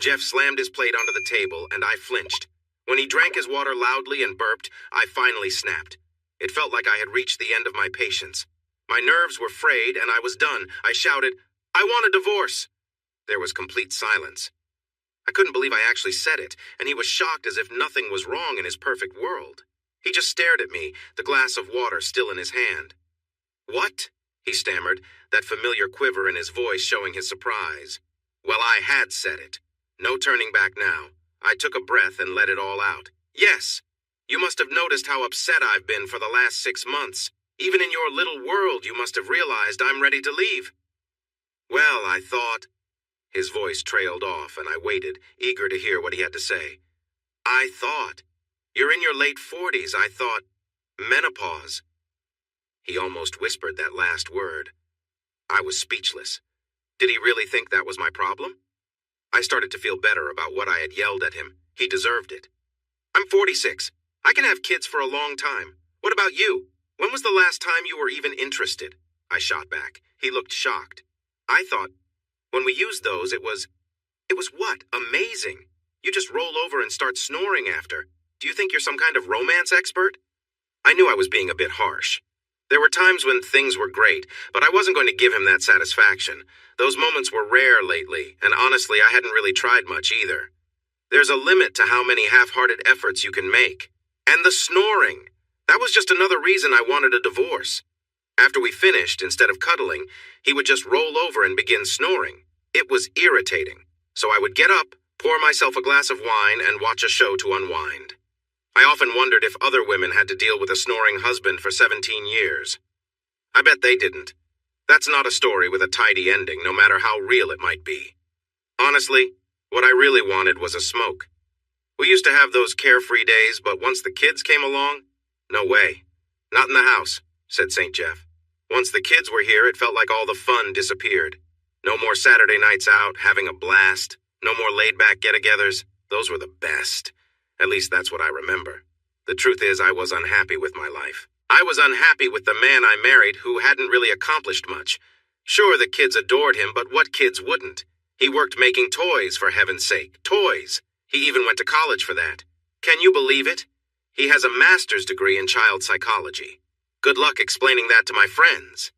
Jeff slammed his plate onto the table, and I flinched. When he drank his water loudly and burped, I finally snapped. It felt like I had reached the end of my patience. My nerves were frayed, and I was done. I shouted, "I want a divorce!" There was complete silence. I couldn't believe I actually said it, and he was shocked as if nothing was wrong in his perfect world. He just stared at me, the glass of water still in his hand. "What?" he stammered, that familiar quiver in his voice showing his surprise. Well, I had said it. No turning back now. I took a breath and let it all out. "Yes. You must have noticed how upset I've been for the last 6 months. Even in your little world, you must have realized I'm ready to leave." "Well, I thought—" His voice trailed off, and I waited, eager to hear what he had to say. "I thought. You're in your late 40s, I thought. Menopause." He almost whispered that last word. I was speechless. Did he really think that was my problem? I started to feel better about what I had yelled at him. He deserved it. "I'm 46. I can have kids for a long time. What about you? When was the last time you were even interested?" I shot back. He looked shocked. I thought, when we used those, it was what? Amazing. You just roll over and start snoring after. Do you think you're some kind of romance expert? I knew I was being a bit harsh. There were times when things were great, but I wasn't going to give him that satisfaction. Those moments were rare lately, and honestly, I hadn't really tried much either. There's a limit to how many half-hearted efforts you can make. And the snoring. That was just another reason I wanted a divorce. After we finished, instead of cuddling, he would just roll over and begin snoring. It was irritating. So I would get up, pour myself a glass of wine, and watch a show to unwind. I often wondered if other women had to deal with a snoring husband for 17 years. I bet they didn't. That's not a story with a tidy ending, no matter how real it might be. Honestly, what I really wanted was a smoke. We used to have those carefree days, but once the kids came along, no way. "Not in the house," said St. Jeff. Once the kids were here, it felt like all the fun disappeared. No more Saturday nights out, having a blast. No more laid-back get-togethers. Those were the best. At least that's what I remember. The truth is, I was unhappy with my life. I was unhappy with the man I married who hadn't really accomplished much. Sure, the kids adored him, but what kids wouldn't? He worked making toys, for heaven's sake. Toys. He even went to college for that. Can you believe it? He has a master's degree in child psychology. Good luck explaining that to my friends.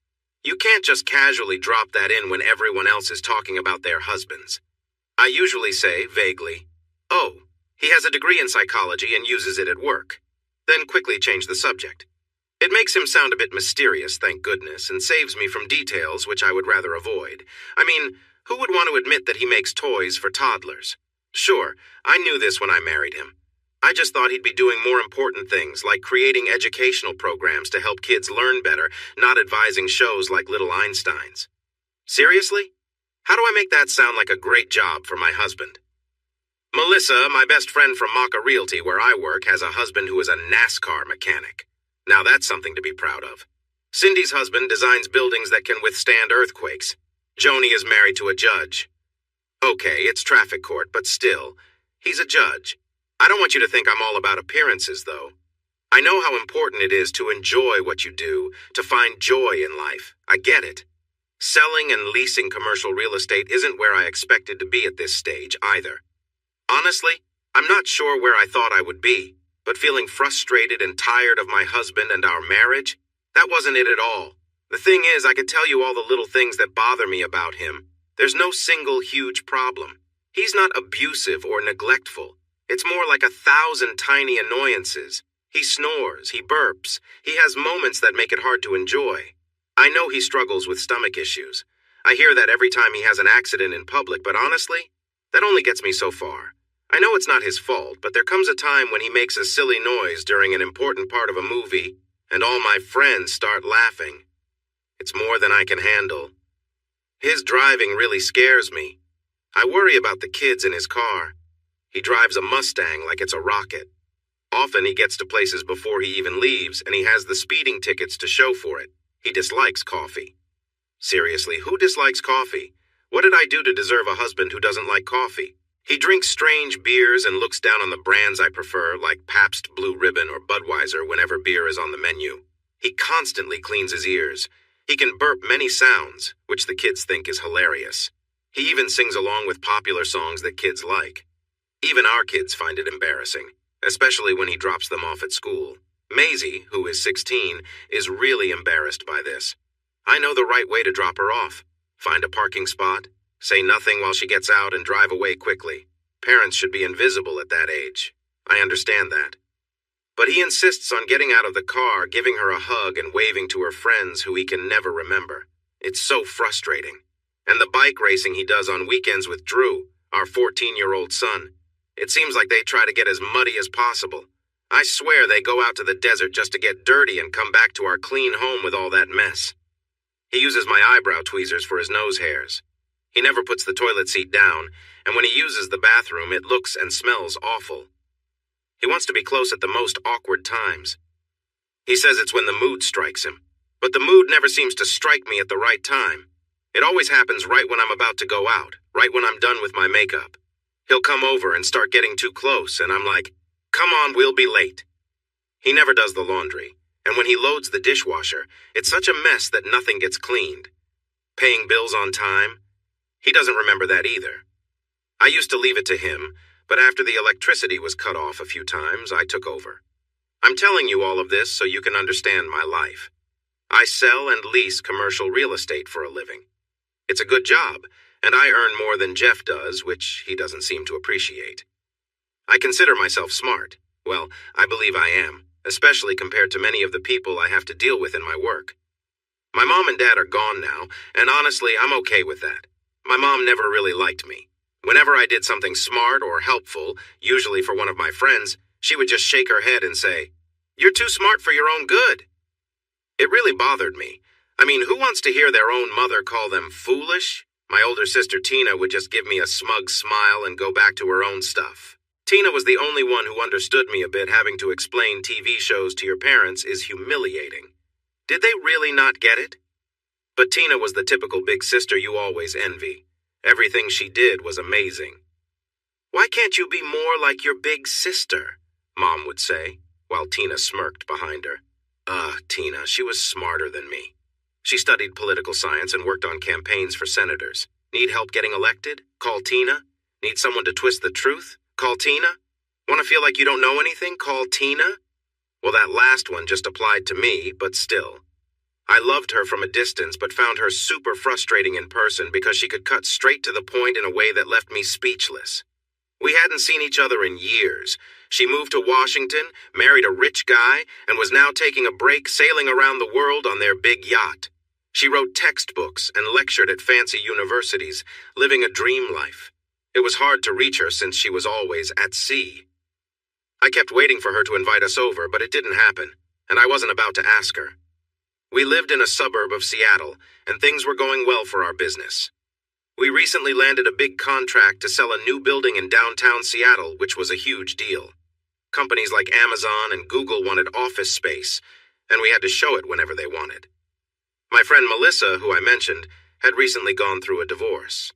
You can't just casually drop that in when everyone else is talking about their husbands. I usually say, vaguely, "Oh, he has a degree in psychology and uses it at work." Then quickly change the subject. It makes him sound a bit mysterious, thank goodness, and saves me from details which I would rather avoid. I mean, who would want to admit that he makes toys for toddlers? Sure, I knew this when I married him. I just thought he'd be doing more important things, like creating educational programs to help kids learn better, not advising shows like Little Einsteins. Seriously? How do I make that sound like a great job for my husband? Melissa, my best friend from Maka Realty, where I work, has a husband who is a NASCAR mechanic. Now that's something to be proud of. Cindy's husband designs buildings that can withstand earthquakes. Joni is married to a judge. Okay, it's traffic court, but still, he's a judge. I don't want you to think I'm all about appearances, though. I know how important it is to enjoy what you do, to find joy in life. I get it. Selling and leasing commercial real estate isn't where I expected to be at this stage, either. Honestly, I'm not sure where I thought I would be, but feeling frustrated and tired of my husband and our marriage, that wasn't it at all. The thing is, I could tell you all the little things that bother me about him. There's no single huge problem. He's not abusive or neglectful. It's more like 1,000 tiny annoyances. He snores, he burps, he has moments that make it hard to enjoy. I know he struggles with stomach issues. I hear that every time he has an accident in public, but honestly, that only gets me so far. I know it's not his fault, but there comes a time when he makes a silly noise during an important part of a movie, and all my friends start laughing. It's more than I can handle. His driving really scares me. I worry about the kids in his car. He drives a Mustang like it's a rocket. Often he gets to places before he even leaves, and he has the speeding tickets to show for it. He dislikes coffee. Seriously, who dislikes coffee? What did I do to deserve a husband who doesn't like coffee? He drinks strange beers and looks down on the brands I prefer, like Pabst Blue Ribbon or Budweiser, whenever beer is on the menu. He constantly cleans his ears. He can burp many sounds, which the kids think is hilarious. He even sings along with popular songs that kids like. Even our kids find it embarrassing, especially when he drops them off at school. Maisie, who is 16, is really embarrassed by this. I know the right way to drop her off. Find a parking spot, say nothing while she gets out, and drive away quickly. Parents should be invisible at that age. I understand that. But he insists on getting out of the car, giving her a hug, and waving to her friends who he can never remember. It's so frustrating. And the bike racing he does on weekends with Drew, our 14-year-old son. It seems like they try to get as muddy as possible. I swear they go out to the desert just to get dirty and come back to our clean home with all that mess. He uses my eyebrow tweezers for his nose hairs. He never puts the toilet seat down, and when he uses the bathroom, it looks and smells awful. He wants to be close at the most awkward times. He says it's when the mood strikes him, but the mood never seems to strike me at the right time. It always happens right when I'm about to go out, right when I'm done with my makeup. He'll come over and start getting too close, and I'm like, "Come on, we'll be late." He never does the laundry, and when he loads the dishwasher, it's such a mess that nothing gets cleaned. Paying bills on time? He doesn't remember that either. I used to leave it to him, but after the electricity was cut off a few times, I took over. I'm telling you all of this so you can understand my life. I sell and lease commercial real estate for a living. It's a good job, and I earn more than Jeff does, which he doesn't seem to appreciate. I consider myself smart. Well, I believe I am, especially compared to many of the people I have to deal with in my work. My mom and dad are gone now, and honestly, I'm okay with that. My mom never really liked me. Whenever I did something smart or helpful, usually for one of my friends, she would just shake her head and say, "You're too smart for your own good." It really bothered me. I mean, who wants to hear their own mother call them foolish? My older sister Tina would just give me a smug smile and go back to her own stuff. Tina was the only one who understood me a bit. Having to explain TV shows to your parents is humiliating. Did they really not get it? But Tina was the typical big sister you always envy. Everything she did was amazing. "Why can't you be more like your big sister?" Mom would say, while Tina smirked behind her. Tina, she was smarter than me. She studied political science and worked on campaigns for senators. Need help getting elected? Call Tina. Need someone to twist the truth? Call Tina. Want to feel like you don't know anything? Call Tina. Well, that last one just applied to me, but still. I loved her from a distance, but found her super frustrating in person because she could cut straight to the point in a way that left me speechless. We hadn't seen each other in years. She moved to Washington, married a rich guy, and was now taking a break sailing around the world on their big yacht. She wrote textbooks and lectured at fancy universities, living a dream life. It was hard to reach her since she was always at sea. I kept waiting for her to invite us over, but it didn't happen, and I wasn't about to ask her. We lived in a suburb of Seattle, and things were going well for our business. We recently landed a big contract to sell a new building in downtown Seattle, which was a huge deal. Companies like Amazon and Google wanted office space, and we had to show it whenever they wanted. My friend Melissa, who I mentioned, had recently gone through a divorce.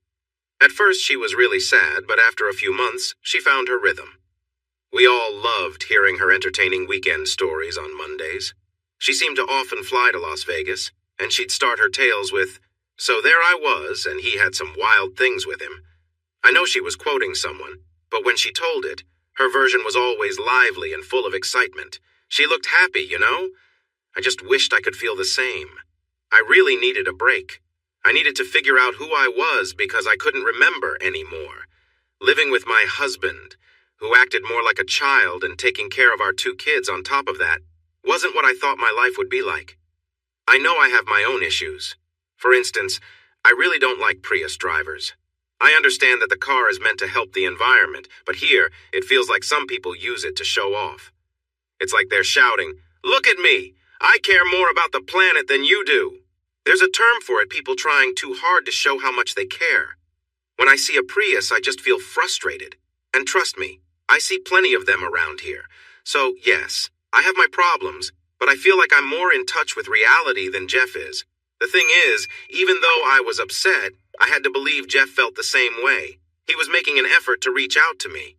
At first she was really sad, but after a few months, she found her rhythm. We all loved hearing her entertaining weekend stories on Mondays. She seemed to often fly to Las Vegas, and she'd start her tales with, "So there I was, and he had some wild things with him." I know she was quoting someone, but when she told it, her version was always lively and full of excitement. She looked happy, you know? I just wished I could feel the same. I really needed a break. I needed to figure out who I was because I couldn't remember anymore. Living with my husband, who acted more like a child, and taking care of our 2 kids on top of that, wasn't what I thought my life would be like. I know I have my own issues. For instance, I really don't like Prius drivers. I understand that the car is meant to help the environment, but here, it feels like some people use it to show off. It's like they're shouting, "Look at me! I care more about the planet than you do." There's a term for it, people trying too hard to show how much they care. When I see a Prius, I just feel frustrated. And trust me, I see plenty of them around here. So, yes, I have my problems, but I feel like I'm more in touch with reality than Jeff is. The thing is, even though I was upset, I had to believe Jeff felt the same way. He was making an effort to reach out to me.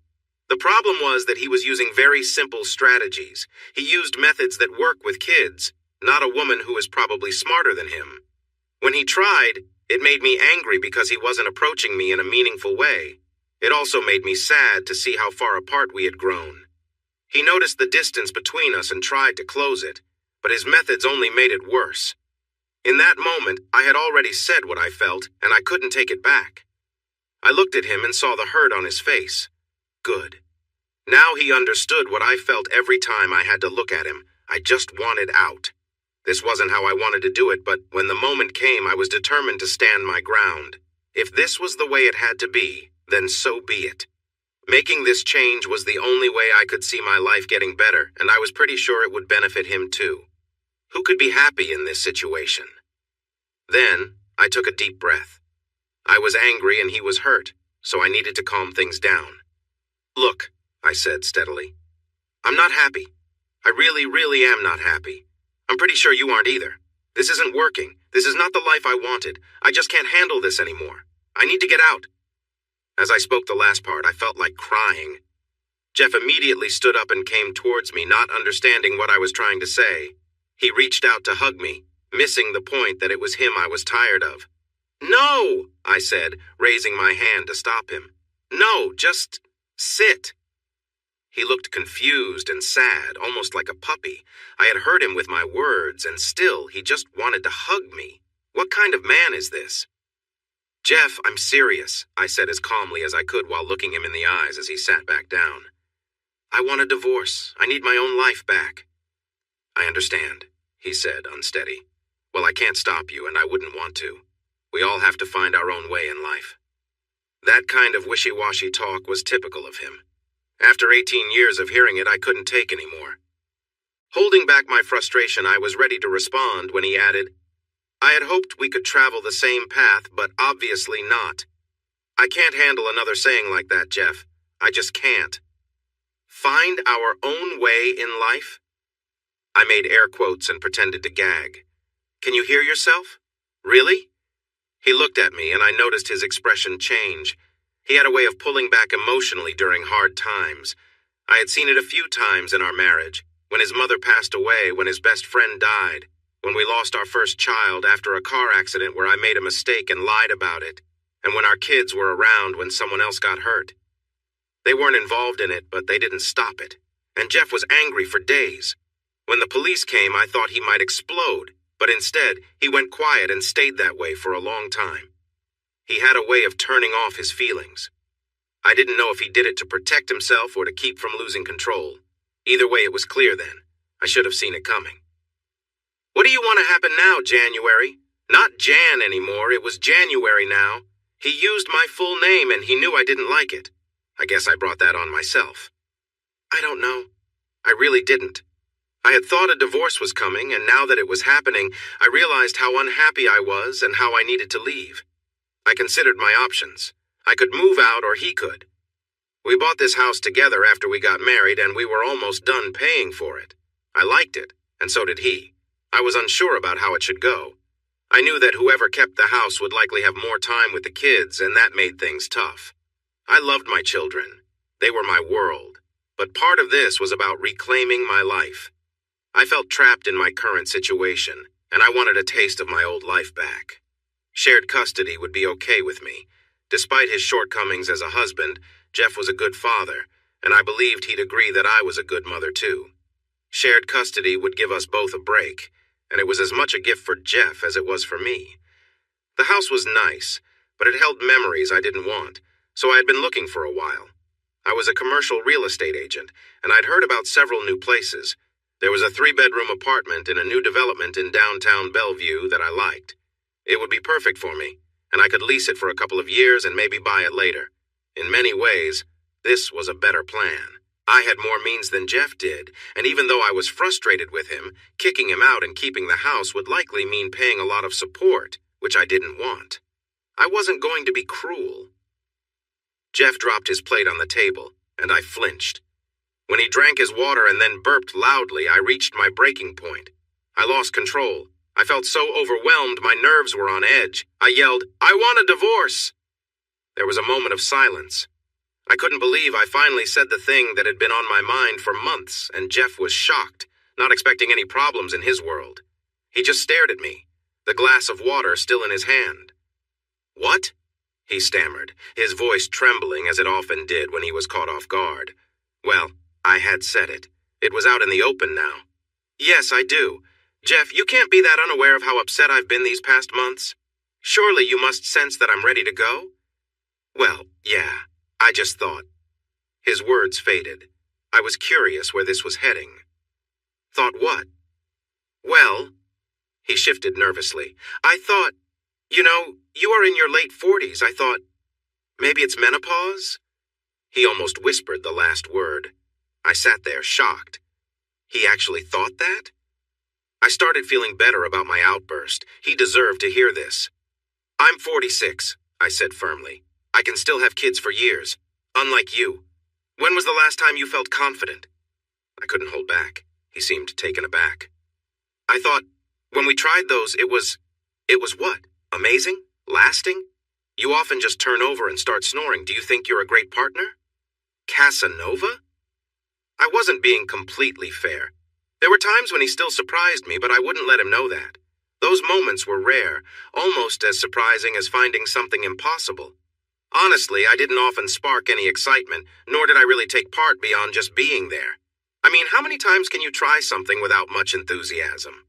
The problem was that he was using very simple strategies. He used methods that work with kids, not a woman who is probably smarter than him. When he tried, It made me angry because he wasn't approaching me in a meaningful way. It also made me sad to see how far apart we had grown. He noticed the distance between us and tried to close it, but his methods only made it worse. In that moment, I had already said what I felt, and I couldn't take it back. I looked at him and saw the hurt on his face. Good. Now he understood what I felt every time I had to look at him. I just wanted out. This wasn't how I wanted to do it, but when the moment came, I was determined to stand my ground. If this was the way it had to be, then so be it. Making this change was the only way I could see my life getting better, and I was pretty sure it would benefit him too. Who could be happy in this situation? Then, I took a deep breath. I was angry and he was hurt, so I needed to calm things down. Look, I said steadily. I'm not happy. I really am not happy. I'm pretty sure you aren't either. This isn't working. This is not the life I wanted. I just can't handle this anymore. I need to get out. As I spoke the last part, I felt like crying. Jeff immediately stood up and came towards me, not understanding what I was trying to say. He reached out to hug me, missing the point that it was him I was tired of. No, I said, raising my hand to stop him. No, just sit. He looked confused and sad, almost like a puppy. I had hurt him with my words, and still he just wanted to hug me. What kind of man is this? Jeff, I'm serious, I said as calmly as I could while looking him in the eyes as he sat back down. I want a divorce. I need my own life back. I understand, he said, unsteady. Well, I can't stop you, and I wouldn't want to. We all have to find our own way in life. That kind of wishy-washy talk was typical of him. After 18 years of hearing it, I couldn't take any more. Holding back my frustration, I was ready to respond when he added, I had hoped we could travel the same path, but obviously not. I can't handle another saying like that, Jeff. I just can't. Find our own way in life? I made air quotes and pretended to gag. Can you hear yourself? Really? He looked at me, and I noticed his expression change. He had a way of pulling back emotionally during hard times. I had seen it a few times in our marriage, when his mother passed away, when his best friend died, when we lost our first child after a car accident where I made a mistake and lied about it, and when our kids were around when someone else got hurt. They weren't involved in it, but they didn't stop it, and Jeff was angry for days. When the police came, I thought he might explode, but instead, he went quiet and stayed that way for a long time. He had a way of turning off his feelings. I didn't know if he did it to protect himself or to keep from losing control. Either way, it was clear then. I should have seen it coming. What do you want to happen now, January? Not Jan anymore, it was January now. He used my full name and he knew I didn't like it. I guess I brought that on myself. I don't know. I really didn't. I had thought a divorce was coming, and now that it was happening, I realized how unhappy I was and how I needed to leave. I considered my options. I could move out or he could. We bought this house together after we got married, and we were almost done paying for it. I liked it, and so did he. I was unsure about how it should go. I knew that whoever kept the house would likely have more time with the kids, and that made things tough. I loved my children. They were my world. But part of this was about reclaiming my life. I felt trapped in my current situation, and I wanted a taste of my old life back. Shared custody would be okay with me. Despite his shortcomings as a husband, Jeff was a good father, and I believed he'd agree that I was a good mother too. Shared custody would give us both a break, and it was as much a gift for Jeff as it was for me. The house was nice, but it held memories I didn't want, so I had been looking for a while. I was a commercial real estate agent, and I'd heard about several new places. There was a 3-bedroom apartment in a new development in downtown Bellevue that I liked. It would be perfect for me, and I could lease it for a couple of years and maybe buy it later. In many ways, this was a better plan. I had more means than Jeff did, and even though I was frustrated with him, kicking him out and keeping the house would likely mean paying a lot of support, which I didn't want. I wasn't going to be cruel. Jeff dropped his plate on the table, and I flinched. When he drank his water and then burped loudly, I reached my breaking point. I lost control. I felt so overwhelmed my nerves were on edge. I yelled, "I want a divorce!" There was a moment of silence. I couldn't believe I finally said the thing that had been on my mind for months, and Jeff was shocked, not expecting any problems in his world. He just stared at me, the glass of water still in his hand. What? He stammered, his voice trembling as it often did when he was caught off guard. Well, I had said it. It was out in the open now. Yes, I do. Jeff, you can't be that unaware of how upset I've been these past months. Surely you must sense that I'm ready to go? Well, yeah, I just thought. His words faded. I was curious where this was heading. Thought what? Well, he shifted nervously. I thought, you are in your late 40s. I thought, maybe it's menopause? He almost whispered the last word. I sat there, shocked. He actually thought that? I started feeling better about my outburst. He deserved to hear this. I'm 46, I said firmly. I can still have kids for years, unlike you. When was the last time you felt confident? I couldn't hold back. He seemed taken aback. I thought, when we tried those, it was what? Amazing? Lasting? You often just turn over and start snoring. Do you think you're a great partner? Casanova? I wasn't being completely fair. There were times when he still surprised me, but I wouldn't let him know that. Those moments were rare, almost as surprising as finding something impossible. Honestly, I didn't often spark any excitement, nor did I really take part beyond just being there. I mean, how many times can you try something without much enthusiasm?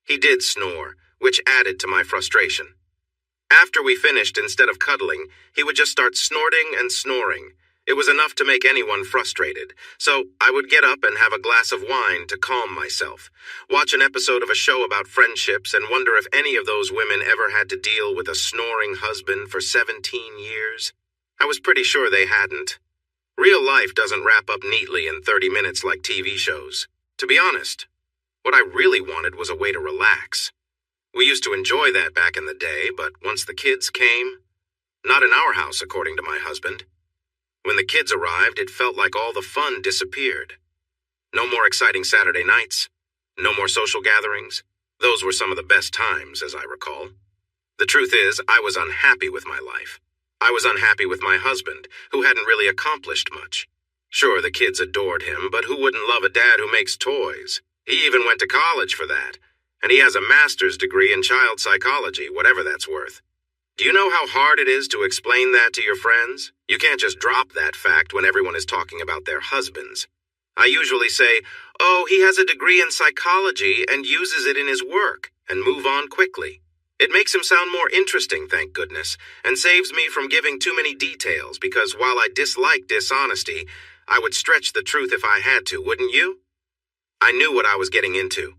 He did snore, which added to my frustration. After we finished, instead of cuddling, he would just start snorting and snoring. It was enough to make anyone frustrated, so I would get up and have a glass of wine to calm myself, watch an episode of a show about friendships, and wonder if any of those women ever had to deal with a snoring husband for 17 years. I was pretty sure they hadn't. Real life doesn't wrap up neatly in 30 minutes like TV shows. To be honest, what I really wanted was a way to relax. We used to enjoy that back in the day, but once the kids came, not in our house, according to my husband. When the kids arrived, it felt like all the fun disappeared. No more exciting Saturday nights. No more social gatherings. Those were some of the best times, as I recall. The truth is, I was unhappy with my life. I was unhappy with my husband, who hadn't really accomplished much. Sure, the kids adored him, but who wouldn't love a dad who makes toys? He even went to college for that. And he has a master's degree in child psychology, whatever that's worth. Do you know how hard it is to explain that to your friends? You can't just drop that fact when everyone is talking about their husbands. I usually say, oh, he has a degree in psychology and uses it in his work, and move on quickly. It makes him sound more interesting, thank goodness, and saves me from giving too many details because while I dislike dishonesty, I would stretch the truth if I had to, wouldn't you? I knew what I was getting into.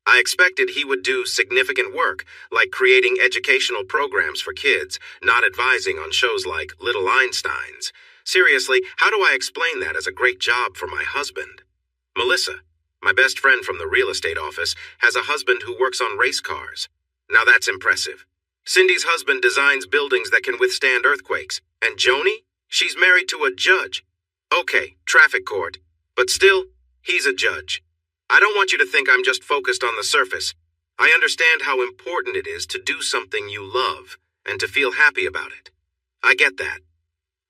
I expected he would do significant work, like creating educational programs for kids, not advising on shows like Little Einsteins. Seriously, how do I explain that as a great job for my husband? Melissa, my best friend from the real estate office, has a husband who works on race cars. Now that's impressive. Cindy's husband designs buildings that can withstand earthquakes. And Joni? She's married to a judge. Okay, traffic court. But still, he's a judge. I don't want you to think I'm just focused on the surface. I understand how important it is to do something you love and to feel happy about it. I get that.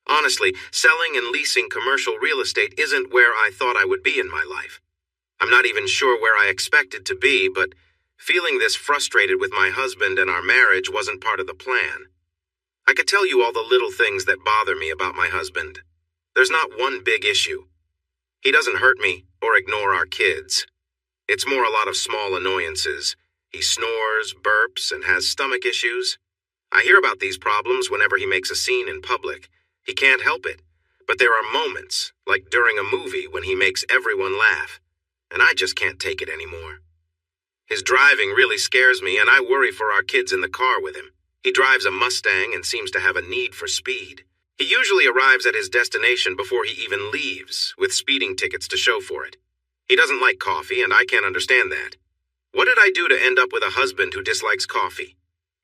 Honestly, selling and leasing commercial real estate isn't where I thought I would be in my life. I'm not even sure where I expected to be, but feeling this frustrated with my husband and our marriage wasn't part of the plan. I could tell you all the little things that bother me about my husband. There's not one big issue. He doesn't hurt me or ignore our kids. It's more a lot of small annoyances. He snores, burps, and has stomach issues. I hear about these problems whenever he makes a scene in public. He can't help it. But there are moments, like during a movie when he makes everyone laugh, and I just can't take it anymore. His driving really scares me, and I worry for our kids in the car with him. He drives a Mustang and seems to have a need for speed. He usually arrives at his destination before he even leaves, with speeding tickets to show for it. He doesn't like coffee, and I can't understand that. What did I do to end up with a husband who dislikes coffee?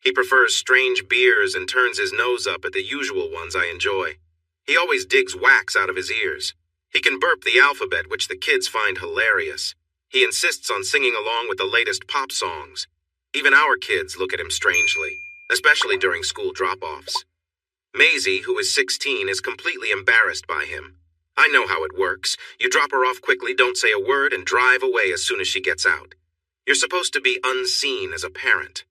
He prefers strange beers and turns his nose up at the usual ones I enjoy. He always digs wax out of his ears. He can burp the alphabet, which the kids find hilarious. He insists on singing along with the latest pop songs. Even our kids look at him strangely, especially during school drop-offs. Maisie, who is 16, is completely embarrassed by him. I know how it works. You drop her off quickly, don't say a word, and drive away as soon as she gets out. You're supposed to be unseen as a parent.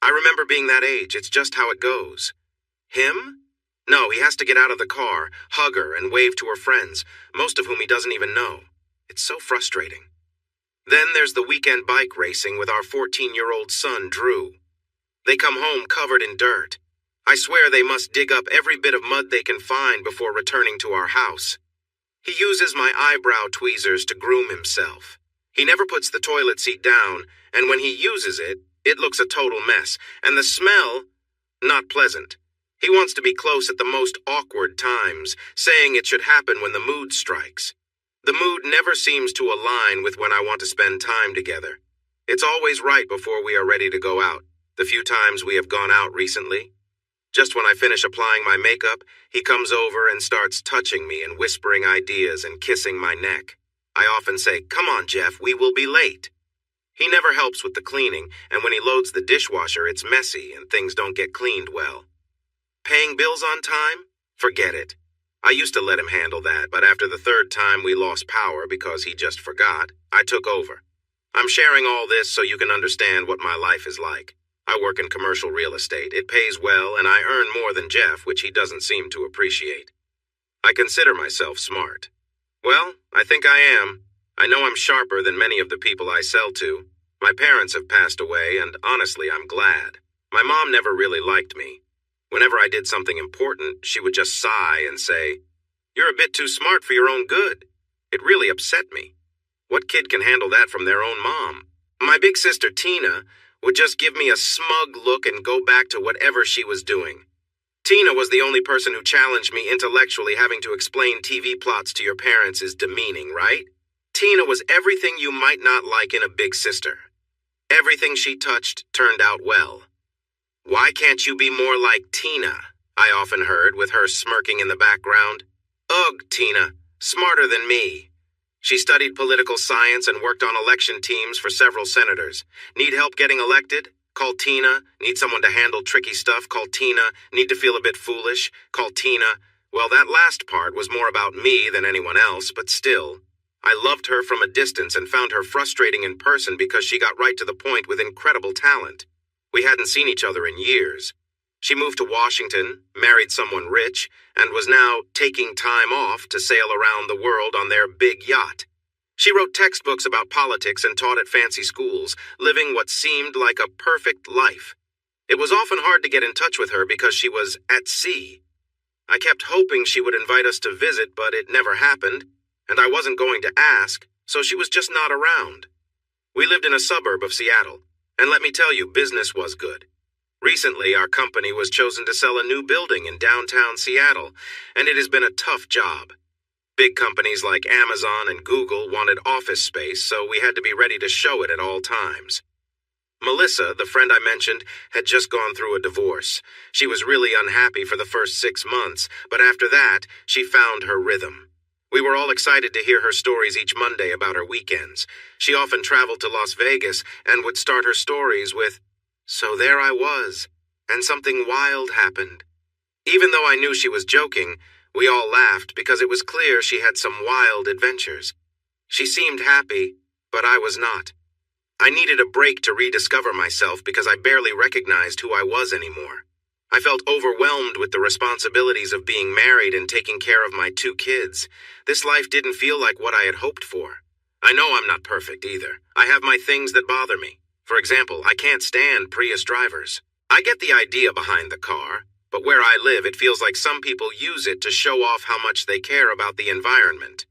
I remember being that age. It's just how it goes. Him? No, he has to get out of the car, hug her, and wave to her friends, most of whom he doesn't even know. It's so frustrating. Then there's the weekend bike racing with our 14-year-old son, Drew. They come home covered in dirt. I swear they must dig up every bit of mud they can find before returning to our house. He uses my eyebrow tweezers to groom himself. He never puts the toilet seat down, and when he uses it, it looks a total mess, and the smell, not pleasant. He wants to be close at the most awkward times, saying it should happen when the mood strikes. The mood never seems to align with when I want to spend time together. It's always right before we are ready to go out, the few times we have gone out recently. Just when I finish applying my makeup, he comes over and starts touching me and whispering ideas and kissing my neck. I often say, "Come on, Jeff, we will be late." He never helps with the cleaning, and when he loads the dishwasher, it's messy and things don't get cleaned well. Paying bills on time? Forget it. I used to let him handle that, but after the third time we lost power because he just forgot, I took over. I'm sharing all this so you can understand what my life is like. I work in commercial real estate. It pays well, and I earn more than Jeff, which he doesn't seem to appreciate. I consider myself smart. Well, I think I am. I know I'm sharper than many of the people I sell to. My parents have passed away, and honestly, I'm glad. My mom never really liked me. Whenever I did something important, she would just sigh and say, "You're a bit too smart for your own good." It really upset me. What kid can handle that from their own mom? My big sister, Tina, would just give me a smug look and go back to whatever she was doing. Tina was the only person who challenged me intellectually. Having to explain TV plots to your parents is demeaning, right? Tina was everything you might not like in a big sister. Everything she touched turned out well. "Why can't you be more like Tina?" I often heard, with her smirking in the background. Ugh, Tina, smarter than me. She studied political science and worked on election teams for several senators. Need help getting elected? Call Tina. Need someone to handle tricky stuff? Call Tina. Need to feel a bit foolish? Call Tina. Well, that last part was more about me than anyone else, but still. I loved her from a distance and found her frustrating in person because she got right to the point with incredible talent. We hadn't seen each other in years. She moved to Washington, married someone rich, and was now taking time off to sail around the world on their big yacht. She wrote textbooks about politics and taught at fancy schools, living what seemed like a perfect life. It was often hard to get in touch with her because she was at sea. I kept hoping she would invite us to visit, but it never happened, and I wasn't going to ask, so she was just not around. We lived in a suburb of Seattle, and let me tell you, business was good. Recently, our company was chosen to sell a new building in downtown Seattle, and it has been a tough job. Big companies like Amazon and Google wanted office space, so we had to be ready to show it at all times. Melissa, the friend I mentioned, had just gone through a divorce. She was really unhappy for the first 6 months, but after that, she found her rhythm. We were all excited to hear her stories each Monday about her weekends. She often traveled to Las Vegas and would start her stories with, "So there I was, and something wild happened." Even though I knew she was joking, we all laughed because it was clear she had some wild adventures. She seemed happy, but I was not. I needed a break to rediscover myself because I barely recognized who I was anymore. I felt overwhelmed with the responsibilities of being married and taking care of my 2 kids. This life didn't feel like what I had hoped for. I know I'm not perfect either. I have my things that bother me. For example, I can't stand Prius drivers. I get the idea behind the car, but where I live, it feels like some people use it to show off how much they care about the environment.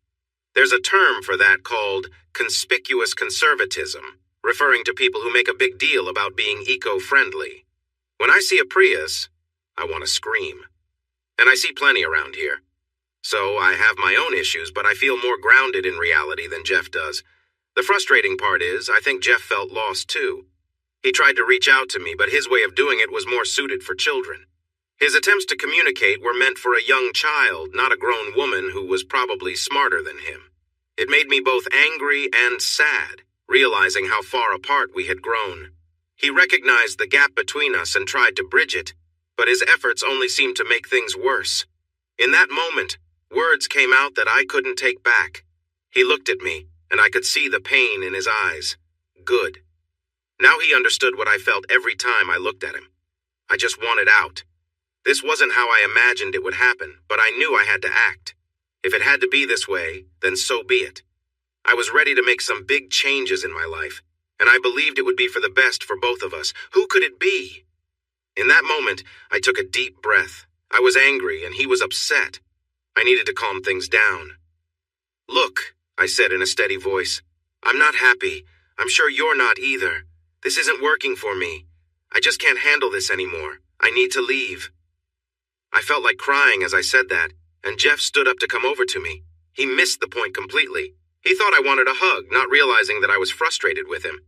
There's a term for that called conspicuous conservatism, referring to people who make a big deal about being eco-friendly. When I see a Prius, I want to scream. And I see plenty around here. So I have my own issues, but I feel more grounded in reality than Jeff does. The frustrating part is, I think Jeff felt lost too. He tried to reach out to me, but his way of doing it was more suited for children. His attempts to communicate were meant for a young child, not a grown woman who was probably smarter than him. It made me both angry and sad, realizing how far apart we had grown. He recognized the gap between us and tried to bridge it, but his efforts only seemed to make things worse. In that moment, words came out that I couldn't take back. He looked at me, and I could see the pain in his eyes. Good. Now he understood what I felt every time I looked at him. I just wanted out. This wasn't how I imagined it would happen, but I knew I had to act. If it had to be this way, then so be it. I was ready to make some big changes in my life, and I believed it would be for the best for both of us. Who could it be? In that moment, I took a deep breath. I was angry, and he was upset. I needed to calm things down. "Look," I said in a steady voice, "I'm not happy. I'm sure you're not either. This isn't working for me. I just can't handle this anymore. I need to leave." I felt like crying as I said that, and Jeff stood up to come over to me. He missed the point completely. He thought I wanted a hug, not realizing that I was frustrated with him.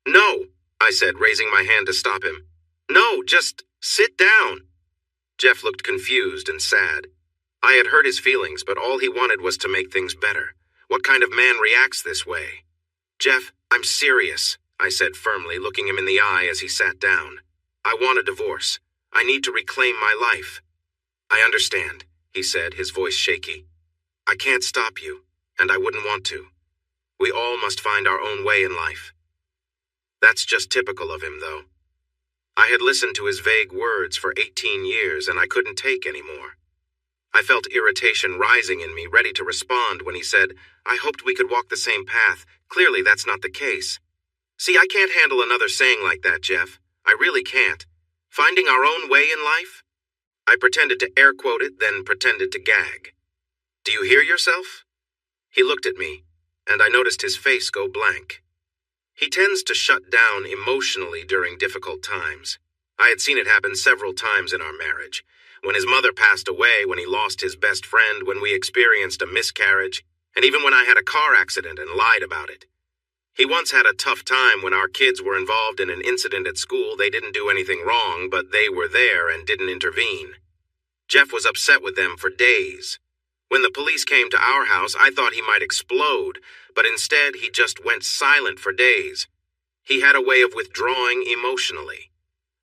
"No," I said, raising my hand to stop him. "No, just sit down." Jeff looked confused and sad. I had hurt his feelings, but all he wanted was to make things better. What kind of man reacts this way? "Jeff, I'm serious," I said firmly, looking him in the eye as he sat down. "I want a divorce. I need to reclaim my life." "I understand," he said, his voice shaky. "I can't stop you, and I wouldn't want to. We all must find our own way in life." That's just typical of him, though. I had listened to his vague words for 18 years, and I couldn't take any more. I felt irritation rising in me, ready to respond when he said, "I hoped we could walk the same path. Clearly that's not the case." "See, I can't handle another saying like that, Jeff. I really can't. Finding our own way in life?" I pretended to air quote it, then pretended to gag. "Do you hear yourself?" He looked at me, and I noticed his face go blank. He tends to shut down emotionally during difficult times. I had seen it happen several times in our marriage. When his mother passed away, when he lost his best friend, when we experienced a miscarriage, and even when I had a car accident and lied about it. He once had a tough time when our kids were involved in an incident at school. They didn't do anything wrong, but they were there and didn't intervene. Jeff was upset with them for days. When the police came to our house, I thought he might explode, but instead he just went silent for days. He had a way of withdrawing emotionally.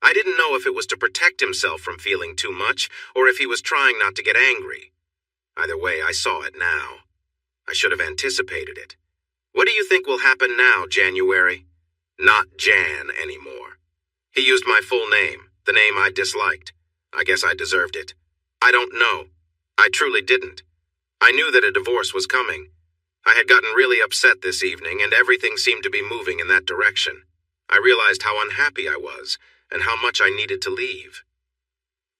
I didn't know if it was to protect himself from feeling too much, or if he was trying not to get angry. Either way, I saw it now. I should have anticipated it. What do you think will happen now, January? Not Jan anymore. He used my full name, the name I disliked. I guess I deserved it. I don't know. I truly didn't. I knew that a divorce was coming. I had gotten really upset this evening, and everything seemed to be moving in that direction. I realized how unhappy I was, and how much I needed to leave.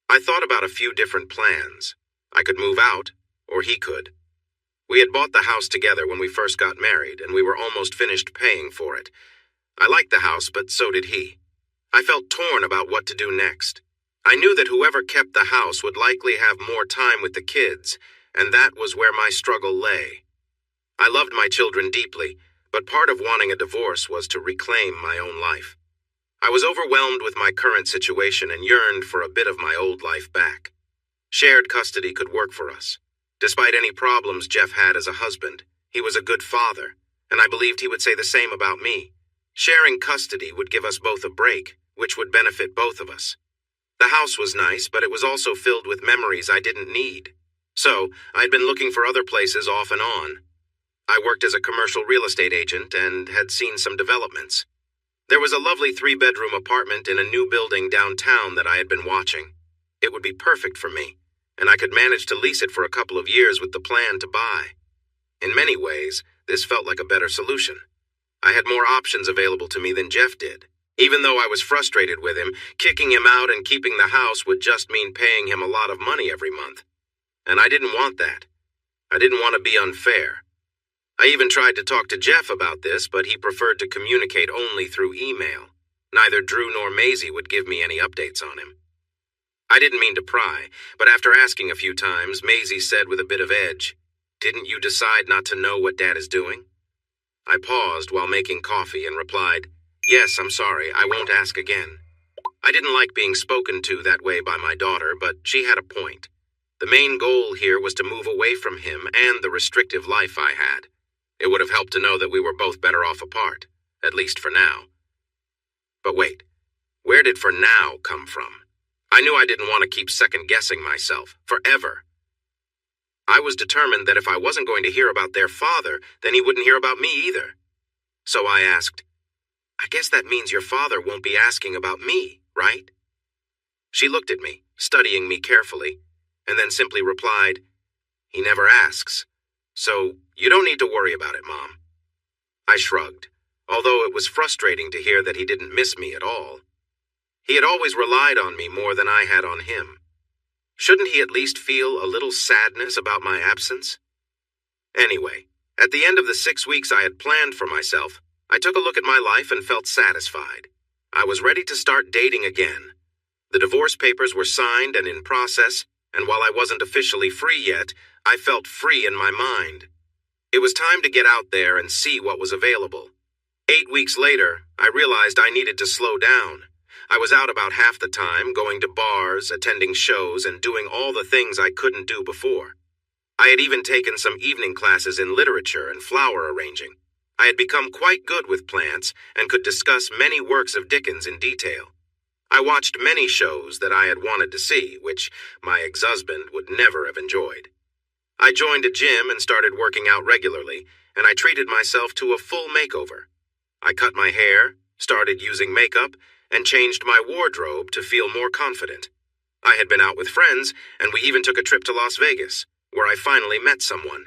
I thought about a few different plans. I could move out, or he could. We had bought the house together when we first got married, and we were almost finished paying for it. I liked the house, but so did he. I felt torn about what to do next. I knew that whoever kept the house would likely have more time with the kids, and that was where my struggle lay. I loved my children deeply, but part of wanting a divorce was to reclaim my own life. I was overwhelmed with my current situation and yearned for a bit of my old life back. Shared custody could work for us. Despite any problems Jeff had as a husband, he was a good father, and I believed he would say the same about me. Sharing custody would give us both a break, which would benefit both of us. The house was nice, but it was also filled with memories I didn't need. So, I'd been looking for other places off and on. I worked as a commercial real estate agent and had seen some developments. There was a lovely 3-bedroom apartment in a new building downtown that I had been watching. It would be perfect for me, and I could manage to lease it for a couple of years with the plan to buy. In many ways, this felt like a better solution. I had more options available to me than Jeff did. Even though I was frustrated with him, kicking him out and keeping the house would just mean paying him a lot of money every month. And I didn't want that. I didn't want to be unfair. I even tried to talk to Jeff about this, but he preferred to communicate only through email. Neither Drew nor Maisie would give me any updates on him. I didn't mean to pry, but after asking a few times, Maisie said with a bit of edge, "Didn't you decide not to know what Dad is doing?" I paused while making coffee and replied, "Yes, I'm sorry, I won't ask again." I didn't like being spoken to that way by my daughter, but she had a point. The main goal here was to move away from him and the restrictive life I had. It would have helped to know that we were both better off apart, at least for now. But wait, where did "for now" come from? I knew I didn't want to keep second-guessing myself, forever. I was determined that if I wasn't going to hear about their father, then he wouldn't hear about me either. So I asked, I guess that means your father won't be asking about me, right? She looked at me, studying me carefully, and then simply replied, He never asks. So you don't need to worry about it, Mom. I shrugged, although it was frustrating to hear that he didn't miss me at all. He had always relied on me more than I had on him. Shouldn't he at least feel a little sadness about my absence? Anyway, at the end of the 6 weeks I had planned for myself, I took a look at my life and felt satisfied. I was ready to start dating again. The divorce papers were signed and in process, and while I wasn't officially free yet, I felt free in my mind. It was time to get out there and see what was available. 8 weeks later, I realized I needed to slow down. I was out about half the time, going to bars, attending shows, and doing all the things I couldn't do before. I had even taken some evening classes in literature and flower arranging. I had become quite good with plants and could discuss many works of Dickens in detail. I watched many shows that I had wanted to see, which my ex-husband would never have enjoyed. I joined a gym and started working out regularly, and I treated myself to a full makeover. I cut my hair, started using makeup, and changed my wardrobe to feel more confident. I had been out with friends, and we even took a trip to Las Vegas, where I finally met someone.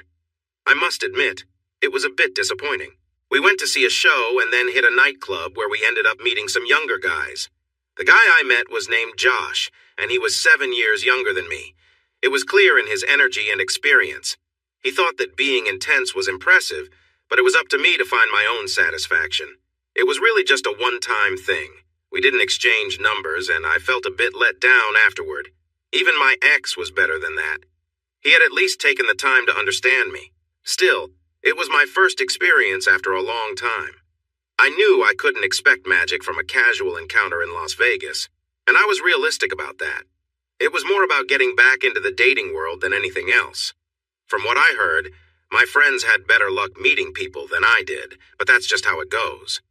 I must admit, it was a bit disappointing. We went to see a show and then hit a nightclub where we ended up meeting some younger guys. The guy I met was named Josh, and he was 7 years younger than me. It was clear in his energy and experience. He thought that being intense was impressive, but it was up to me to find my own satisfaction. It was really just a one-time thing. We didn't exchange numbers, and I felt a bit let down afterward. Even my ex was better than that. He had at least taken the time to understand me. Still, it was my first experience after a long time. I knew I couldn't expect magic from a casual encounter in Las Vegas, and I was realistic about that. It was more about getting back into the dating world than anything else. From what I heard, my friends had better luck meeting people than I did, but that's just how it goes.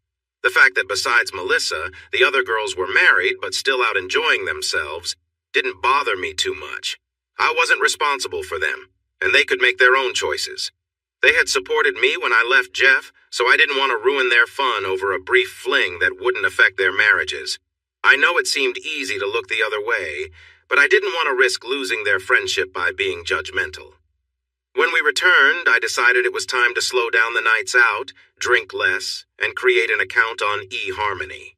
The fact that besides Melissa, the other girls were married but still out enjoying themselves didn't bother me too much. I wasn't responsible for them, and they could make their own choices. They had supported me when I left Jeff, so I didn't want to ruin their fun over a brief fling that wouldn't affect their marriages. I know it seemed easy to look the other way, but I didn't want to risk losing their friendship by being judgmental. When we returned, I decided it was time to slow down the nights out, drink less, and create an account on eHarmony.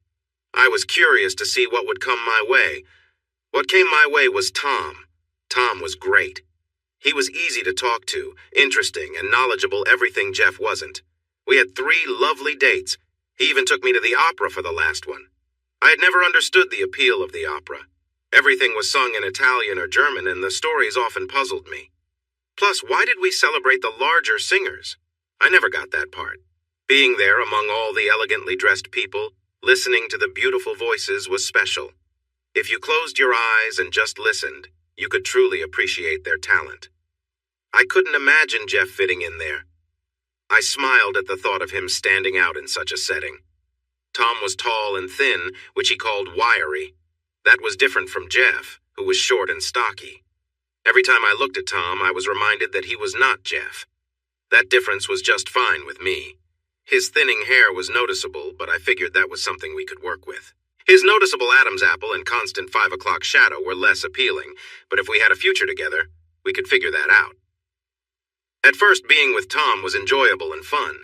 I was curious to see what would come my way. What came my way was Tom. Tom was great. He was easy to talk to, interesting, and knowledgeable everything Jeff wasn't. We had 3 lovely dates. He even took me to the opera for the last one. I had never understood the appeal of the opera. Everything was sung in Italian or German, and the stories often puzzled me. Plus, why did we celebrate the larger singers? I never got that part. Being there among all the elegantly dressed people, listening to the beautiful voices was special. If you closed your eyes and just listened, you could truly appreciate their talent. I couldn't imagine Jeff fitting in there. I smiled at the thought of him standing out in such a setting. Tom was tall and thin, which he called wiry. That was different from Jeff, who was short and stocky. Every time I looked at Tom, I was reminded that he was not Jeff. That difference was just fine with me. His thinning hair was noticeable, but I figured that was something we could work with. His noticeable Adam's apple and constant 5 o'clock shadow were less appealing, but if we had a future together, we could figure that out. At first, being with Tom was enjoyable and fun.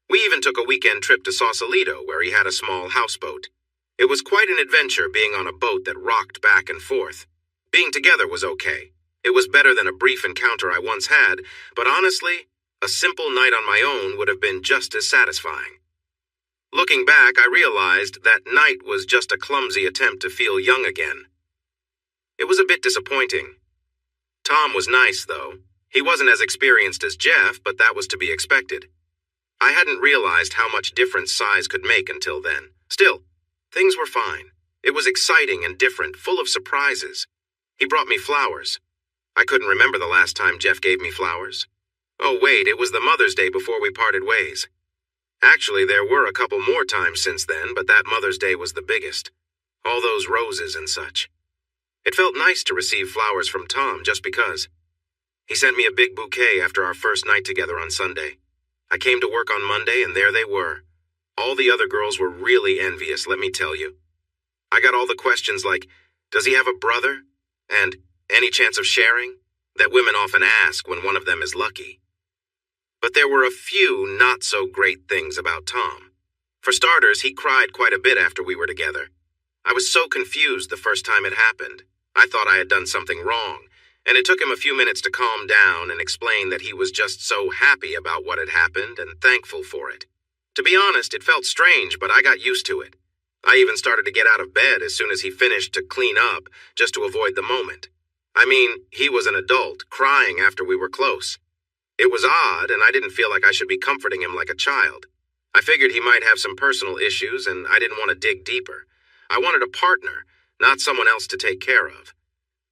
We even took a weekend trip to Sausalito, where he had a small houseboat. It was quite an adventure being on a boat that rocked back and forth. Being together was okay. It was better than a brief encounter I once had, but honestly, a simple night on my own would have been just as satisfying. Looking back, I realized that night was just a clumsy attempt to feel young again. It was a bit disappointing. Tom was nice, though. He wasn't as experienced as Jeff, but that was to be expected. I hadn't realized how much difference size could make until then. Still, things were fine. It was exciting and different, full of surprises. He brought me flowers. I couldn't remember the last time Jeff gave me flowers. Oh wait, it was the Mother's Day before we parted ways. Actually, there were a couple more times since then, but that Mother's Day was the biggest. All those roses and such. It felt nice to receive flowers from Tom just because. He sent me a big bouquet after our first night together on Sunday. I came to work on Monday and there they were. All the other girls were really envious, let me tell you. I got all the questions like, does he have a brother? And any chance of sharing? That women often ask when one of them is lucky. But there were a few not-so-great things about Tom. For starters, he cried quite a bit after we were together. I was so confused the first time it happened. I thought I had done something wrong, and it took him a few minutes to calm down and explain that he was just so happy about what had happened and thankful for it. To be honest, it felt strange, but I got used to it. I even started to get out of bed as soon as he finished to clean up, just to avoid the moment. I mean, he was an adult, crying after we were close. It was odd, and I didn't feel like I should be comforting him like a child. I figured he might have some personal issues, and I didn't want to dig deeper. I wanted a partner, not someone else to take care of.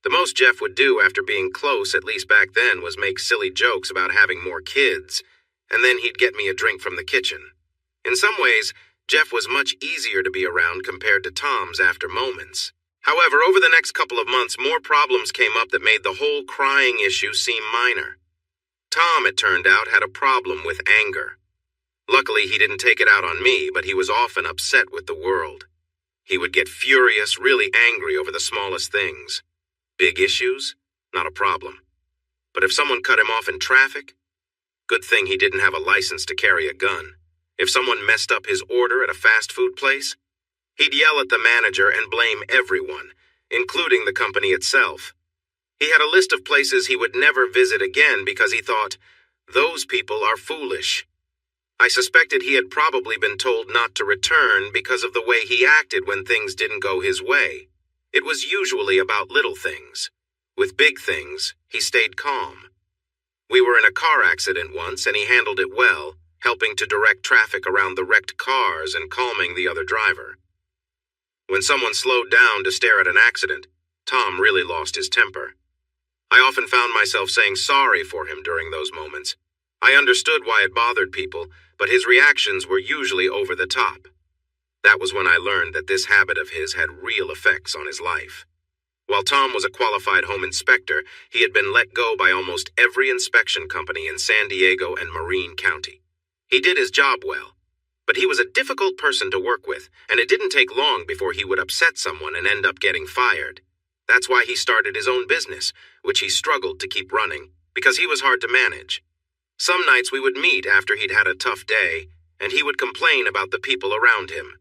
The most Jeff would do after being close, at least back then, was make silly jokes about having more kids, and then he'd get me a drink from the kitchen. In some ways, Jeff was much easier to be around compared to Tom's after moments. However, over the next couple of months, more problems came up that made the whole crying issue seem minor. Tom, it turned out, had a problem with anger. Luckily, he didn't take it out on me, but he was often upset with the world. He would get furious, really angry over the smallest things. Big issues? Not a problem. But if someone cut him off in traffic? Good thing he didn't have a license to carry a gun. If someone messed up his order at a fast food place? He'd yell at the manager and blame everyone, including the company itself. He had a list of places he would never visit again because he thought, those people are foolish. I suspected he had probably been told not to return because of the way he acted when things didn't go his way. It was usually about little things. With big things, he stayed calm. We were in a car accident once, and he handled it well, helping to direct traffic around the wrecked cars and calming the other driver. When someone slowed down to stare at an accident, Tom really lost his temper. I often found myself saying sorry for him during those moments. I understood why it bothered people, but his reactions were usually over the top. That was when I learned that this habit of his had real effects on his life. While Tom was a qualified home inspector, he had been let go by almost every inspection company in San Diego and Marin County. He did his job well, but he was a difficult person to work with, and it didn't take long before he would upset someone and end up getting fired. That's why he started his own business, which he struggled to keep running, because he was hard to manage. Some nights we would meet after he'd had a tough day, and he would complain about the people around him.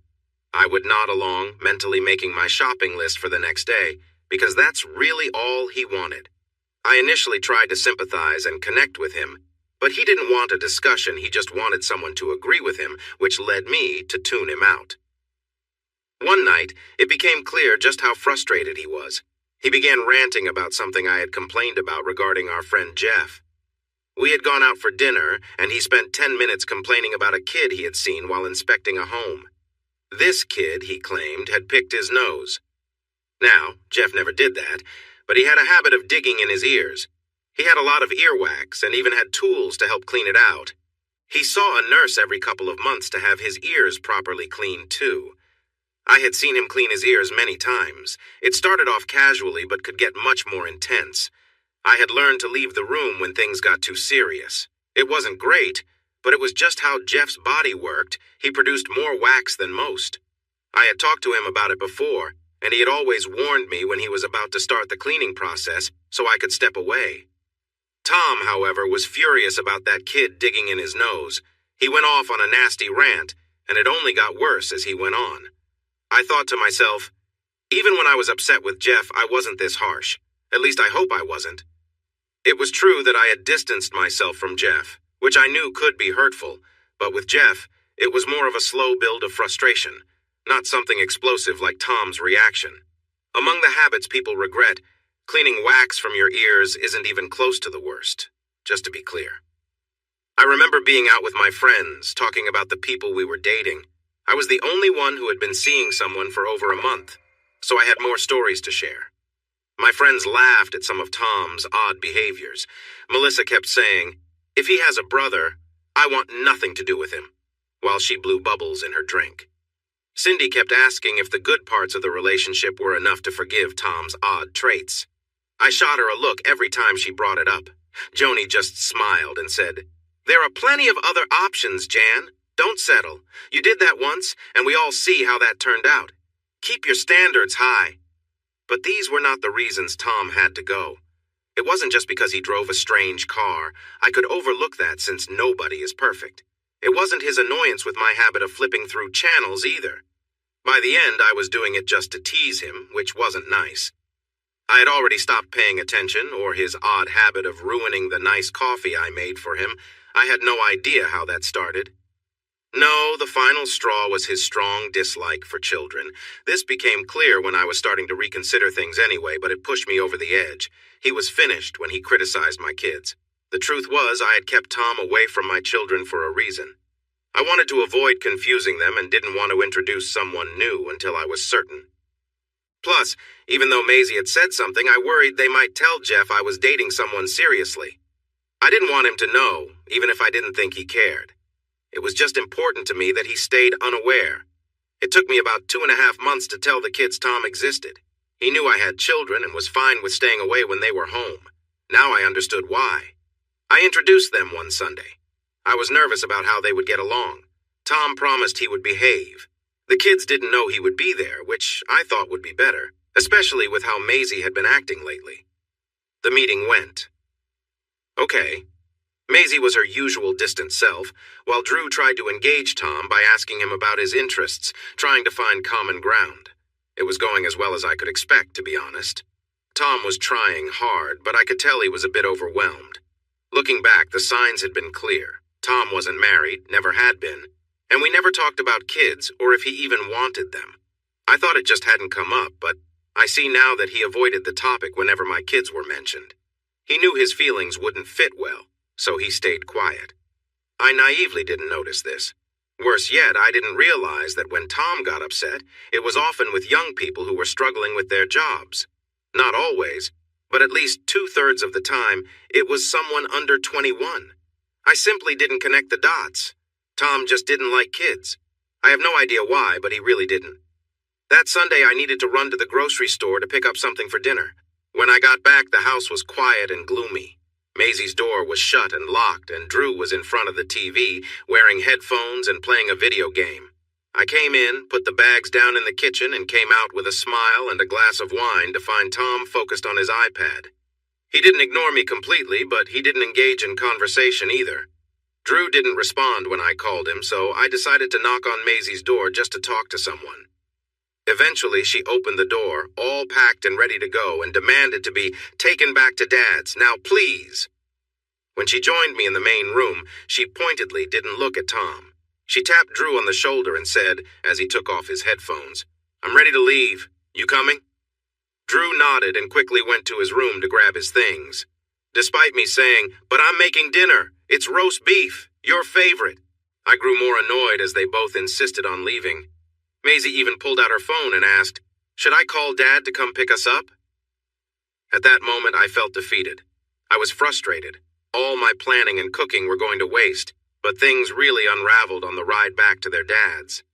I would nod along, mentally making my shopping list for the next day, because that's really all he wanted. I initially tried to sympathize and connect with him, but he didn't want a discussion, he just wanted someone to agree with him, which led me to tune him out. One night, it became clear just how frustrated he was. He began ranting about something I had complained about regarding our friend Jeff. We had gone out for dinner, and he spent 10 minutes complaining about a kid he had seen while inspecting a home. This kid, he claimed, had picked his nose. Now, Jeff never did that, but he had a habit of digging in his ears. He had a lot of earwax and even had tools to help clean it out. He saw a nurse every couple of months to have his ears properly cleaned, too. I had seen him clean his ears many times. It started off casually but could get much more intense. I had learned to leave the room when things got too serious. It wasn't great, but it was just how Jeff's body worked. He produced more wax than most. I had talked to him about it before, and he had always warned me when he was about to start the cleaning process so I could step away. Tom, however, was furious about that kid digging in his nose. He went off on a nasty rant, and it only got worse as he went on. I thought to myself, even when I was upset with Jeff, I wasn't this harsh. At least I hope I wasn't. It was true that I had distanced myself from Jeff, which I knew could be hurtful, but with Jeff, it was more of a slow build of frustration, not something explosive like Tom's reaction. Among the habits people regret, cleaning wax from your ears isn't even close to the worst, just to be clear. I remember being out with my friends, talking about the people we were dating. I was the only one who had been seeing someone for over a month, so I had more stories to share. My friends laughed at some of Tom's odd behaviors. Melissa kept saying, "If he has a brother, I want nothing to do with him," while she blew bubbles in her drink. Cindy kept asking if the good parts of the relationship were enough to forgive Tom's odd traits. I shot her a look every time she brought it up. Joni just smiled and said, "There are plenty of other options, Jan. Don't settle. You did that once, and we all see how that turned out. Keep your standards high. But these were not the reasons Tom had to go. It wasn't just because he drove a strange car. I could overlook that since nobody is perfect. It wasn't his annoyance with my habit of flipping through channels either. By the end, I was doing it just to tease him, which wasn't nice. I had already stopped paying attention, or his odd habit of ruining the nice coffee I made for him. I had no idea how that started. No, the final straw was his strong dislike for children. This became clear when I was starting to reconsider things anyway, but it pushed me over the edge. He was finished when he criticized my kids. The truth was, I had kept Tom away from my children for a reason. I wanted to avoid confusing them and didn't want to introduce someone new until I was certain. Plus, even though Maisie had said something, I worried they might tell Jeff I was dating someone seriously. I didn't want him to know, even if I didn't think he cared. It was just important to me that he stayed unaware. It took me about 2.5 months to tell the kids Tom existed. He knew I had children and was fine with staying away when they were home. Now I understood why. I introduced them one Sunday. I was nervous about how they would get along. Tom promised he would behave. The kids didn't know he would be there, which I thought would be better, especially with how Maisie had been acting lately. The meeting went. Okay. Maisie was her usual distant self, while Drew tried to engage Tom by asking him about his interests, trying to find common ground. It was going as well as I could expect, to be honest. Tom was trying hard, but I could tell he was a bit overwhelmed. Looking back, the signs had been clear. Tom wasn't married, never had been, and we never talked about kids or if he even wanted them. I thought it just hadn't come up, but I see now that he avoided the topic whenever my kids were mentioned. He knew his feelings wouldn't fit well, so he stayed quiet. I naively didn't notice this. Worse yet, I didn't realize that when Tom got upset, it was often with young people who were struggling with their jobs. Not always, but at least 2/3 of the time, it was someone under 21. I simply didn't connect the dots. Tom just didn't like kids. I have no idea why, but he really didn't. That Sunday, I needed to run to the grocery store to pick up something for dinner. When I got back, the house was quiet and gloomy. Maisie's door was shut and locked, and Drew was in front of the TV, wearing headphones and playing a video game. I came in, put the bags down in the kitchen, and came out with a smile and a glass of wine to find Tom focused on his iPad. He didn't ignore me completely, but he didn't engage in conversation either. Drew didn't respond when I called him, so I decided to knock on Maisie's door just to talk to someone. Eventually, she opened the door, all packed and ready to go, and demanded to be taken back to Dad's. Now, please. When she joined me in the main room, she pointedly didn't look at Tom. She tapped Drew on the shoulder and said, as he took off his headphones, "I'm ready to leave. You coming?" Drew nodded and quickly went to his room to grab his things. Despite me saying, "But I'm making dinner. It's roast beef, your favorite," I grew more annoyed as they both insisted on leaving. Maisie even pulled out her phone and asked, "Should I call Dad to come pick us up?" At that moment, I felt defeated. I was frustrated. All my planning and cooking were going to waste, but things really unraveled on the ride back to their dad's.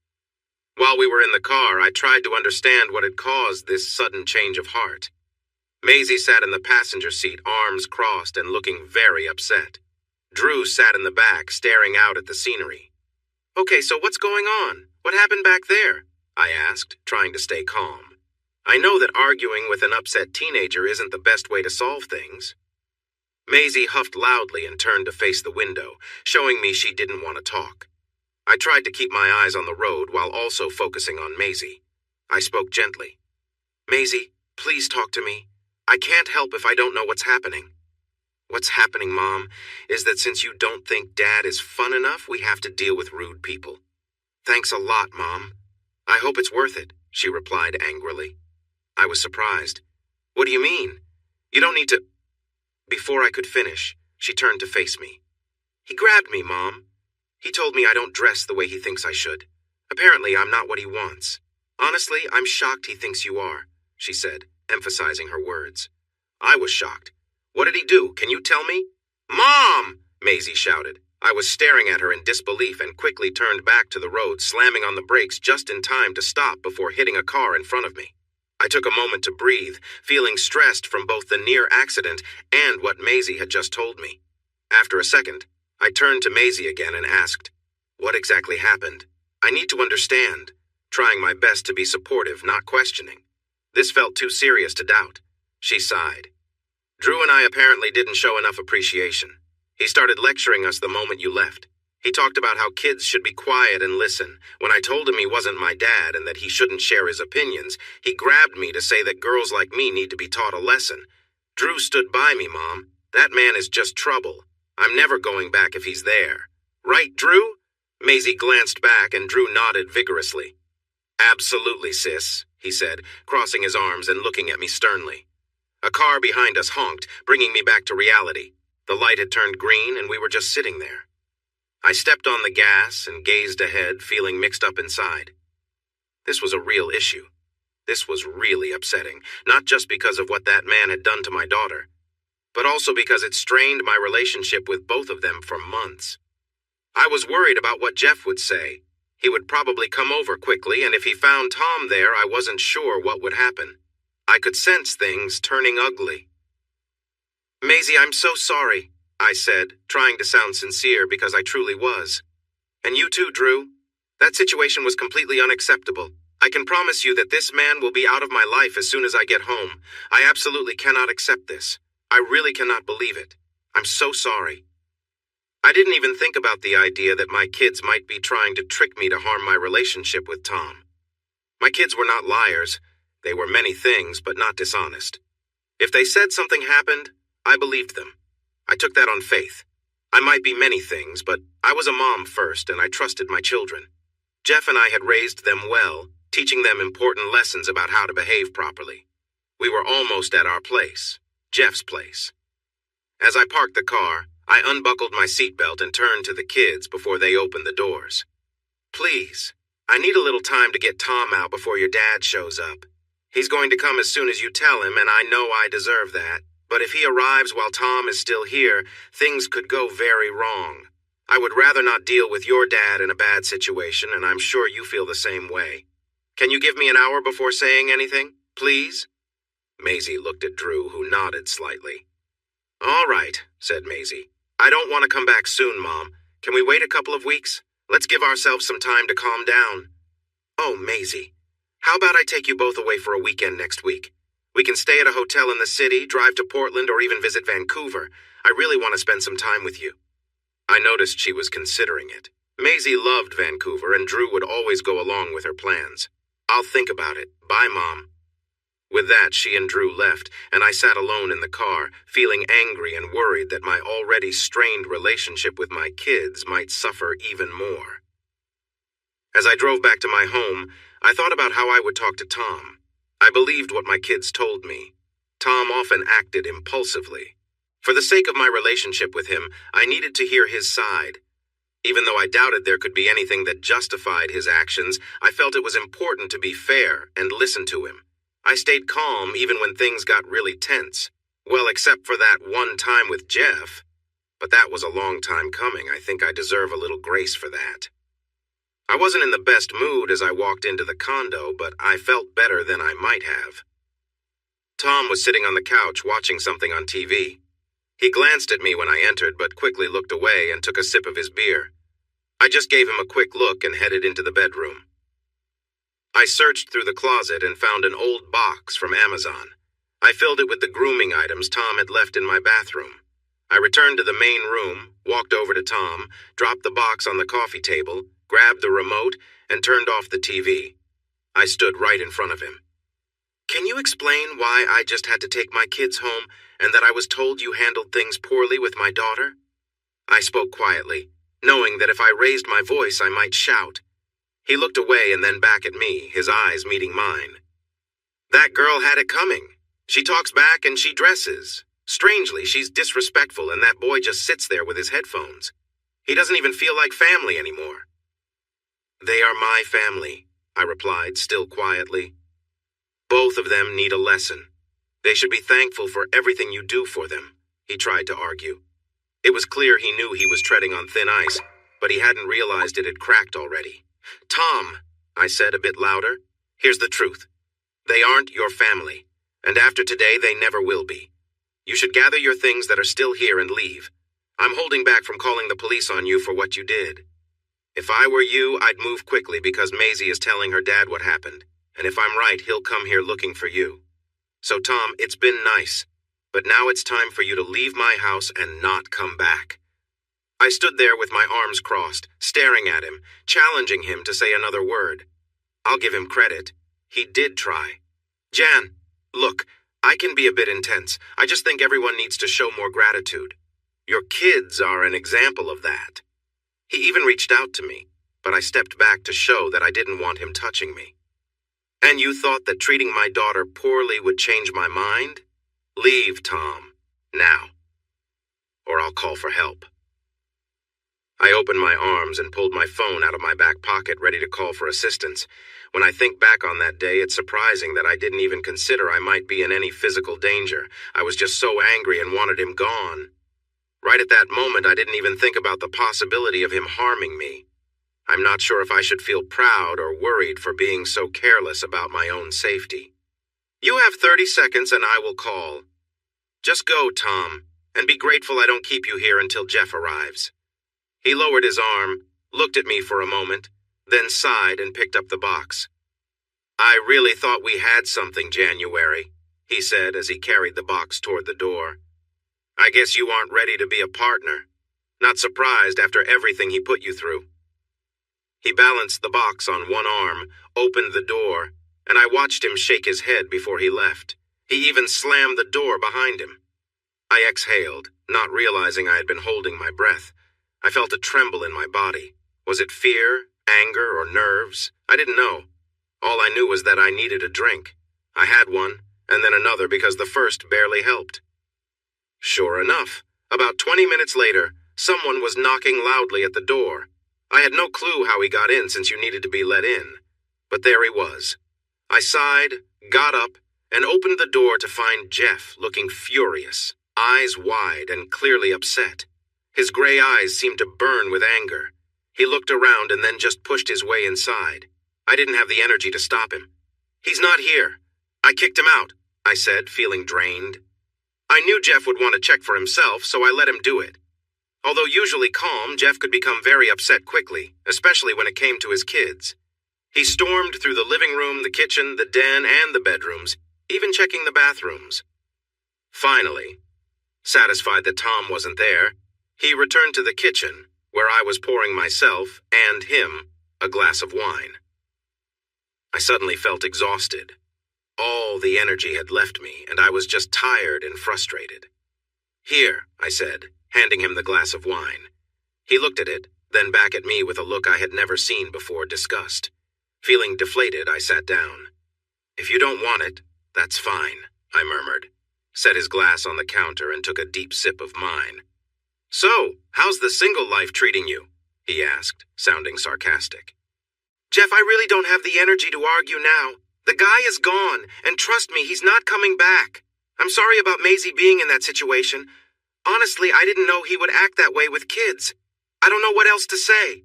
While we were in the car, I tried to understand what had caused this sudden change of heart. Maisie sat in the passenger seat, arms crossed and looking very upset. Drew sat in the back, staring out at the scenery. "Okay, so what's going on? What happened back there?" I asked, trying to stay calm. I know that arguing with an upset teenager isn't the best way to solve things. Maisie huffed loudly and turned to face the window, showing me she didn't want to talk. I tried to keep my eyes on the road while also focusing on Maisie. I spoke gently. "Maisie, please talk to me. I can't help if I don't know what's happening." "What's happening, Mom, is that since you don't think Dad is fun enough, we have to deal with rude people." "Thanks a lot, Mom. I hope it's worth it," she replied angrily. I was surprised. "What do you mean? You don't need to—" Before I could finish, she turned to face me. "He grabbed me, Mom. He told me I don't dress the way he thinks I should. Apparently, I'm not what he wants. Honestly, I'm shocked he thinks you are," she said, emphasizing her words. I was shocked. "What did he do? Can you tell me?" "Mom!" Maisie shouted. I was staring at her in disbelief and quickly turned back to the road, slamming on the brakes just in time to stop before hitting a car in front of me. I took a moment to breathe, feeling stressed from both the near accident and what Maisie had just told me. After a second, I turned to Maisie again and asked, What exactly happened? I need to understand, trying my best to be supportive, not questioning. This felt too serious to doubt. She sighed. Drew and I apparently didn't show enough appreciation. He started lecturing us the moment you left. He talked about how kids should be quiet and listen. When I told him he wasn't my dad and that he shouldn't share his opinions, he grabbed me to say that girls like me need to be taught a lesson. Drew stood by me, Mom. That man is just trouble. I'm never going back if he's there. Right, Drew? Maisie glanced back and Drew nodded vigorously. Absolutely, sis, he said, crossing his arms and looking at me sternly. A car behind us honked, bringing me back to reality. The light had turned green and we were just sitting there. I stepped on the gas and gazed ahead, feeling mixed up inside. This was a real issue. This was really upsetting, not just because of what that man had done to my daughter, but also because it strained my relationship with both of them for months. I was worried about what Jeff would say. He would probably come over quickly, and if he found Tom there, I wasn't sure what would happen. I could sense things turning ugly. Maisie, I'm so sorry, I said, trying to sound sincere because I truly was. And you too, Drew. That situation was completely unacceptable. I can promise you that this man will be out of my life as soon as I get home. I absolutely cannot accept this. I really cannot believe it. I'm so sorry. I didn't even think about the idea that my kids might be trying to trick me to harm my relationship with Tom. My kids were not liars. They were many things, but not dishonest. If they said something happened, I believed them. I took that on faith. I might be many things, but I was a mom first, and I trusted my children. Jeff and I had raised them well, teaching them important lessons about how to behave properly. We were almost at our place, Jeff's place. As I parked the car, I unbuckled my seatbelt and turned to the kids before they opened the doors. Please, I need a little time to get Tom out before your dad shows up. He's going to come as soon as you tell him, and I know I deserve that. But if he arrives while Tom is still here, things could go very wrong. I would rather not deal with your dad in a bad situation, and I'm sure you feel the same way. Can you give me an hour before saying anything, please? Maisie looked at Drew, who nodded slightly. All right, said Maisie. I don't want to come back soon, Mom. Can we wait a couple of weeks? Let's give ourselves some time to calm down. Oh, Maisie, how about I take you both away for a weekend next week? We can stay at a hotel in the city, drive to Portland, or even visit Vancouver. I really want to spend some time with you. I noticed she was considering it. Maisie loved Vancouver, and Drew would always go along with her plans. I'll think about it. Bye, Mom. With that, she and Drew left, and I sat alone in the car, feeling angry and worried that my already strained relationship with my kids might suffer even more. As I drove back to my home, I thought about how I would talk to Tom. I believed what my kids told me. Tom often acted impulsively. For the sake of my relationship with him, I needed to hear his side. Even though I doubted there could be anything that justified his actions, I felt it was important to be fair and listen to him. I stayed calm even when things got really tense. Well, except for that one time with Jeff. But that was a long time coming. I think I deserve a little grace for that. I wasn't in the best mood as I walked into the condo, but I felt better than I might have. Tom was sitting on the couch watching something on TV. He glanced at me when I entered, but quickly looked away and took a sip of his beer. I just gave him a quick look and headed into the bedroom. I searched through the closet and found an old box from Amazon. I filled it with the grooming items Tom had left in my bathroom. I returned to the main room, walked over to Tom, dropped the box on the coffee table, grabbed the remote, and turned off the TV. I stood right in front of him. Can you explain why I just had to take my kids home and that I was told you handled things poorly with my daughter? I spoke quietly, knowing that if I raised my voice I might shout. He looked away and then back at me, his eyes meeting mine. That girl had it coming. She talks back and she dresses. Strangely, she's disrespectful and that boy just sits there with his headphones. He doesn't even feel like family anymore. They are my family, I replied, still quietly. Both of them need a lesson. They should be thankful for everything you do for them, he tried to argue. It was clear he knew he was treading on thin ice, but he hadn't realized it had cracked already. Tom, I said a bit louder, here's the truth. They aren't your family, and after today they never will be. You should gather your things that are still here and leave. I'm holding back from calling the police on you for what you did. If I were you, I'd move quickly because Maisie is telling her dad what happened. And if I'm right, he'll come here looking for you. So, Tom, it's been nice. But now it's time for you to leave my house and not come back. I stood there with my arms crossed, staring at him, challenging him to say another word. I'll give him credit. He did try. Jan, look, I can be a bit intense. I just think everyone needs to show more gratitude. Your kids are an example of that. He even reached out to me, but I stepped back to show that I didn't want him touching me. And you thought that treating my daughter poorly would change my mind? Leave, Tom, now, or I'll call for help. I opened my arms and pulled my phone out of my back pocket, ready to call for assistance. When I think back on that day, it's surprising that I didn't even consider I might be in any physical danger. I was just so angry and wanted him gone. Right at that moment, I didn't even think about the possibility of him harming me. I'm not sure if I should feel proud or worried for being so careless about my own safety. You have 30 seconds and I will call. Just go, Tom, and be grateful I don't keep you here until Jeff arrives. He lowered his arm, looked at me for a moment, then sighed and picked up the box. I really thought we had something, January, he said as he carried the box toward the door. I guess you aren't ready to be a partner. Not surprised after everything he put you through. He balanced the box on one arm, opened the door, and I watched him shake his head before he left. He even slammed the door behind him. I exhaled, not realizing I had been holding my breath. I felt a tremble in my body. Was it fear, anger, or nerves? I didn't know. All I knew was that I needed a drink. I had one, and then another because the first barely helped. Sure enough, about 20 minutes later, someone was knocking loudly at the door. I had no clue how he got in since you needed to be let in. But there he was. I sighed, got up, and opened the door to find Jeff looking furious, eyes wide and clearly upset. His gray eyes seemed to burn with anger. He looked around and then just pushed his way inside. I didn't have the energy to stop him. He's not here. I kicked him out, I said, feeling drained. I knew Jeff would want to check for himself, so I let him do it. Although usually calm, Jeff could become very upset quickly, especially when it came to his kids. He stormed through the living room, the kitchen, the den, and the bedrooms, even checking the bathrooms. Finally, satisfied that Tom wasn't there, he returned to the kitchen, where I was pouring myself and him a glass of wine. I suddenly felt exhausted. All the energy had left me, and I was just tired and frustrated. Here, I said, handing him the glass of wine. He looked at it, then back at me with a look I had never seen before, disgust. Feeling deflated, I sat down. If you don't want it, that's fine, I murmured, set his glass on the counter and took a deep sip of mine. So, how's the single life treating you? He asked, sounding sarcastic. Jeff, I really don't have the energy to argue now. The guy is gone, and trust me, he's not coming back. I'm sorry about Maisie being in that situation. Honestly, I didn't know he would act that way with kids. I don't know what else to say.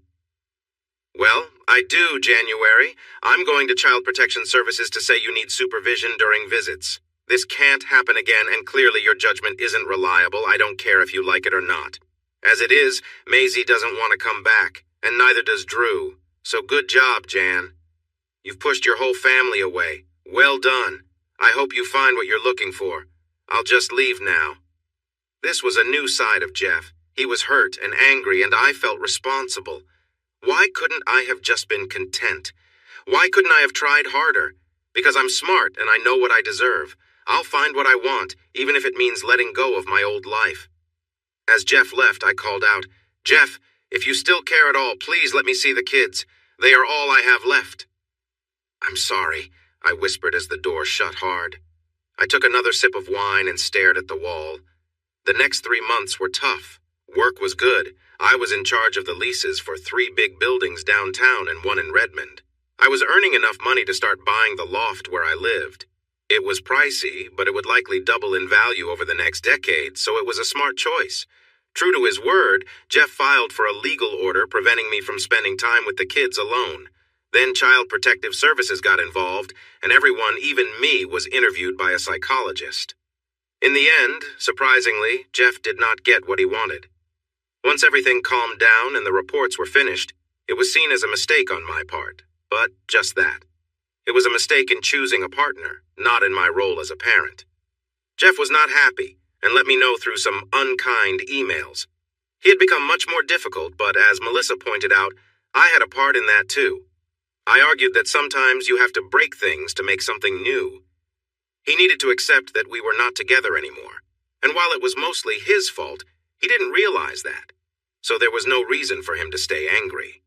Well, I do, January. I'm going to Child Protection Services to say you need supervision during visits. This can't happen again, and clearly your judgment isn't reliable. I don't care if you like it or not. As it is, Maisie doesn't want to come back, and neither does Drew. So good job, Jan. You've pushed your whole family away. Well done. I hope you find what you're looking for. I'll just leave now. This was a new side of Jeff. He was hurt and angry, and I felt responsible. Why couldn't I have just been content? Why couldn't I have tried harder? Because I'm smart and I know what I deserve. I'll find what I want, even if it means letting go of my old life. As Jeff left, I called out, Jeff, if you still care at all, please let me see the kids. They are all I have left. I'm sorry, I whispered as the door shut hard. I took another sip of wine and stared at the wall. The next 3 months were tough. Work was good. I was in charge of the leases for 3 big buildings downtown and 1 in Redmond. I was earning enough money to start buying the loft where I lived. It was pricey, but it would likely double in value over the next decade, so it was a smart choice. True to his word, Jeff filed for a legal order preventing me from spending time with the kids alone. Then Child Protective Services got involved, and everyone, even me, was interviewed by a psychologist. In the end, surprisingly, Jeff did not get what he wanted. Once everything calmed down and the reports were finished, It was seen as a mistake on my part, but just that. It was a mistake in choosing a partner, not in my role as a parent. Jeff was not happy and let me know through some unkind emails. He had become much more difficult, but as Melissa pointed out, I had a part in that too. I argued that sometimes you have to break things to make something new. He needed to accept that we were not together anymore, and while it was mostly his fault, he didn't realize that, so there was no reason for him to stay angry.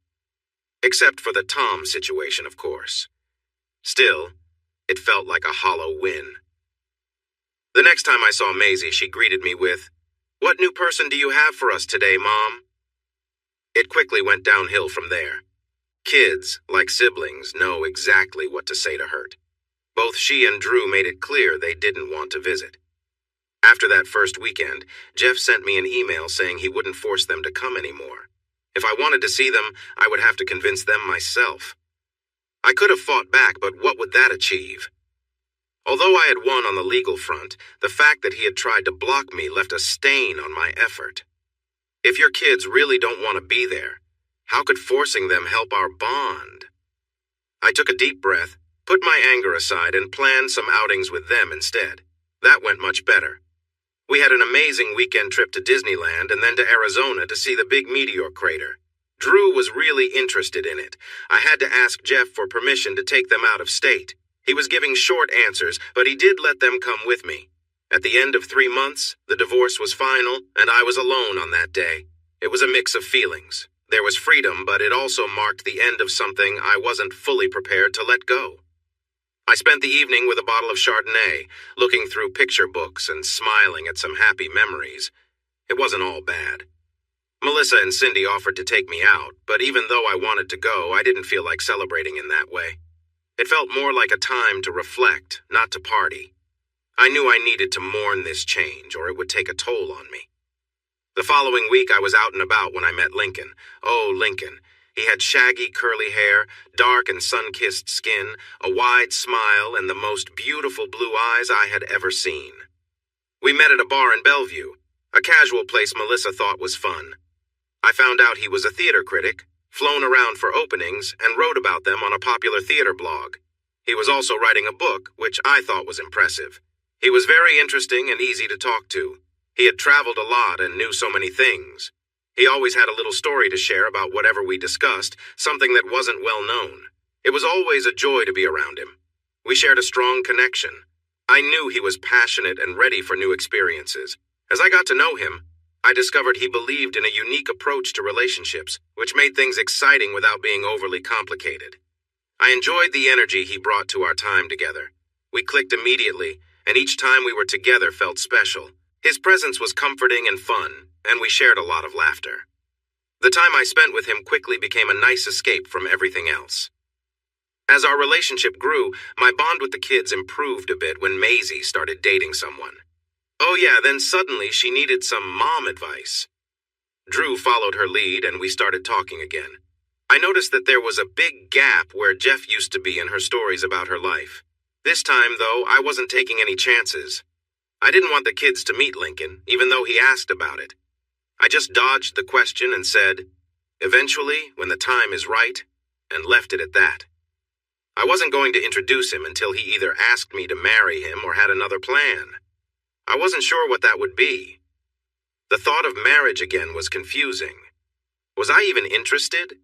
Except for the Tom situation, of course. Still, it felt like a hollow win. The next time I saw Maisie, she greeted me with, "What new person do you have for us today, Mom?" It quickly went downhill from there. Kids, like siblings, know exactly what to say to hurt. Both she and Drew made it clear they didn't want to visit. After that first weekend, Jeff sent me an email saying he wouldn't force them to come anymore. If I wanted to see them, I would have to convince them myself. I could have fought back, but what would that achieve? Although I had won on the legal front, the fact that he had tried to block me left a stain on my effort. If your kids really don't want to be there, how could forcing them help our bond? I took a deep breath, put my anger aside, and planned some outings with them instead. That went much better. We had an amazing weekend trip to Disneyland and then to Arizona to see the big meteor crater. Drew was really interested in it. I had to ask Jeff for permission to take them out of state. He was giving short answers, but he did let them come with me. At the end of 3 months, the divorce was final, and I was alone on that day. It was a mix of feelings. There was freedom, but it also marked the end of something I wasn't fully prepared to let go. I spent the evening with a bottle of Chardonnay, looking through picture books and smiling at some happy memories. It wasn't all bad. Melissa and Cindy offered to take me out, but even though I wanted to go, I didn't feel like celebrating in that way. It felt more like a time to reflect, not to party. I knew I needed to mourn this change, or it would take a toll on me. The following week, I was out and about when I met Lincoln. Oh, Lincoln. He had shaggy, curly hair, dark and sun-kissed skin, a wide smile, and the most beautiful blue eyes I had ever seen. We met at a bar in Bellevue, a casual place Melissa thought was fun. I found out he was a theater critic, flown around for openings, and wrote about them on a popular theater blog. He was also writing a book, which I thought was impressive. He was very interesting and easy to talk to. He had traveled a lot and knew so many things. He always had a little story to share about whatever we discussed, something that wasn't well known. It was always a joy to be around him. We shared a strong connection. I knew he was passionate and ready for new experiences. As I got to know him, I discovered he believed in a unique approach to relationships, which made things exciting without being overly complicated. I enjoyed the energy he brought to our time together. We clicked immediately, and each time we were together felt special. His presence was comforting and fun, and we shared a lot of laughter. The time I spent with him quickly became a nice escape from everything else. As our relationship grew, my bond with the kids improved a bit when Maisie started dating someone. Oh yeah, then suddenly she needed some mom advice. Drew followed her lead and we started talking again. I noticed that there was a big gap where Jeff used to be in her stories about her life. This time, though, I wasn't taking any chances. I didn't want the kids to meet Lincoln, even though he asked about it. I just dodged the question and said, "Eventually, when the time is right," and left it at that. I wasn't going to introduce him until he either asked me to marry him or had another plan. I wasn't sure what that would be. The thought of marriage again was confusing. Was I even interested?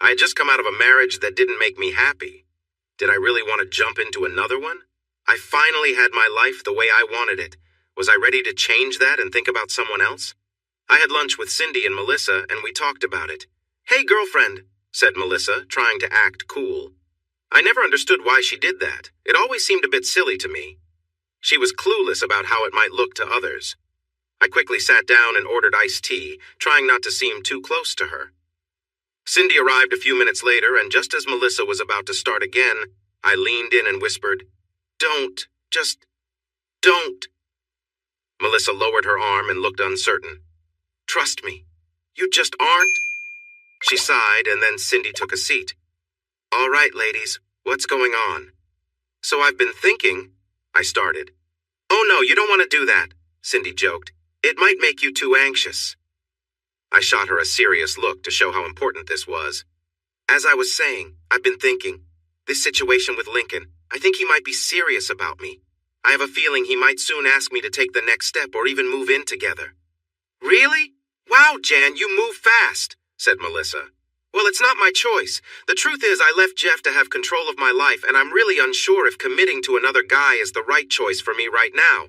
I had just come out of a marriage that didn't make me happy. Did I really want to jump into another one? I finally had my life the way I wanted it. Was I ready to change that and think about someone else? I had lunch with Cindy and Melissa, and we talked about it. "Hey, girlfriend," said Melissa, trying to act cool. I never understood why she did that. It always seemed a bit silly to me. She was clueless about how it might look to others. I quickly sat down and ordered iced tea, trying not to seem too close to her. Cindy arrived a few minutes later, and just as Melissa was about to start again, I leaned in and whispered, "Don't. Just don't." Melissa lowered her arm and looked uncertain. "Trust me. You just aren't." She sighed, and then Cindy took a seat. "All right, ladies, what's going on?" "So I've been thinking," I started. "Oh no, you don't want to do that," Cindy joked. "It might make you too anxious." I shot her a serious look to show how important this was. As I was saying, I've been thinking. This situation with Lincoln, I think he might be serious about me. I have a feeling he might soon ask me to take the next step or even move in together. Really? Wow, Jan, you move fast, said Melissa. Well, it's not my choice. The truth is I left Jeff to have control of my life, and I'm really unsure if committing to another guy is the right choice for me right now.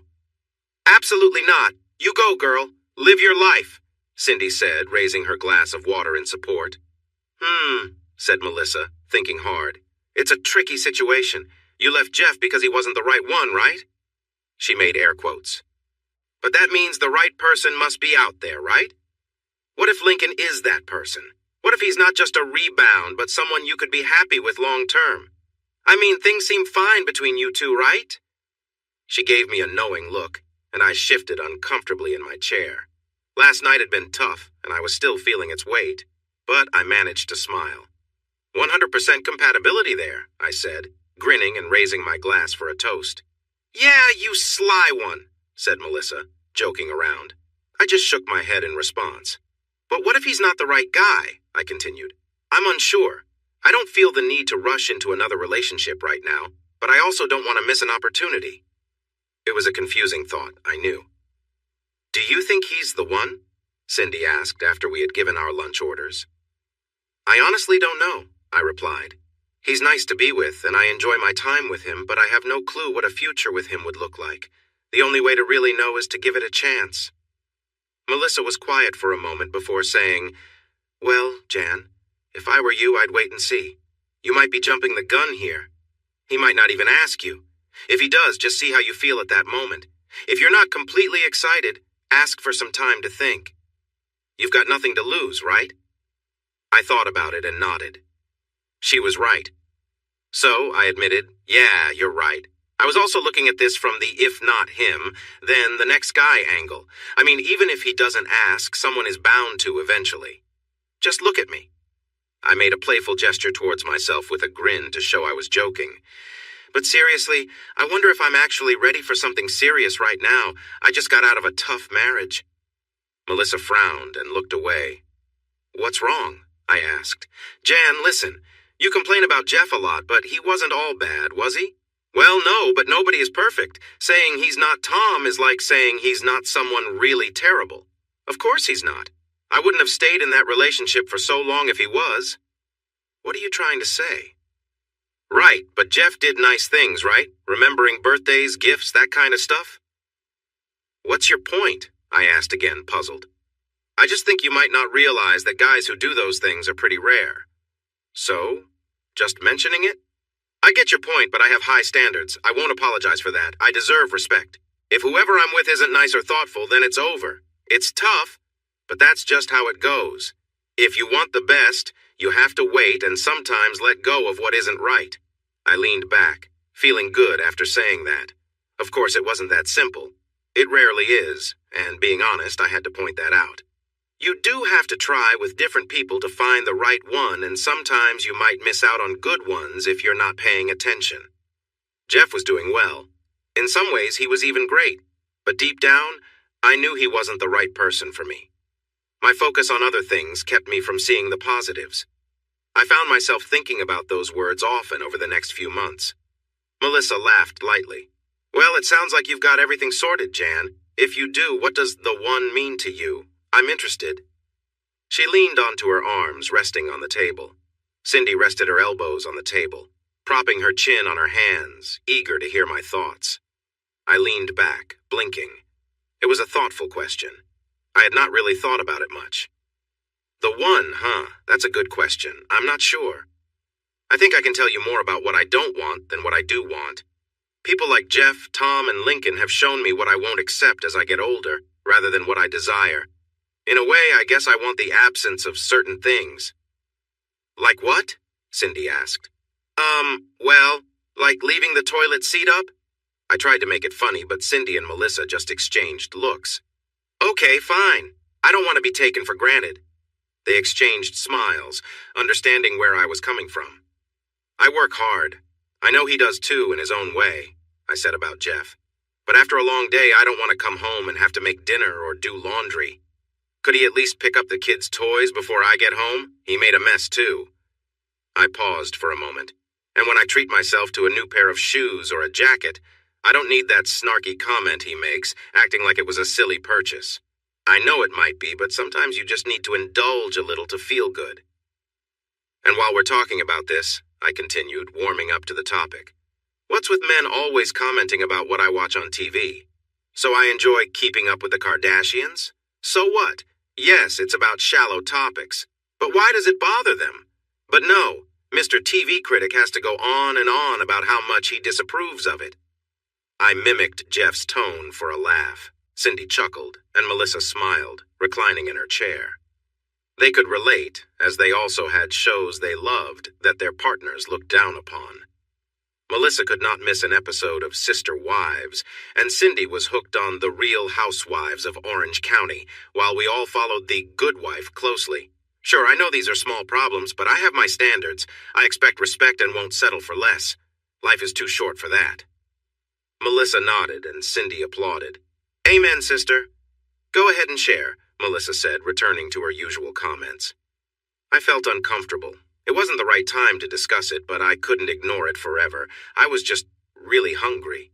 Absolutely not. You go, girl. Live your life, Cindy said, raising her glass of water in support. Said Melissa, thinking hard. It's a tricky situation. You left Jeff because he wasn't the right one, right? She made air quotes. But that means the right person must be out there, right? What if Lincoln is that person? What if he's not just a rebound, but someone you could be happy with long term? I mean, things seem fine between you two, right? She gave me a knowing look, and I shifted uncomfortably in my chair. Last night had been tough, and I was still feeling its weight, but I managed to smile. 100% compatibility there, I said, grinning and raising my glass for a toast. Yeah, you sly one, said Melissa, joking around. I just shook my head in response. But what if he's not the right guy? I continued. I'm unsure. I don't feel the need to rush into another relationship right now, but I also don't want to miss an opportunity. It was a confusing thought, I knew. Do you think he's the one? Cindy asked after we had given our lunch orders. I honestly don't know, I replied. He's nice to be with, and I enjoy my time with him, but I have no clue what a future with him would look like. The only way to really know is to give it a chance. Melissa was quiet for a moment before saying, Well, Jan, if I were you, I'd wait and see. You might be jumping the gun here. He might not even ask you. If he does, just see how you feel at that moment. If you're not completely excited, ask for some time to think. You've got nothing to lose, right? I thought about it and nodded. She was right. So, I admitted, yeah, you're right. I was also looking at this from the if not him, then the next guy angle. I mean, even if he doesn't ask, someone is bound to eventually. Just look at me. I made a playful gesture towards myself with a grin to show I was joking. But seriously, I wonder if I'm actually ready for something serious right now. I just got out of a tough marriage. Melissa frowned and looked away. What's wrong? I asked. Jan, listen. You complain about Jeff a lot, but he wasn't all bad, was he? Well, no, but nobody is perfect. Saying he's not Tom is like saying he's not someone really terrible. Of course he's not. I wouldn't have stayed in that relationship for so long if he was. What are you trying to say? Right, but Jeff did nice things, right? Remembering birthdays, gifts, that kind of stuff? What's your point? I asked again, puzzled. I just think you might not realize that guys who do those things are pretty rare. So? Just mentioning it? I get your point, but I have high standards. I won't apologize for that. I deserve respect. If whoever I'm with isn't nice or thoughtful, then it's over. It's tough, but that's just how it goes. If you want the best, you have to wait and sometimes let go of what isn't right. I leaned back, feeling good after saying that. Of course, it wasn't that simple. It rarely is, and being honest, I had to point that out. You do have to try with different people to find the right one, and sometimes you might miss out on good ones if you're not paying attention. Jeff was doing well. In some ways, he was even great. But deep down, I knew he wasn't the right person for me. My focus on other things kept me from seeing the positives. I found myself thinking about those words often over the next few months. Melissa laughed lightly. Well, it sounds like you've got everything sorted, Jan. If you do, what does the one mean to you? I'm interested. She leaned onto her arms, resting on the table. Cindy rested her elbows on the table, propping her chin on her hands, eager to hear my thoughts. I leaned back, blinking. It was a thoughtful question. I had not really thought about it much. The one, huh? That's a good question. I'm not sure. I think I can tell you more about what I don't want than what I do want. People like Jeff, Tom, and Lincoln have shown me what I won't accept as I get older, rather than what I desire. In a way, I guess I want the absence of certain things. Like what? Cindy asked. Well, like leaving the toilet seat up? I tried to make it funny, but Cindy and Melissa just exchanged looks. Okay, fine. I don't want to be taken for granted. They exchanged smiles, understanding where I was coming from. I work hard. I know he does too in his own way, I said about Jeff. But after a long day, I don't want to come home and have to make dinner or do laundry. Could he at least pick up the kids' toys before I get home? He made a mess too. I paused for a moment. And when I treat myself to a new pair of shoes or a jacket, I don't need that snarky comment he makes, acting like it was a silly purchase. I know it might be, but sometimes you just need to indulge a little to feel good. And while we're talking about this, I continued, warming up to the topic, what's with men always commenting about what I watch on TV? So I enjoy Keeping Up with the Kardashians? So what? Yes, it's about shallow topics. But why does it bother them? But no, Mr. TV Critic has to go on and on about how much he disapproves of it. I mimicked Jeff's tone for a laugh. Cindy chuckled, and Melissa smiled, reclining in her chair. They could relate, as they also had shows they loved that their partners looked down upon. Melissa could not miss an episode of Sister Wives, and Cindy was hooked on The Real Housewives of Orange County, while we all followed The Good Wife closely. Sure, I know these are small problems, but I have my standards. I expect respect and won't settle for less. Life is too short for that. Melissa nodded, and Cindy applauded. Amen, sister. Go ahead and share, Melissa said, returning to her usual comments. I felt uncomfortable. It wasn't the right time to discuss it, but I couldn't ignore it forever. I was just really hungry.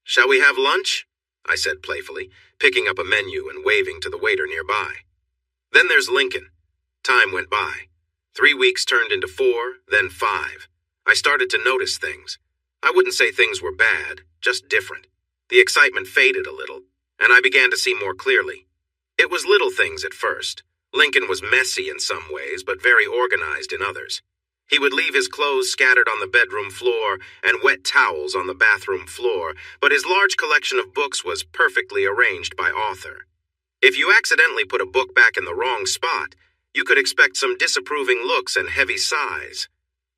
Shall we have lunch? I said playfully, picking up a menu and waving to the waiter nearby. Then there's Lincoln. Time went by. 3 weeks turned into 4, then 5. I started to notice things. I wouldn't say things were bad, just different. The excitement faded a little, and I began to see more clearly. It was little things at first. Lincoln was messy in some ways, but very organized in others. He would leave his clothes scattered on the bedroom floor and wet towels on the bathroom floor, but his large collection of books was perfectly arranged by author. If you accidentally put a book back in the wrong spot, you could expect some disapproving looks and heavy sighs.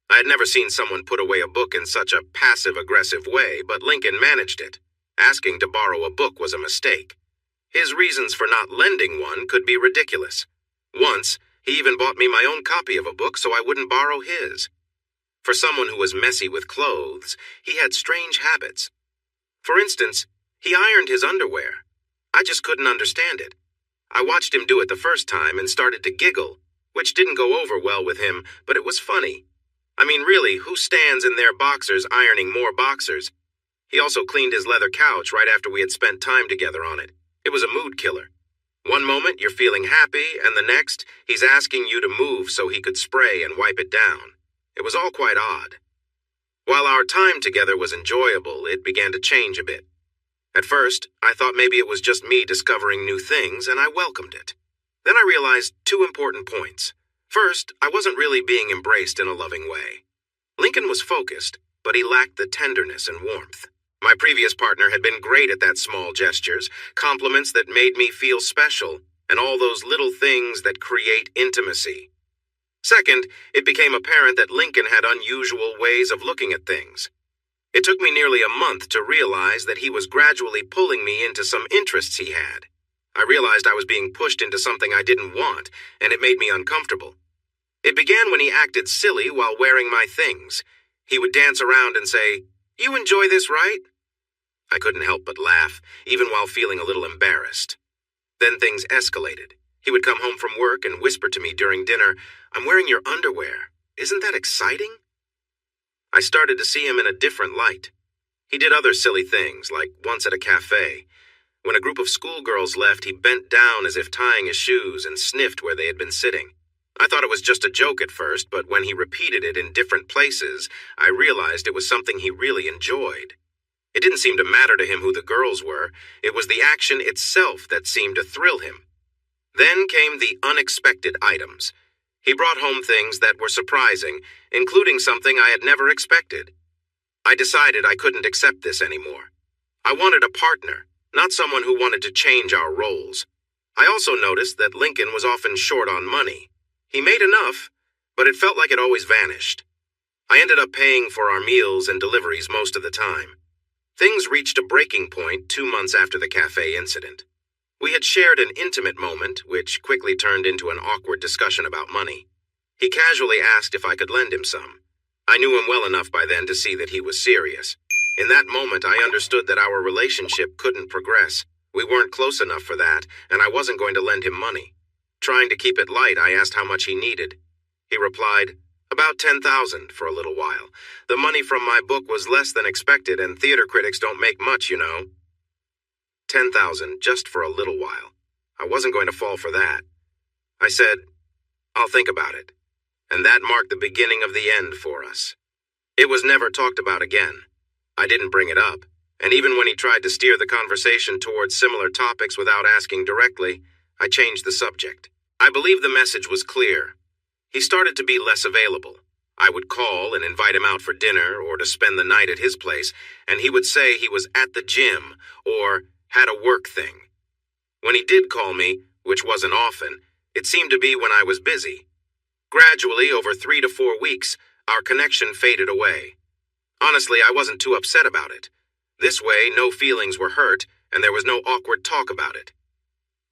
I had never seen someone put away a book in such a passive-aggressive way, but Lincoln managed it. Asking to borrow a book was a mistake. His reasons for not lending one could be ridiculous. Once, he even bought me my own copy of a book so I wouldn't borrow his. For someone who was messy with clothes, he had strange habits. For instance, he ironed his underwear. I just couldn't understand it. I watched him do it the first time and started to giggle, which didn't go over well with him, but it was funny. I mean, really, who stands in their boxers ironing more boxers? He also cleaned his leather couch right after we had spent time together on it. It was a mood killer. One moment you're feeling happy, and the next, he's asking you to move so he could spray and wipe it down. It was all quite odd. While our time together was enjoyable, it began to change a bit. At first, I thought maybe it was just me discovering new things, and I welcomed it. Then I realized 2 important points. First, I wasn't really being embraced in a loving way. Lincoln was focused, but he lacked the tenderness and warmth. My previous partner had been great at that small gestures, compliments that made me feel special, and all those little things that create intimacy. Second, it became apparent that Lincoln had unusual ways of looking at things. It took me nearly a month to realize that he was gradually pulling me into some interests he had. I realized I was being pushed into something I didn't want, and it made me uncomfortable. It began when he acted silly while wearing my things. He would dance around and say, "You enjoy this, right?" I couldn't help but laugh, even while feeling a little embarrassed. Then things escalated. He would come home from work and whisper to me during dinner, "I'm wearing your underwear. Isn't that exciting?" I started to see him in a different light. He did other silly things, like once at a cafe. When a group of schoolgirls left, he bent down as if tying his shoes and sniffed where they had been sitting. I thought it was just a joke at first, but when he repeated it in different places, I realized it was something he really enjoyed. It didn't seem to matter to him who the girls were. It was the action itself that seemed to thrill him. Then came the unexpected items. He brought home things that were surprising, including something I had never expected. I decided I couldn't accept this anymore. I wanted a partner, not someone who wanted to change our roles. I also noticed that Lincoln was often short on money. He made enough, but it felt like it always vanished. I ended up paying for our meals and deliveries most of the time. Things reached a breaking point 2 months after the cafe incident. We had shared an intimate moment, which quickly turned into an awkward discussion about money. He casually asked if I could lend him some. I knew him well enough by then to see that he was serious. In that moment, I understood that our relationship couldn't progress. We weren't close enough for that, and I wasn't going to lend him money. Trying to keep it light, I asked how much he needed. He replied, About 10,000 for a little while. The money from my book was less than expected, and theater critics don't make much, you know. 10,000 just for a little while. I wasn't going to fall for that. I said, I'll think about it. And that marked the beginning of the end for us. It was never talked about again. I didn't bring it up, and even when he tried to steer the conversation towards similar topics without asking directly, I changed the subject. I believe the message was clear. He started to be less available. I would call and invite him out for dinner or to spend the night at his place, and he would say he was at the gym or had a work thing. When he did call me, which wasn't often, it seemed to be when I was busy. Gradually, over 3 to 4 weeks, our connection faded away. Honestly, I wasn't too upset about it. This way, no feelings were hurt, and there was no awkward talk about it.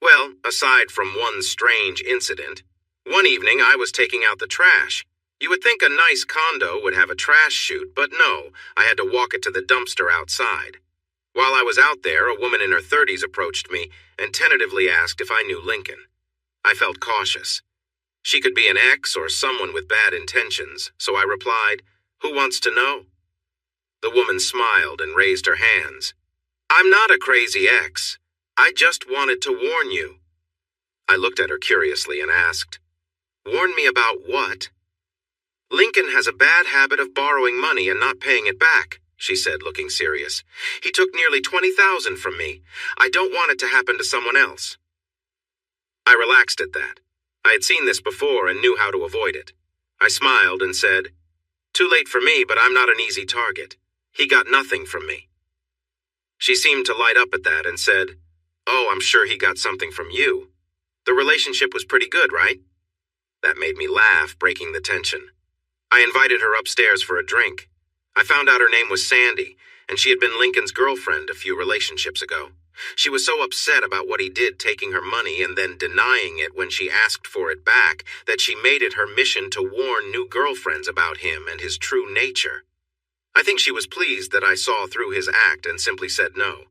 Well, aside from one strange incident, one evening I was taking out the trash. You would think a nice condo would have a trash chute, but no, I had to walk it to the dumpster outside. While I was out there, a woman in her 30s approached me and tentatively asked if I knew Lincoln. I felt cautious. She could be an ex or someone with bad intentions, so I replied, "Who wants to know?" The woman smiled and raised her hands. "I'm not a crazy ex. I just wanted to warn you." I looked at her curiously and asked, "Warn me about what?" "Lincoln has a bad habit of borrowing money and not paying it back," she said, looking serious. "He took nearly 20,000 from me. I don't want it to happen to someone else." I relaxed at that. I had seen this before and knew how to avoid it. I smiled and said, "Too late for me, but I'm not an easy target. He got nothing from me." She seemed to light up at that and said, "Oh, I'm sure he got something from you. The relationship was pretty good, right?" That made me laugh, breaking the tension. I invited her upstairs for a drink. I found out her name was Sandy, and she had been Lincoln's girlfriend a few relationships ago. She was so upset about what he did taking her money and then denying it when she asked for it back that she made it her mission to warn new girlfriends about him and his true nature. I think she was pleased that I saw through his act and simply said no.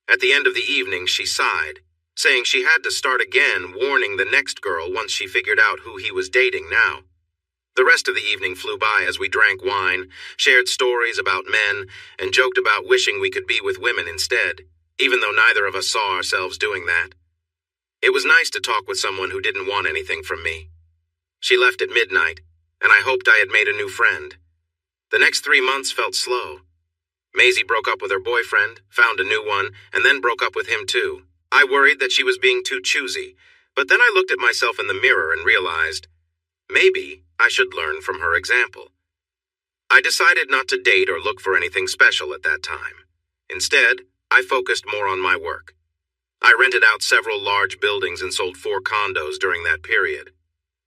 At the end of the evening, she sighed, saying she had to start again warning the next girl once she figured out who he was dating now. The rest of the evening flew by as we drank wine, shared stories about men, and joked about wishing we could be with women instead, even though neither of us saw ourselves doing that. It was nice to talk with someone who didn't want anything from me. She left at midnight, and I hoped I had made a new friend. The next 3 months felt slow. Maisie broke up with her boyfriend, found a new one, and then broke up with him too. I worried that she was being too choosy, but then I looked at myself in the mirror and realized, maybe I should learn from her example. I decided not to date or look for anything special at that time. Instead, I focused more on my work. I rented out several large buildings and sold 4 condos during that period.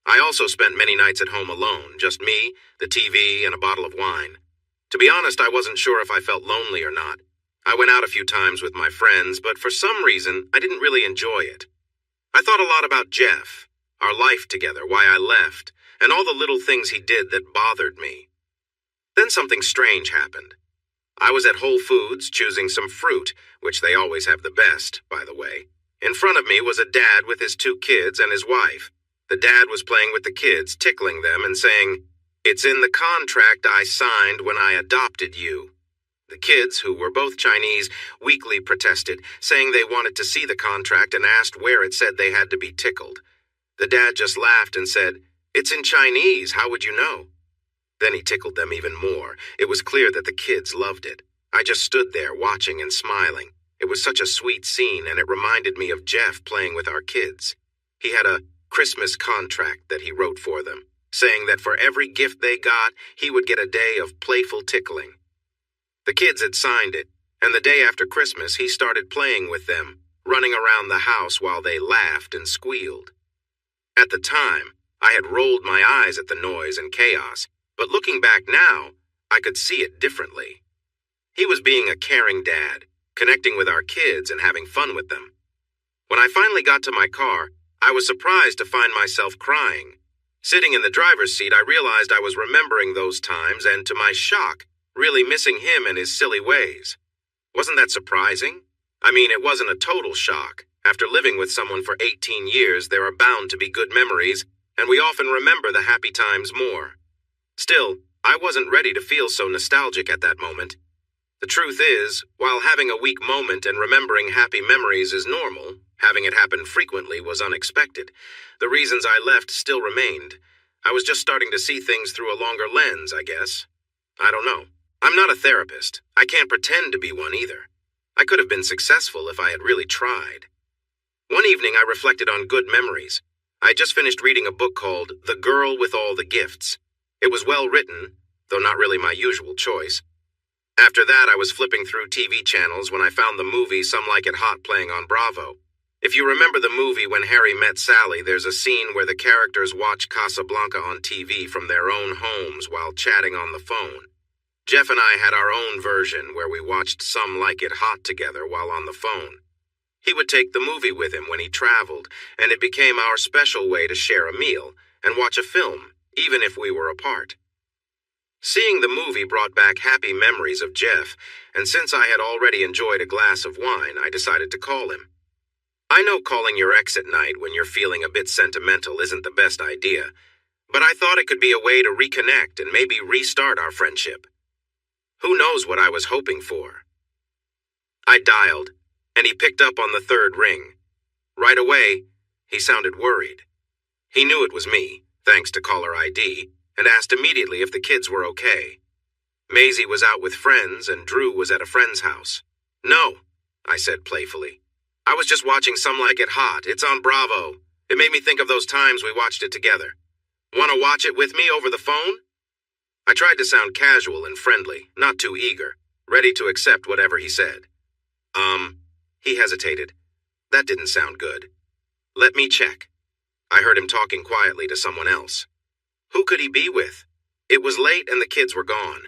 I also spent many nights at home alone, just me, the TV, and a bottle of wine. To be honest, I wasn't sure if I felt lonely or not. I went out a few times with my friends, but for some reason, I didn't really enjoy it. I thought a lot about Jeff, our life together, why I left, and all the little things he did that bothered me. Then something strange happened. I was at Whole Foods choosing some fruit, which they always have the best, by the way. In front of me was a dad with his 2 kids and his wife. The dad was playing with the kids, tickling them and saying, "It's in the contract I signed when I adopted you." The kids, who were both Chinese, weakly protested, saying they wanted to see the contract and asked where it said they had to be tickled. The dad just laughed and said, "It's in Chinese, how would you know?" Then he tickled them even more. It was clear that the kids loved it. I just stood there watching and smiling. It was such a sweet scene, and it reminded me of Jeff playing with our kids. He had a Christmas contract that he wrote for them, saying that for every gift they got, he would get a day of playful tickling. The kids had signed it, and the day after Christmas, he started playing with them, running around the house while they laughed and squealed. At the time, I had rolled my eyes at the noise and chaos, but looking back now, I could see it differently. He was being a caring dad, connecting with our kids and having fun with them. When I finally got to my car, I was surprised to find myself crying. Sitting in the driver's seat, I realized I was remembering those times and, to my shock, really missing him and his silly ways. Wasn't that surprising? I mean, it wasn't a total shock. After living with someone for 18 years, there are bound to be good memories, and we often remember the happy times more. Still, I wasn't ready to feel so nostalgic at that moment. The truth is, while having a weak moment and remembering happy memories is normal, having it happen frequently was unexpected. The reasons I left still remained. I was just starting to see things through a longer lens, I guess. I don't know. I'm not a therapist. I can't pretend to be one either. I could have been successful if I had really tried. One evening I reflected on good memories. I had just finished reading a book called The Girl with All the Gifts. It was well written, though not really my usual choice. After that, I was flipping through TV channels when I found the movie Some Like It Hot playing on Bravo. If you remember the movie When Harry Met Sally, there's a scene where the characters watch Casablanca on TV from their own homes while chatting on the phone. Jeff and I had our own version where we watched Some Like It Hot together while on the phone. He would take the movie with him when he traveled, and it became our special way to share a meal and watch a film, even if we were apart. Seeing the movie brought back happy memories of Jeff, and since I had already enjoyed a glass of wine, I decided to call him. I know calling your ex at night when you're feeling a bit sentimental isn't the best idea, but I thought it could be a way to reconnect and maybe restart our friendship. Who knows what I was hoping for? I dialed, and he picked up on the third ring. Right away, he sounded worried. He knew it was me, thanks to caller ID, and asked immediately if the kids were okay. Maisie was out with friends, and Drew was at a friend's house. No, I said playfully. I was just watching Some Like It Hot. It's on Bravo. It made me think of those times we watched it together. Want to watch it with me over the phone? I tried to sound casual and friendly, not too eager, ready to accept whatever he said. He hesitated. That didn't sound good. Let me check. I heard him talking quietly to someone else. Who could he be with? It was late and the kids were gone.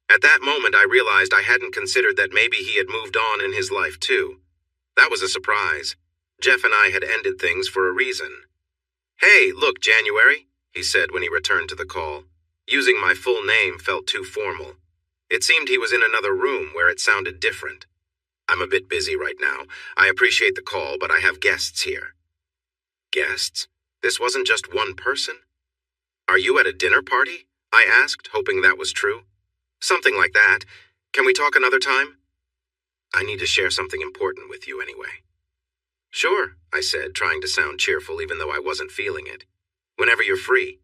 At that moment, I realized I hadn't considered that maybe he had moved on in his life too. That was a surprise. Jeff and I had ended things for a reason. Hey, look, January, he said when he returned to the call. Using my full name felt too formal. It seemed he was in another room where it sounded different. I'm a bit busy right now. I appreciate the call, but I have guests here. Guests? This wasn't just one person? Are you at a dinner party? I asked, hoping that was true. Something like that. Can we talk another time? I need to share something important with you anyway. Sure, I said, trying to sound cheerful even though I wasn't feeling it. Whenever you're free.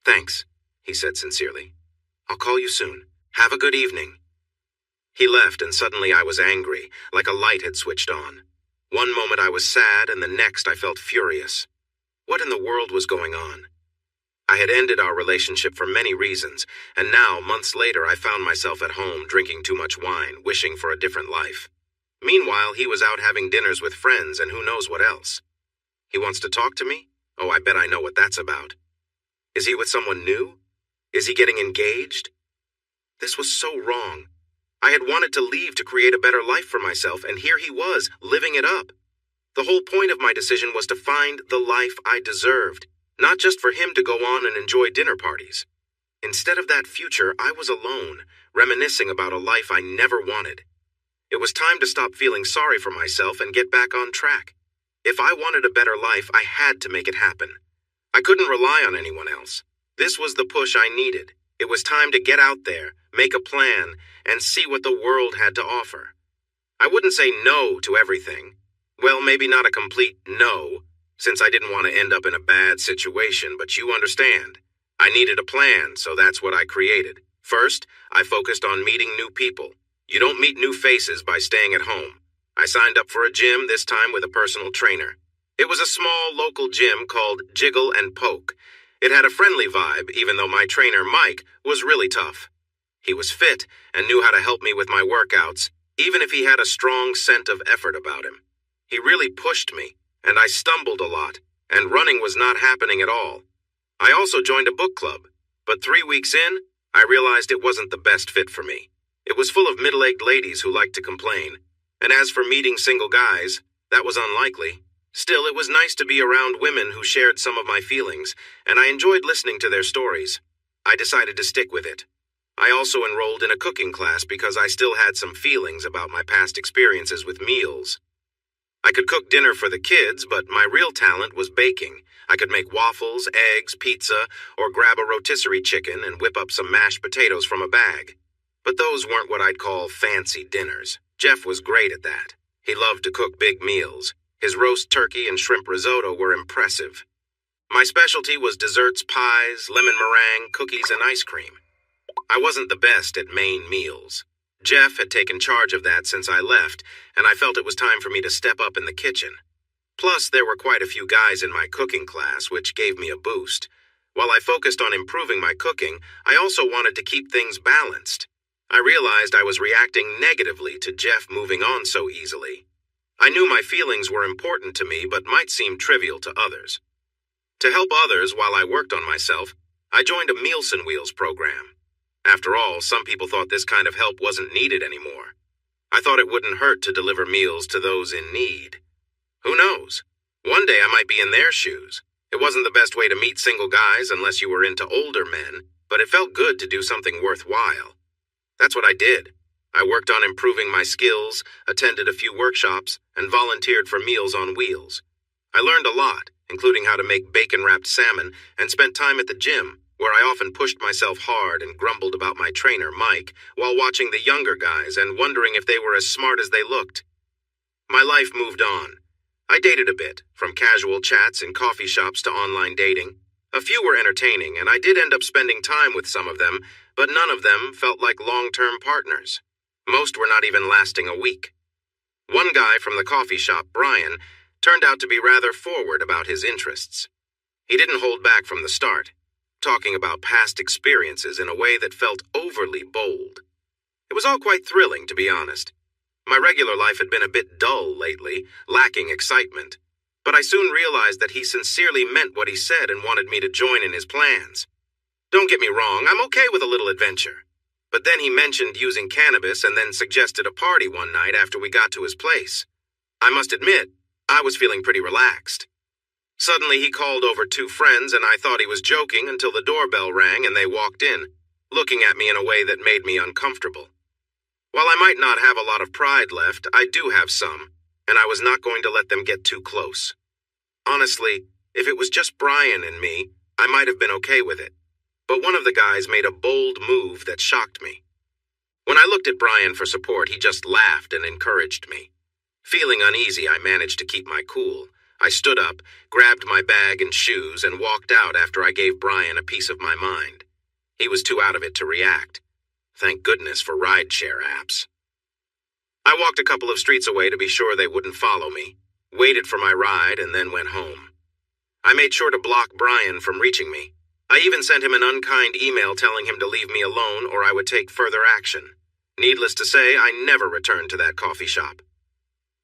Thanks, he said sincerely. I'll call you soon. Have a good evening. He left and suddenly I was angry, like a light had switched on. One moment I was sad and the next I felt furious. What in the world was going on? I had ended our relationship for many reasons, and now, months later, I found myself at home drinking too much wine, wishing for a different life. Meanwhile, he was out having dinners with friends and who knows what else. He wants to talk to me? Oh, I bet I know what that's about. Is he with someone new? Is he getting engaged? This was so wrong. I had wanted to leave to create a better life for myself, and here he was, living it up. The whole point of my decision was to find the life I deserved, not just for him to go on and enjoy dinner parties. Instead of that future, I was alone, reminiscing about a life I never wanted. It was time to stop feeling sorry for myself and get back on track. If I wanted a better life, I had to make it happen. I couldn't rely on anyone else. This was the push I needed. It was time to get out there, make a plan, and see what the world had to offer. I wouldn't say no to everything. Well, maybe not a complete no, since I didn't want to end up in a bad situation, but you understand. I needed a plan, so that's what I created. First, I focused on meeting new people. You don't meet new faces by staying at home. I signed up for a gym, this time with a personal trainer. It was a small local gym called Jiggle and Poke. It had a friendly vibe, even though my trainer, Mike, was really tough. He was fit and knew how to help me with my workouts, even if he had a strong scent of effort about him. He really pushed me, and I stumbled a lot, and running was not happening at all. I also joined a book club, but 3 weeks in, I realized it wasn't the best fit for me. It was full of middle-aged ladies who liked to complain, and as for meeting single guys, that was unlikely. Still, it was nice to be around women who shared some of my feelings, and I enjoyed listening to their stories. I decided to stick with it. I also enrolled in a cooking class because I still had some feelings about my past experiences with meals. I could cook dinner for the kids, but my real talent was baking. I could make waffles, eggs, pizza, or grab a rotisserie chicken and whip up some mashed potatoes from a bag. But those weren't what I'd call fancy dinners. Jeff was great at that. He loved to cook big meals. His roast turkey and shrimp risotto were impressive. My specialty was desserts, pies, lemon meringue, cookies, and ice cream. I wasn't the best at main meals. Jeff had taken charge of that since I left, and I felt it was time for me to step up in the kitchen. Plus, there were quite a few guys in my cooking class, which gave me a boost. While I focused on improving my cooking, I also wanted to keep things balanced. I realized I was reacting negatively to Jeff moving on so easily. I knew my feelings were important to me, but might seem trivial to others. To help others while I worked on myself, I joined a Meals on Wheels program. After all, some people thought this kind of help wasn't needed anymore. I thought it wouldn't hurt to deliver meals to those in need. Who knows? One day I might be in their shoes. It wasn't the best way to meet single guys unless you were into older men, but it felt good to do something worthwhile. That's what I did. I worked on improving my skills, attended a few workshops, and volunteered for Meals on Wheels. I learned a lot, including how to make bacon-wrapped salmon, and spent time at the gym, where I often pushed myself hard and grumbled about my trainer, Mike, while watching the younger guys and wondering if they were as smart as they looked. My life moved on. I dated a bit, from casual chats in coffee shops to online dating. A few were entertaining, and I did end up spending time with some of them, but none of them felt like long-term partners. Most were not even lasting a week. One guy from the coffee shop, Brian, turned out to be rather forward about his interests. He didn't hold back from the start, talking about past experiences in a way that felt overly bold. It was all quite thrilling, to be honest. My regular life had been a bit dull lately, lacking excitement, but I soon realized that he sincerely meant what he said and wanted me to join in his plans. Don't get me wrong, I'm okay with a little adventure. But then he mentioned using cannabis and then suggested a party one night after we got to his place. I must admit, I was feeling pretty relaxed. Suddenly he called over two friends and I thought he was joking until the doorbell rang and they walked in, looking at me in a way that made me uncomfortable. While I might not have a lot of pride left, I do have some, and I was not going to let them get too close. Honestly, if it was just Brian and me, I might have been okay with it. But one of the guys made a bold move that shocked me. When I looked at Brian for support, he just laughed and encouraged me. Feeling uneasy, I managed to keep my cool. I stood up, grabbed my bag and shoes, and walked out after I gave Brian a piece of my mind. He was too out of it to react. Thank goodness for rideshare apps. I walked a couple of streets away to be sure they wouldn't follow me, waited for my ride, and then went home. I made sure to block Brian from reaching me. I even sent him an unkind email telling him to leave me alone or I would take further action. Needless to say, I never returned to that coffee shop.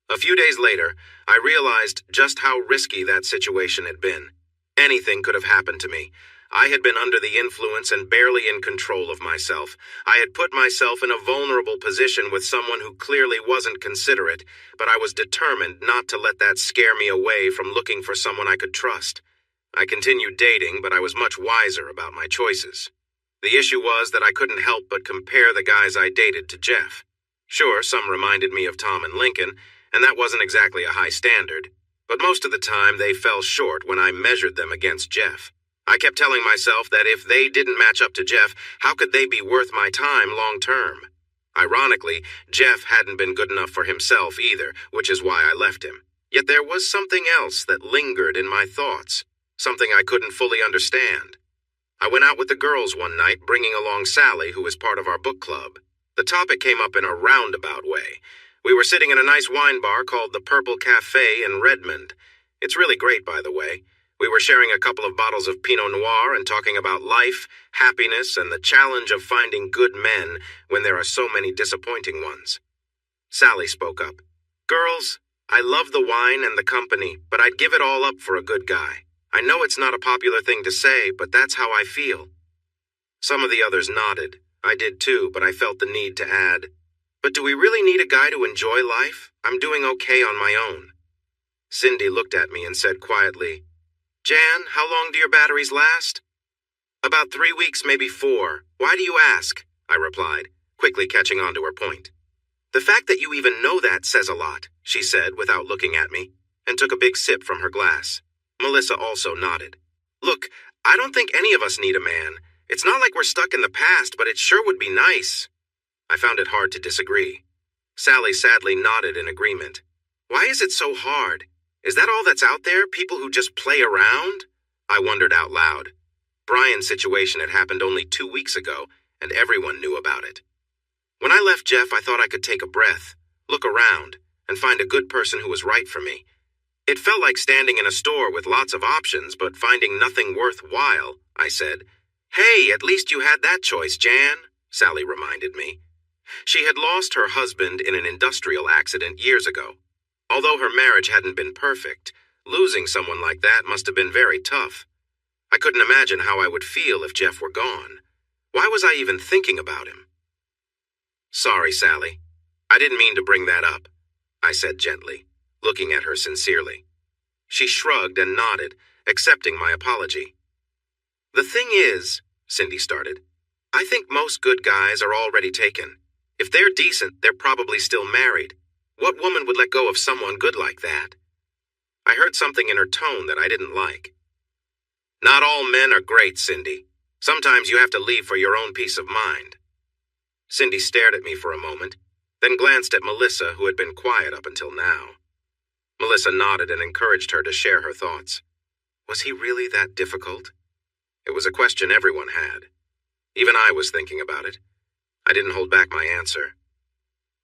A few days later, I realized just how risky that situation had been. Anything could have happened to me. I had been under the influence and barely in control of myself. I had put myself in a vulnerable position with someone who clearly wasn't considerate, but I was determined not to let that scare me away from looking for someone I could trust. I continued dating, but I was much wiser about my choices. The issue was that I couldn't help but compare the guys I dated to Jeff. Sure, some reminded me of Tom and Lincoln, and that wasn't exactly a high standard, but most of the time they fell short when I measured them against Jeff. I kept telling myself that if they didn't match up to Jeff, how could they be worth my time long term? Ironically, Jeff hadn't been good enough for himself either, which is why I left him. Yet there was something else that lingered in my thoughts, something I couldn't fully understand. I went out with the girls one night, bringing along Sally, who was part of our book club. The topic came up in a roundabout way. We were sitting in a nice wine bar called the Purple Cafe in Redmond. It's really great, by the way. We were sharing a couple of bottles of Pinot Noir and talking about life, happiness, and the challenge of finding good men when there are so many disappointing ones. Sally spoke up. "Girls, I love the wine and the company, but I'd give it all up for a good guy. I know it's not a popular thing to say, but that's how I feel." Some of the others nodded. I did too, but I felt the need to add, "But do we really need a guy to enjoy life? I'm doing okay on my own." Cindy looked at me and said quietly, "Jan, how long do your batteries last?" "About 3 weeks, maybe 4. Why do you ask?" I replied, quickly catching on to her point. The fact that you even know that says a lot, she said without looking at me, and took a big sip from her glass. Melissa also nodded. Look, I don't think any of us need a man. It's not like we're stuck in the past, but it sure would be nice. I found it hard to disagree. Sally sadly nodded in agreement. Why is it so hard? Is that all that's out there, people who just play around? I wondered out loud. Brian's situation had happened only 2 weeks ago, and everyone knew about it. When I left Jeff, I thought I could take a breath, look around, and find a good person who was right for me. It felt like standing in a store with lots of options, but finding nothing worthwhile, I said. Hey, at least you had that choice, Jan, Sally reminded me. She had lost her husband in an industrial accident years ago. Although her marriage hadn't been perfect, losing someone like that must have been very tough. I couldn't imagine how I would feel if Jeff were gone. Why was I even thinking about him? Sorry, Sally. I didn't mean to bring that up, I said gently, looking at her sincerely. She shrugged and nodded, accepting my apology. The thing is, Cindy started, I think most good guys are already taken. If they're decent, they're probably still married. What woman would let go of someone good like that? I heard something in her tone that I didn't like. Not all men are great, Cindy. Sometimes you have to leave for your own peace of mind. Cindy stared at me for a moment, then glanced at Melissa, who had been quiet up until now. Melissa nodded and encouraged her to share her thoughts. Was he really that difficult? It was a question everyone had. Even I was thinking about it. I didn't hold back my answer.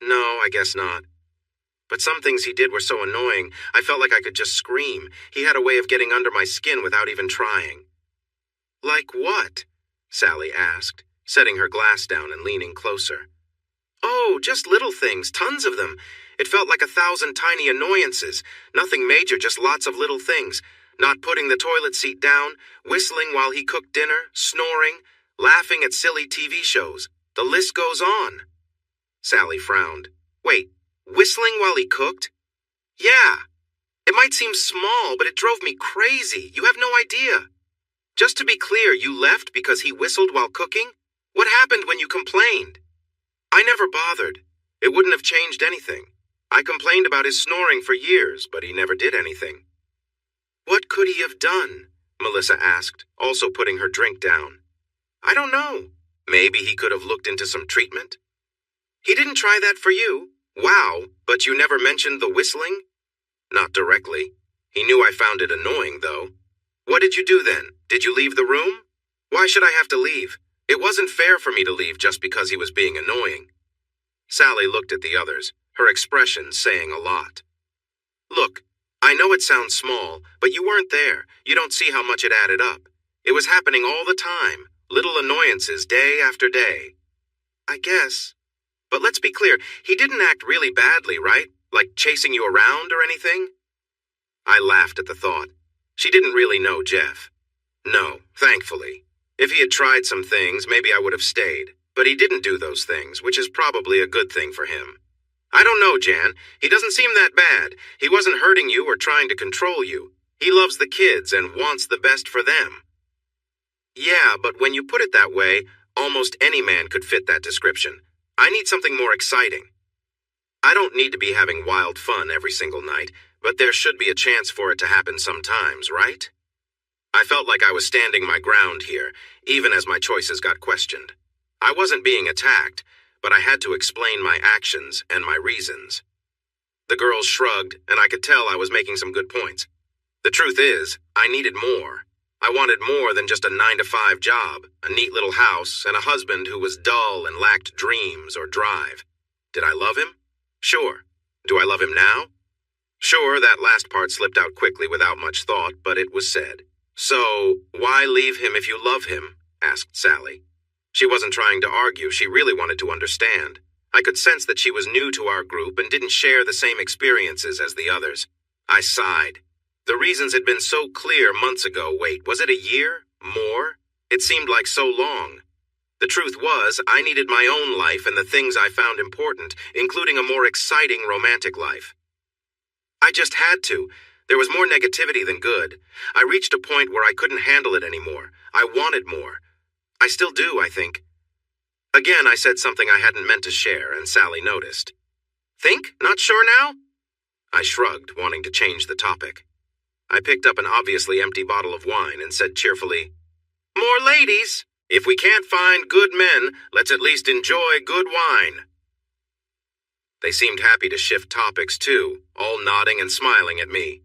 No, I guess not. But some things he did were so annoying, I felt like I could just scream. He had a way of getting under my skin without even trying. Like what? Sally asked, setting her glass down and leaning closer. Oh, just little things, tons of them. It felt like 1,000 tiny annoyances. Nothing major, just lots of little things. Not putting the toilet seat down, whistling while he cooked dinner, snoring, laughing at silly TV shows. The list goes on. Sally frowned. Wait, whistling while he cooked? Yeah. It might seem small, but it drove me crazy. You have no idea. Just to be clear, you left because he whistled while cooking? What happened when you complained? I never bothered. It wouldn't have changed anything. I complained about his snoring for years, but he never did anything. What could he have done? Melissa asked, also putting her drink down. I don't know. Maybe he could have looked into some treatment? He didn't try that for you? Wow, but you never mentioned the whistling? Not directly. He knew I found it annoying, though. What did you do then? Did you leave the room? Why should I have to leave? It wasn't fair for me to leave just because he was being annoying. Sally looked at the others, her expression saying a lot. Look, I know it sounds small, but you weren't there. You don't see how much it added up. It was happening all the time, little annoyances day after day. I guess. But let's be clear, he didn't act really badly, right? Like chasing you around or anything? I laughed at the thought. She didn't really know Jeff. No, thankfully. If he had tried some things, maybe I would have stayed. But he didn't do those things, which is probably a good thing for him. I don't know, Jan. He doesn't seem that bad. He wasn't hurting you or trying to control you. He loves the kids and wants the best for them. Yeah, but when you put it that way, almost any man could fit that description. I need something more exciting. I don't need to be having wild fun every single night, but there should be a chance for it to happen sometimes, right? I felt like I was standing my ground here, even as my choices got questioned. I wasn't being attacked, but I had to explain my actions and my reasons. The girls shrugged, and I could tell I was making some good points. The truth is, I needed more. I wanted more than just a 9-to-5 job, a neat little house, and a husband who was dull and lacked dreams or drive. Did I love him? Sure. Do I love him now? Sure, that last part slipped out quickly without much thought, but it was said. So, why leave him if you love him? Asked Sally. She wasn't trying to argue, she really wanted to understand. I could sense that she was new to our group and didn't share the same experiences as the others. I sighed. The reasons had been so clear months ago. Wait, was it a year? More? It seemed like so long. The truth was, I needed my own life and the things I found important, including a more exciting romantic life. I just had to. There was more negativity than good. I reached a point where I couldn't handle it anymore. I wanted more. I still do, I think. Again, I said something I hadn't meant to share, and Sally noticed. Think? Not sure now? I shrugged, wanting to change the topic. I picked up an obviously empty bottle of wine and said cheerfully, "More ladies! If we can't find good men, let's at least enjoy good wine." They seemed happy to shift topics too, all nodding and smiling at me.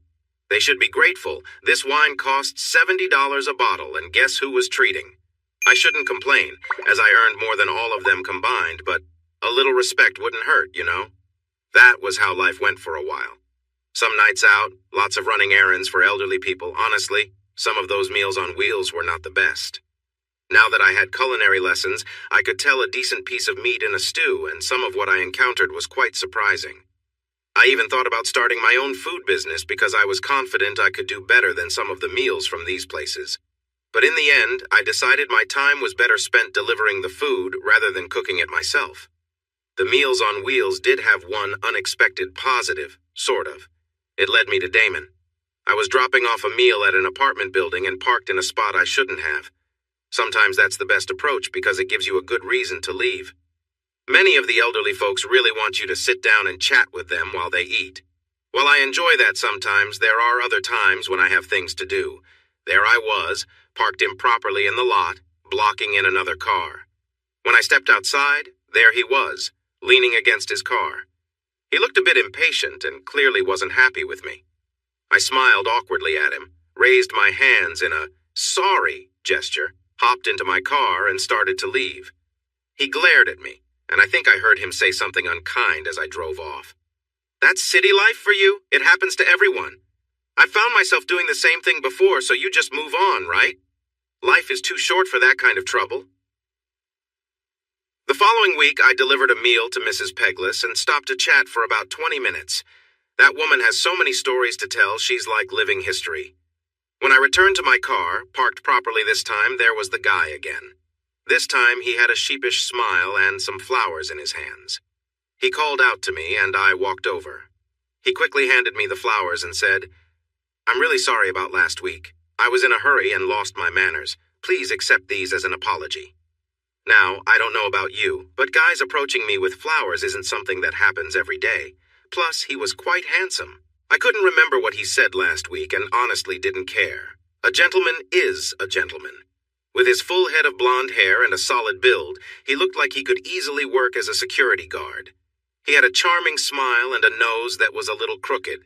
They should be grateful. This wine cost $70 a bottle, and guess who was treating? I shouldn't complain, as I earned more than all of them combined, but a little respect wouldn't hurt, you know? That was how life went for a while. Some nights out, lots of running errands for elderly people. Honestly, some of those meals on wheels were not the best. Now that I had culinary lessons, I could tell a decent piece of meat in a stew, and some of what I encountered was quite surprising. I even thought about starting my own food business because I was confident I could do better than some of the meals from these places. But in the end, I decided my time was better spent delivering the food rather than cooking it myself. The Meals on Wheels did have one unexpected positive, sort of. It led me to Damon. I was dropping off a meal at an apartment building and parked in a spot I shouldn't have. Sometimes that's the best approach because it gives you a good reason to leave. Many of the elderly folks really want you to sit down and chat with them while they eat. While I enjoy that sometimes, there are other times when I have things to do. There I was, parked improperly in the lot, blocking in another car. When I stepped outside, there he was, leaning against his car. He looked a bit impatient and clearly wasn't happy with me. I smiled awkwardly at him, raised my hands in a sorry gesture, hopped into my car, and started to leave. He glared at me, and I think I heard him say something unkind as I drove off. "That's city life for you? It happens to everyone. I found myself doing the same thing before, so you just move on, right? Life is too short for that kind of trouble." The following week, I delivered a meal to Mrs. Peglis and stopped to chat for about 20 minutes. That woman has so many stories to tell, she's like living history. When I returned to my car, parked properly this time, there was the guy again. This time, he had a sheepish smile and some flowers in his hands. He called out to me, and I walked over. He quickly handed me the flowers and said, "I'm really sorry about last week. I was in a hurry and lost my manners. Please accept these as an apology." Now, I don't know about you, but guys approaching me with flowers isn't something that happens every day. Plus, he was quite handsome. I couldn't remember what he said last week and honestly didn't care. A gentleman is a gentleman. With his full head of blonde hair and a solid build, he looked like he could easily work as a security guard. He had a charming smile and a nose that was a little crooked.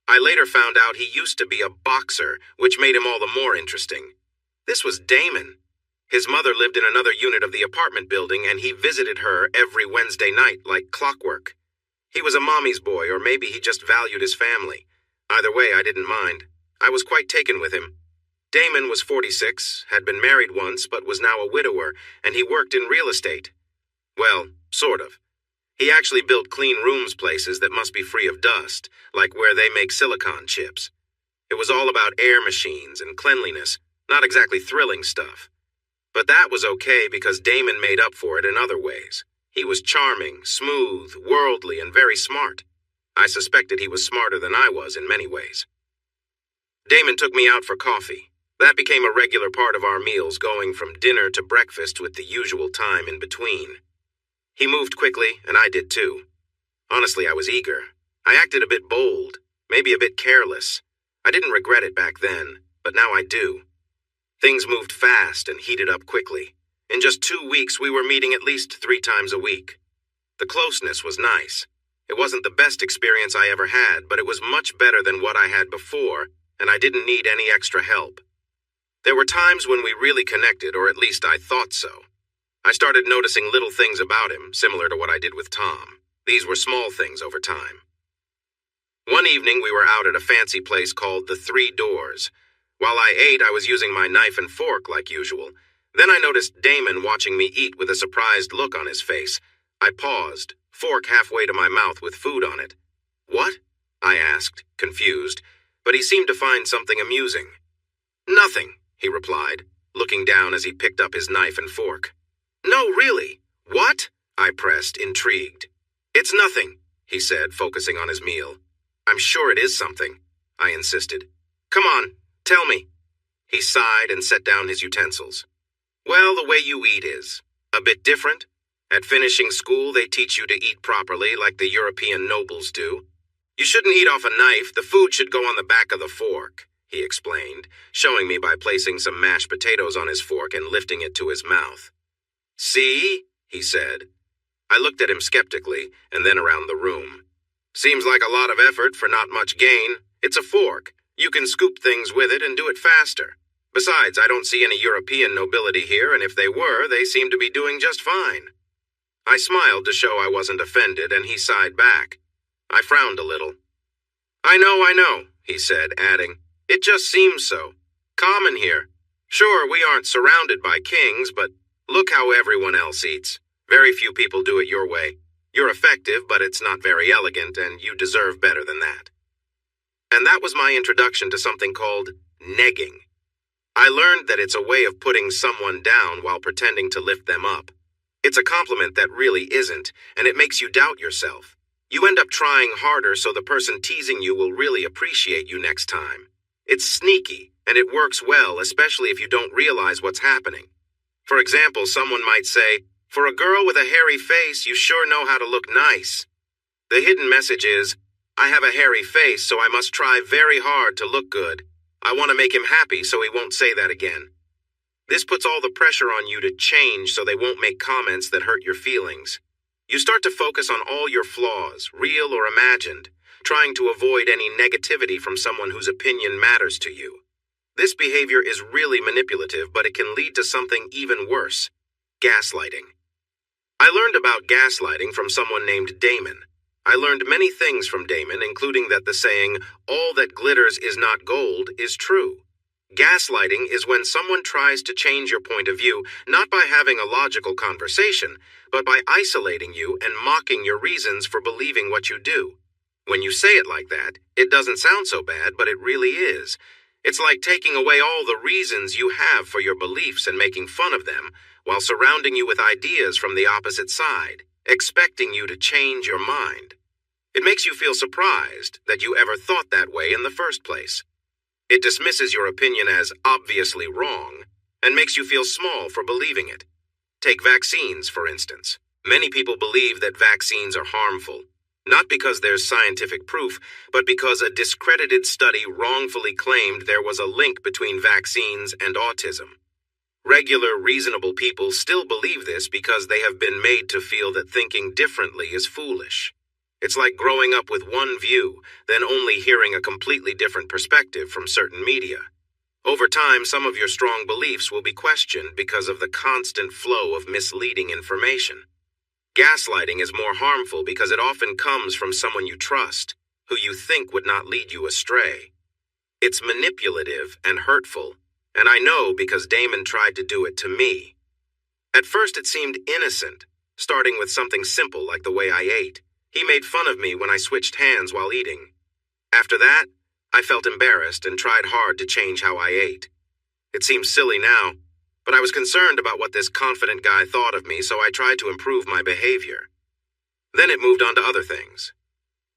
I later found out he used to be a boxer, which made him all the more interesting. This was Damon. His mother lived in another unit of the apartment building, and he visited her every Wednesday night like clockwork. He was a mommy's boy, or maybe he just valued his family. Either way, I didn't mind. I was quite taken with him. Damon was 46, had been married once, but was now a widower, and he worked in real estate. Well, sort of. He actually built clean rooms places that must be free of dust, like where they make silicon chips. It was all about air machines and cleanliness, not exactly thrilling stuff. But that was okay because Damon made up for it in other ways. He was charming, smooth, worldly, and very smart. I suspected he was smarter than I was in many ways. Damon took me out for coffee. That became a regular part of our meals, going from dinner to breakfast with the usual time in between. He moved quickly, and I did too. Honestly, I was eager. I acted a bit bold, maybe a bit careless. I didn't regret it back then, but now I do. Things moved fast and heated up quickly. In just 2 weeks, we were meeting at least 3 times a week. The closeness was nice. It wasn't the best experience I ever had, but it was much better than what I had before, and I didn't need any extra help. There were times when we really connected, or at least I thought so. I started noticing little things about him, similar to what I did with Tom. These were small things over time. One evening, we were out at a fancy place called the Three Doors. While I ate, I was using my knife and fork like usual. Then I noticed Damon watching me eat with a surprised look on his face. I paused, fork halfway to my mouth with food on it. "What?" I asked, confused, but he seemed to find something amusing. "Nothing," he replied, looking down as he picked up his knife and fork. "No, really. What?" I pressed, intrigued. "It's nothing," he said, focusing on his meal. "I'm sure it is something," I insisted. "Come on, tell me." He sighed and set down his utensils. "Well, the way you eat is. A bit different. At finishing school, they teach you to eat properly like the European nobles do. You shouldn't eat off a knife, the food should go on the back of the fork, he explained, showing me by placing some mashed potatoes on his fork and lifting it to his mouth. See? He said. I looked at him skeptically, and then around the room. Seems like a lot of effort for not much gain. It's a fork. You can scoop things with it and do it faster. Besides, I don't see any European nobility here, and if they were, they seem to be doing just fine. I smiled to show I wasn't offended, and he sighed back. I frowned a little. I know, he said, adding, it just seems so. Common here. Sure, we aren't surrounded by kings, but look how everyone else eats. Very few people do it your way. You're effective, but it's not very elegant, and you deserve better than that. And that was my introduction to something called negging. I learned that it's a way of putting someone down while pretending to lift them up. It's a compliment that really isn't, and it makes you doubt yourself. You end up trying harder so the person teasing you will really appreciate you next time. It's sneaky, and it works well, especially if you don't realize what's happening. For example, someone might say, for a girl with a hairy face, you sure know how to look nice. The hidden message is, I have a hairy face, so I must try very hard to look good. I want to make him happy so he won't say that again. This puts all the pressure on you to change so they won't make comments that hurt your feelings. You start to focus on all your flaws, real or imagined, trying to avoid any negativity from someone whose opinion matters to you. This behavior is really manipulative, but it can lead to something even worse, gaslighting. I learned about gaslighting from someone named Damon. I learned many things from Damon, including that the saying, all that glitters is not gold, is true. Gaslighting is when someone tries to change your point of view, not by having a logical conversation, but by isolating you and mocking your reasons for believing what you do. When you say it like that, it doesn't sound so bad, but it really is. It's like taking away all the reasons you have for your beliefs and making fun of them, while surrounding you with ideas from the opposite side, expecting you to change your mind. It makes you feel surprised that you ever thought that way in the first place. It dismisses your opinion as obviously wrong, and makes you feel small for believing it. Take vaccines, for instance. Many people believe that vaccines are harmful, not because there's scientific proof, but because a discredited study wrongfully claimed there was a link between vaccines and autism. Regular, reasonable people still believe this because they have been made to feel that thinking differently is foolish. It's like growing up with one view, then only hearing a completely different perspective from certain media. Over time, some of your strong beliefs will be questioned because of the constant flow of misleading information. Gaslighting is more harmful because it often comes from someone you trust, who you think would not lead you astray. It's manipulative and hurtful, and I know because Damon tried to do it to me. At first it seemed innocent, starting with something simple like the way I ate. He made fun of me when I switched hands while eating. After that, I felt embarrassed and tried hard to change how I ate. It seems silly now, but I was concerned about what this confident guy thought of me, so I tried to improve my behavior. Then it moved on to other things.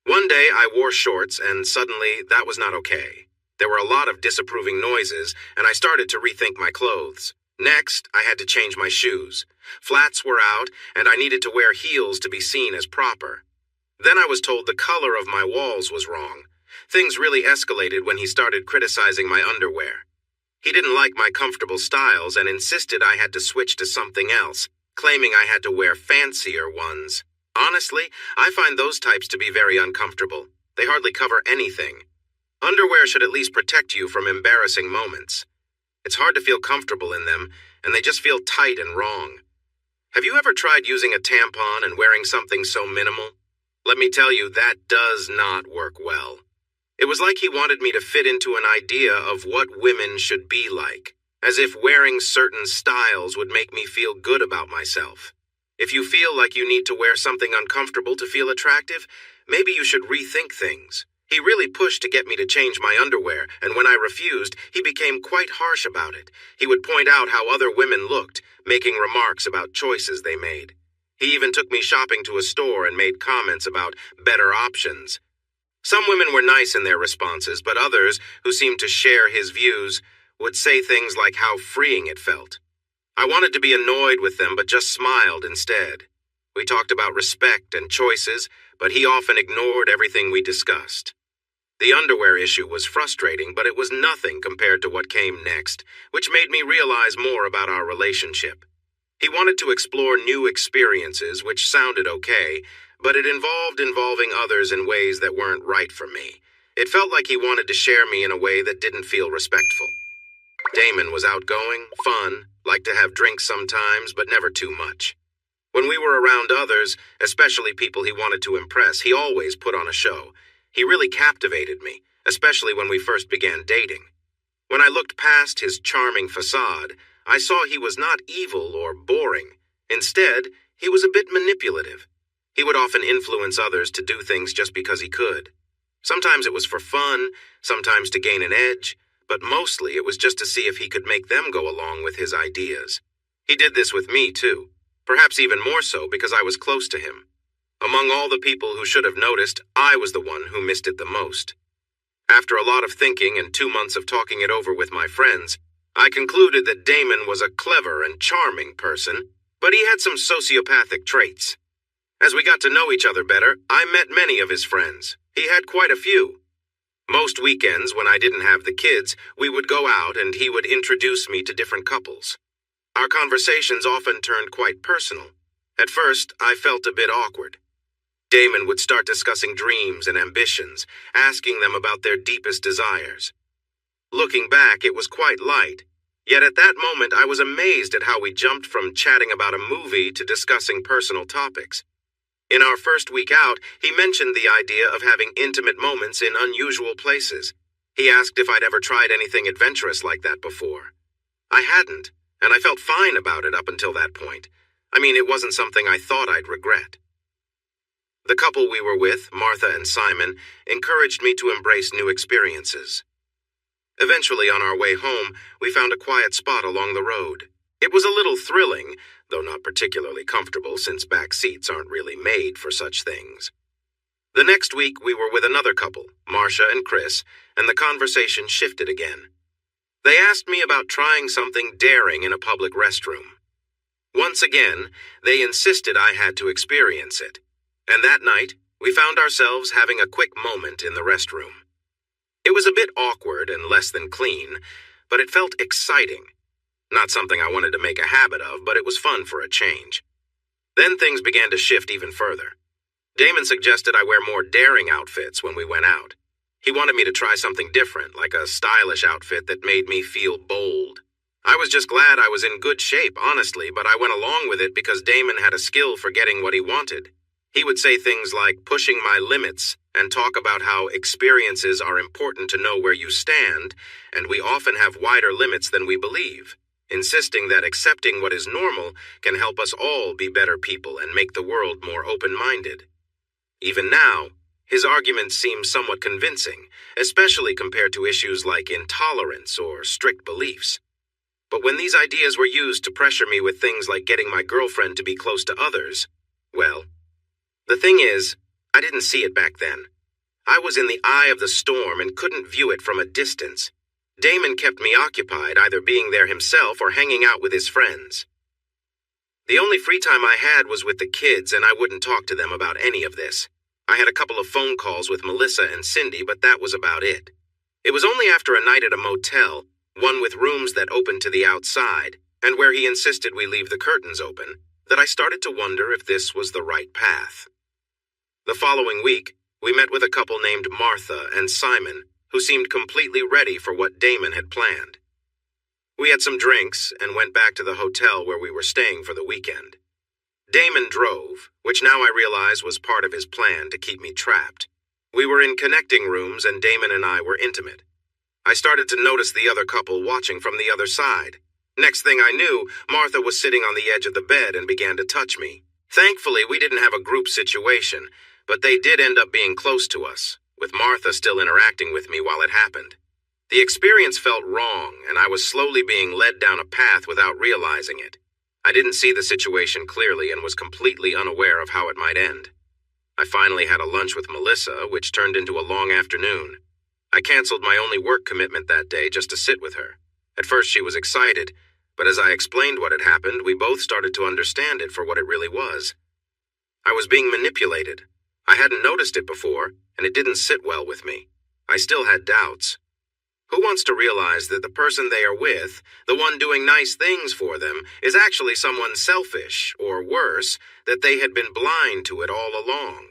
One day I wore shorts, and suddenly that was not okay. There were a lot of disapproving noises, and I started to rethink my clothes. Next, I had to change my shoes. Flats were out, and I needed to wear heels to be seen as proper. Then I was told the color of my walls was wrong. Things really escalated when he started criticizing my underwear. He didn't like my comfortable styles and insisted I had to switch to something else, claiming I had to wear fancier ones. Honestly, I find those types to be very uncomfortable. They hardly cover anything. Underwear should at least protect you from embarrassing moments. It's hard to feel comfortable in them, and they just feel tight and wrong. Have you ever tried using a tampon and wearing something so minimal? Let me tell you, that does not work well. It was like he wanted me to fit into an idea of what women should be like, as if wearing certain styles would make me feel good about myself. If you feel like you need to wear something uncomfortable to feel attractive, maybe you should rethink things. He really pushed to get me to change my underwear, and when I refused, he became quite harsh about it. He would point out how other women looked, making remarks about choices they made. He even took me shopping to a store and made comments about better options. Some women were nice in their responses, but others, who seemed to share his views, would say things like how freeing it felt. I wanted to be annoyed with them, but just smiled instead. We talked about respect and choices, but he often ignored everything we discussed. The underwear issue was frustrating, but it was nothing compared to what came next, which made me realize more about our relationship. He wanted to explore new experiences, which sounded okay, but it involving others in ways that weren't right for me. It felt like he wanted to share me in a way that didn't feel respectful. Damon was outgoing, fun, liked to have drinks sometimes, but never too much. When we were around others, especially people he wanted to impress, he always put on a show. He really captivated me, especially when we first began dating. When I looked past his charming facade, I saw he was not evil or boring. Instead, he was a bit manipulative. He would often influence others to do things just because he could. Sometimes it was for fun, sometimes to gain an edge, but mostly it was just to see if he could make them go along with his ideas. He did this with me, too, perhaps even more so because I was close to him. Among all the people who should have noticed, I was the one who missed it the most. After a lot of thinking and 2 months of talking it over with my friends, I concluded that Damon was a clever and charming person, but he had some sociopathic traits. As we got to know each other better, I met many of his friends. He had quite a few. Most weekends, when I didn't have the kids, we would go out and he would introduce me to different couples. Our conversations often turned quite personal. At first, I felt a bit awkward. Damon would start discussing dreams and ambitions, asking them about their deepest desires. Looking back, it was quite light, yet at that moment I was amazed at how we jumped from chatting about a movie to discussing personal topics. In our first week out, he mentioned the idea of having intimate moments in unusual places. He asked if I'd ever tried anything adventurous like that before. I hadn't, and I felt fine about it up until that point. I mean, it wasn't something I thought I'd regret. The couple we were with, Martha and Simon, encouraged me to embrace new experiences. Eventually, on our way home, we found a quiet spot along the road. It was a little thrilling, though not particularly comfortable since back seats aren't really made for such things. The next week, we were with another couple, Marcia and Chris, and the conversation shifted again. They asked me about trying something daring in a public restroom. Once again, they insisted I had to experience it. And that night, we found ourselves having a quick moment in the restroom. It was a bit awkward and less than clean, but it felt exciting. Not something I wanted to make a habit of, but it was fun for a change. Then things began to shift even further. Damon suggested I wear more daring outfits when we went out. He wanted me to try something different, like a stylish outfit that made me feel bold. I was just glad I was in good shape, honestly, but I went along with it because Damon had a skill for getting what he wanted. He would say things like pushing my limits and talk about how experiences are important to know where you stand, and we often have wider limits than we believe, insisting that accepting what is normal can help us all be better people and make the world more open-minded. Even now, his arguments seem somewhat convincing, especially compared to issues like intolerance or strict beliefs. But when these ideas were used to pressure me with things like getting my girlfriend to be close to others, well, the thing is, I didn't see it back then. I was in the eye of the storm and couldn't view it from a distance. Damon kept me occupied, either being there himself or hanging out with his friends. The only free time I had was with the kids, and I wouldn't talk to them about any of this. I had a couple of phone calls with Melissa and Cindy, but that was about it. It was only after a night at a motel, one with rooms that opened to the outside, and where he insisted we leave the curtains open, that I started to wonder if this was the right path. The following week, we met with a couple named Martha and Simon, who seemed completely ready for what Damon had planned. We had some drinks and went back to the hotel where we were staying for the weekend. Damon drove, which now I realize was part of his plan to keep me trapped. We were in connecting rooms and Damon and I were intimate. I started to notice the other couple watching from the other side. Next thing I knew, Martha was sitting on the edge of the bed and began to touch me. Thankfully, we didn't have a group situation, but they did end up being close to us, with Martha still interacting with me while it happened. The experience felt wrong, and I was slowly being led down a path without realizing it. I didn't see the situation clearly and was completely unaware of how it might end. I finally had a lunch with Melissa, which turned into a long afternoon. I canceled my only work commitment that day just to sit with her. At first she was excited, but as I explained what had happened, we both started to understand it for what it really was. I was being manipulated. I hadn't noticed it before, and it didn't sit well with me. I still had doubts. Who wants to realize that the person they are with, the one doing nice things for them, is actually someone selfish, or worse, that they had been blind to it all along?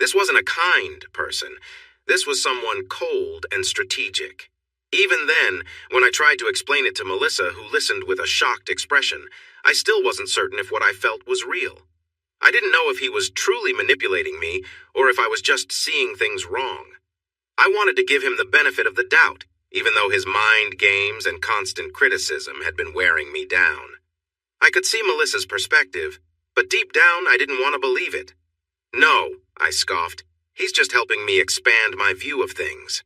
This wasn't a kind person. This was someone cold and strategic. Even then, when I tried to explain it to Melissa, who listened with a shocked expression, I still wasn't certain if what I felt was real. I didn't know if he was truly manipulating me, or if I was just seeing things wrong. I wanted to give him the benefit of the doubt, even though his mind games and constant criticism had been wearing me down. I could see Melissa's perspective, but deep down I didn't want to believe it. No, I scoffed. He's just helping me expand my view of things.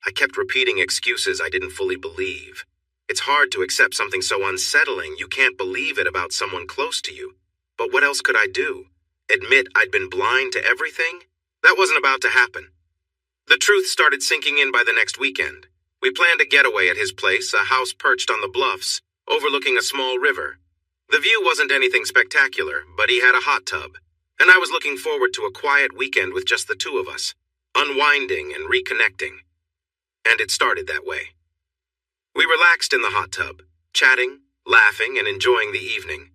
I kept repeating excuses I didn't fully believe. It's hard to accept something so unsettling you can't believe it about someone close to you. But what else could I do? Admit I'd been blind to everything? That wasn't about to happen. The truth started sinking in by the next weekend. We planned a getaway at his place, a house perched on the bluffs, overlooking a small river. The view wasn't anything spectacular, but he had a hot tub, and I was looking forward to a quiet weekend with just the two of us, unwinding and reconnecting. And it started that way. We relaxed in the hot tub, chatting, laughing, and enjoying the evening.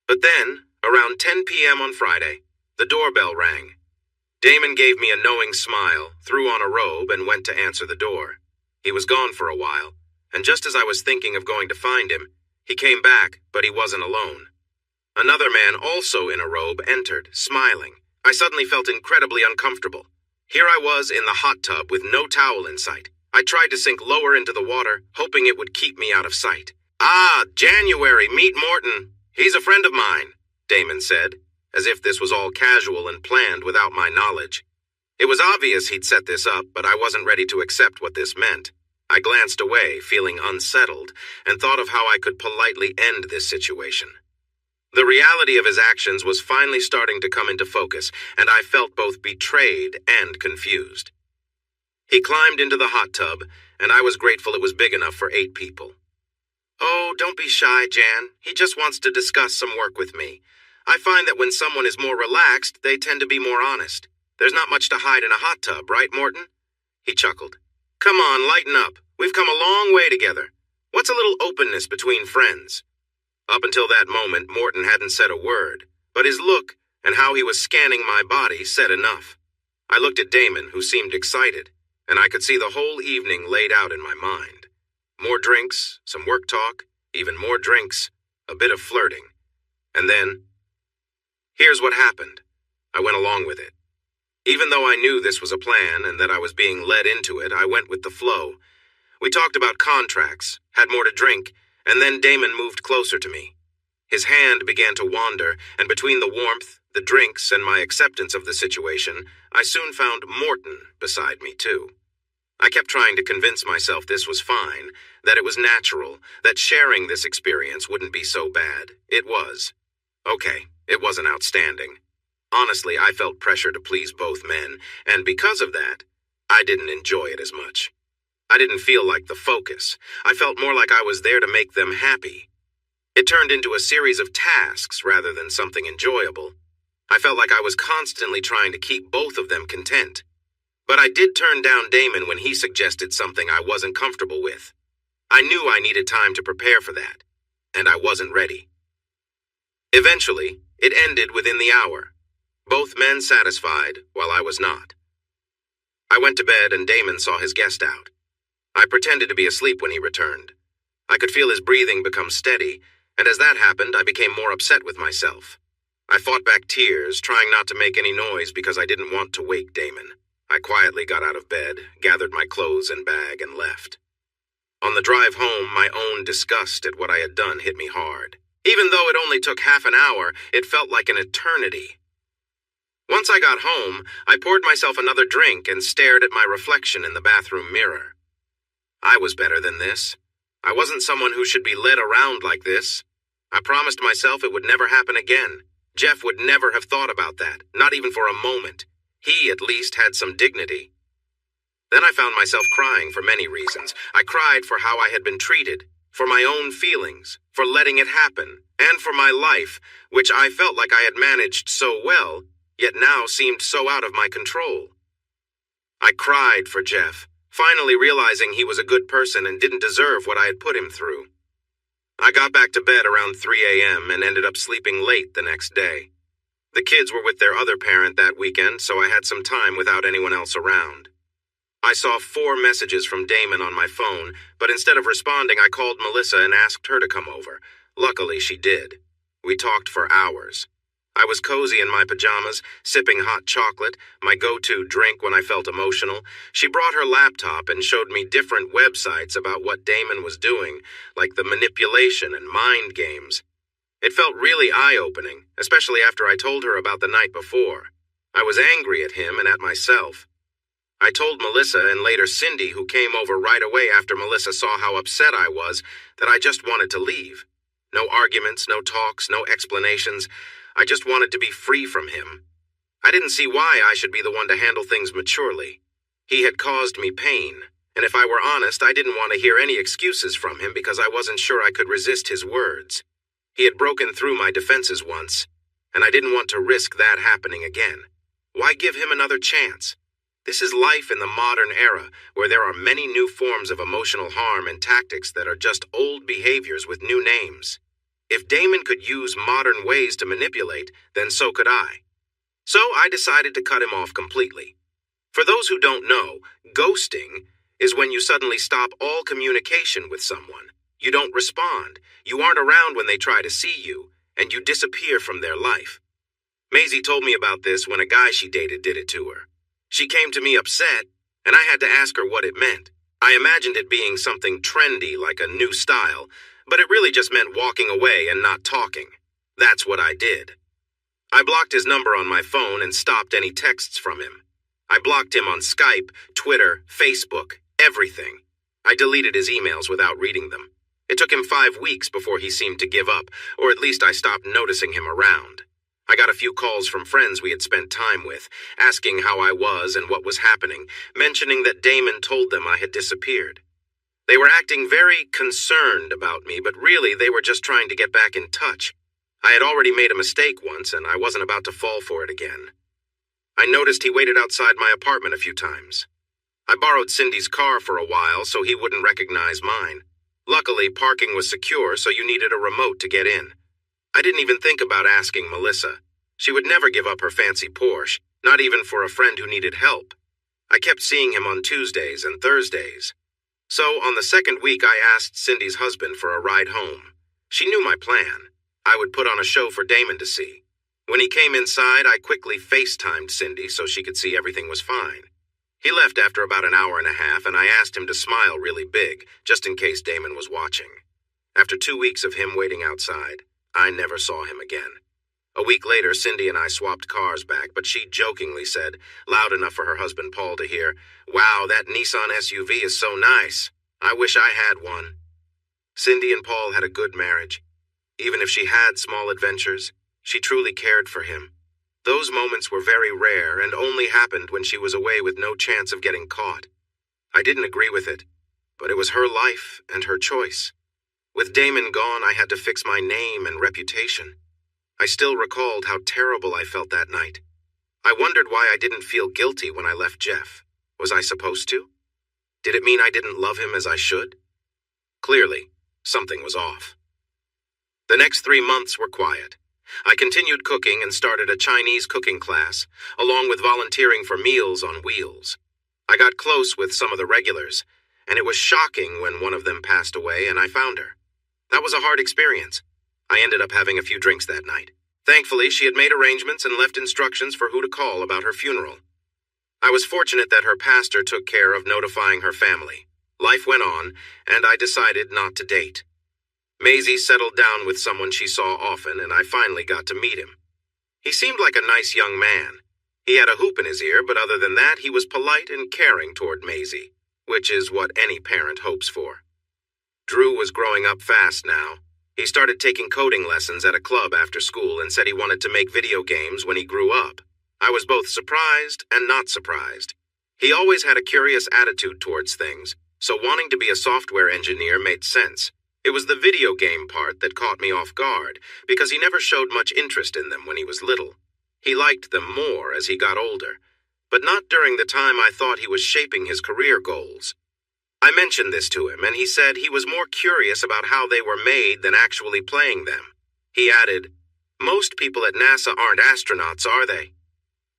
But then, around 10 p.m. on Friday, the doorbell rang. Damon gave me a knowing smile, threw on a robe, and went to answer the door. He was gone for a while, and just as I was thinking of going to find him, he came back, but he wasn't alone. Another man, also in a robe, entered, smiling. I suddenly felt incredibly uncomfortable. Here I was in the hot tub with no towel in sight. I tried to sink lower into the water, hoping it would keep me out of sight. "Ah, January, meet Morton. He's a friend of mine," Damon said, as if this was all casual and planned without my knowledge. It was obvious he'd set this up, but I wasn't ready to accept what this meant. I glanced away, feeling unsettled, and thought of how I could politely end this situation. The reality of his actions was finally starting to come into focus, and I felt both betrayed and confused. He climbed into the hot tub, and I was grateful it was big enough for 8 people. "Oh, don't be shy, Jan. He just wants to discuss some work with me. I find that when someone is more relaxed, they tend to be more honest. There's not much to hide in a hot tub, right, Morton?" He chuckled. "Come on, lighten up. We've come a long way together. What's a little openness between friends?" Up until that moment, Morton hadn't said a word, but his look and how he was scanning my body said enough. I looked at Damon, who seemed excited, and I could see the whole evening laid out in my mind. More drinks, some work talk, even more drinks, a bit of flirting. And then, here's what happened. I went along with it. Even though I knew this was a plan and that I was being led into it, I went with the flow. We talked about contracts, had more to drink, and then Damon moved closer to me. His hand began to wander, and between the warmth, the drinks, and my acceptance of the situation, I soon found Morton beside me too. I kept trying to convince myself this was fine, that it was natural, that sharing this experience wouldn't be so bad. It was. Okay, it wasn't outstanding. Honestly, I felt pressure to please both men, and because of that, I didn't enjoy it as much. I didn't feel like the focus. I felt more like I was there to make them happy. It turned into a series of tasks rather than something enjoyable. I felt like I was constantly trying to keep both of them content. But I did turn down Damon when he suggested something I wasn't comfortable with. I knew I needed time to prepare for that, and I wasn't ready. Eventually, it ended within the hour. Both men satisfied, while I was not. I went to bed and Damon saw his guest out. I pretended to be asleep when he returned. I could feel his breathing become steady, and as that happened, I became more upset with myself. I fought back tears, trying not to make any noise because I didn't want to wake Damon. I quietly got out of bed, gathered my clothes and bag, and left. On the drive home, my own disgust at what I had done hit me hard. Even though it only took half an hour, it felt like an eternity. Once I got home, I poured myself another drink and stared at my reflection in the bathroom mirror. I was better than this. I wasn't someone who should be led around like this. I promised myself it would never happen again. Jeff would never have thought about that, not even for a moment. He, at least, had some dignity. Then I found myself crying for many reasons. I cried for how I had been treated, for my own feelings, for letting it happen, and for my life, which I felt like I had managed so well, yet now seemed so out of my control. I cried for Jeff, finally realizing he was a good person and didn't deserve what I had put him through. I got back to bed around 3 a.m. and ended up sleeping late the next day. The kids were with their other parent that weekend, so I had some time without anyone else around. I saw 4 messages from Damon on my phone, but instead of responding, I called Melissa and asked her to come over. Luckily, she did. We talked for hours. I was cozy in my pajamas, sipping hot chocolate, my go-to drink when I felt emotional. She brought her laptop and showed me different websites about what Damon was doing, like the manipulation and mind games. It felt really eye-opening, especially after I told her about the night before. I was angry at him and at myself. I told Melissa and later Cindy, who came over right away after Melissa saw how upset I was, that I just wanted to leave. No arguments, no talks, no explanations. I just wanted to be free from him. I didn't see why I should be the one to handle things maturely. He had caused me pain, and if I were honest, I didn't want to hear any excuses from him because I wasn't sure I could resist his words. He had broken through my defenses once, and I didn't want to risk that happening again. Why give him another chance? This is life in the modern era, where there are many new forms of emotional harm and tactics that are just old behaviors with new names. If Damon could use modern ways to manipulate, then so could I. So I decided to cut him off completely. For those who don't know, ghosting is when you suddenly stop all communication with someone. You don't respond, you aren't around when they try to see you, and you disappear from their life. Maisie told me about this when a guy she dated did it to her. She came to me upset, and I had to ask her what it meant. I imagined it being something trendy, like a new style, but it really just meant walking away and not talking. That's what I did. I blocked his number on my phone and stopped any texts from him. I blocked him on Skype, Twitter, Facebook, everything. I deleted his emails without reading them. It took him 5 weeks before he seemed to give up, or at least I stopped noticing him around. I got a few calls from friends we had spent time with, asking how I was and what was happening, mentioning that Damon told them I had disappeared. They were acting very concerned about me, but really they were just trying to get back in touch. I had already made a mistake once, and I wasn't about to fall for it again. I noticed he waited outside my apartment a few times. I borrowed Cindy's car for a while so he wouldn't recognize mine. Luckily, parking was secure, so you needed a remote to get in. I didn't even think about asking Melissa. She would never give up her fancy Porsche, not even for a friend who needed help. I kept seeing him on Tuesdays and Thursdays. So, on the second week, I asked Cindy's husband for a ride home. She knew my plan. I would put on a show for Damon to see. When he came inside, I quickly FaceTimed Cindy so she could see everything was fine. He left after about an hour and a half, and I asked him to smile really big, just in case Damon was watching. After 2 weeks of him waiting outside, I never saw him again. A week later, Cindy and I swapped cars back, but she jokingly said, loud enough for her husband Paul to hear, "Wow, that Nissan SUV is so nice. I wish I had one." Cindy and Paul had a good marriage. Even if she had small adventures, she truly cared for him. Those moments were very rare and only happened when she was away with no chance of getting caught. I didn't agree with it, but it was her life and her choice. With Damon gone, I had to fix my name and reputation. I still recalled how terrible I felt that night. I wondered why I didn't feel guilty when I left Jeff. Was I supposed to? Did it mean I didn't love him as I should? Clearly, something was off. The next 3 months were quiet. I continued cooking and started a Chinese cooking class, along with volunteering for Meals on Wheels. I got close with some of the regulars, and it was shocking when one of them passed away and I found her. That was a hard experience. I ended up having a few drinks that night. Thankfully, she had made arrangements and left instructions for who to call about her funeral. I was fortunate that her pastor took care of notifying her family. Life went on, and I decided not to date. Maisie settled down with someone she saw often, and I finally got to meet him. He seemed like a nice young man. He had a hoop in his ear, but other than that, he was polite and caring toward Maisie, which is what any parent hopes for. Drew was growing up fast now. He started taking coding lessons at a club after school and said he wanted to make video games when he grew up. I was both surprised and not surprised. He always had a curious attitude towards things, so wanting to be a software engineer made sense. It was the video game part that caught me off guard, because he never showed much interest in them when he was little. He liked them more as he got older, but not during the time I thought he was shaping his career goals. I mentioned this to him, and he said he was more curious about how they were made than actually playing them. He added, "Most people at NASA aren't astronauts, are they?"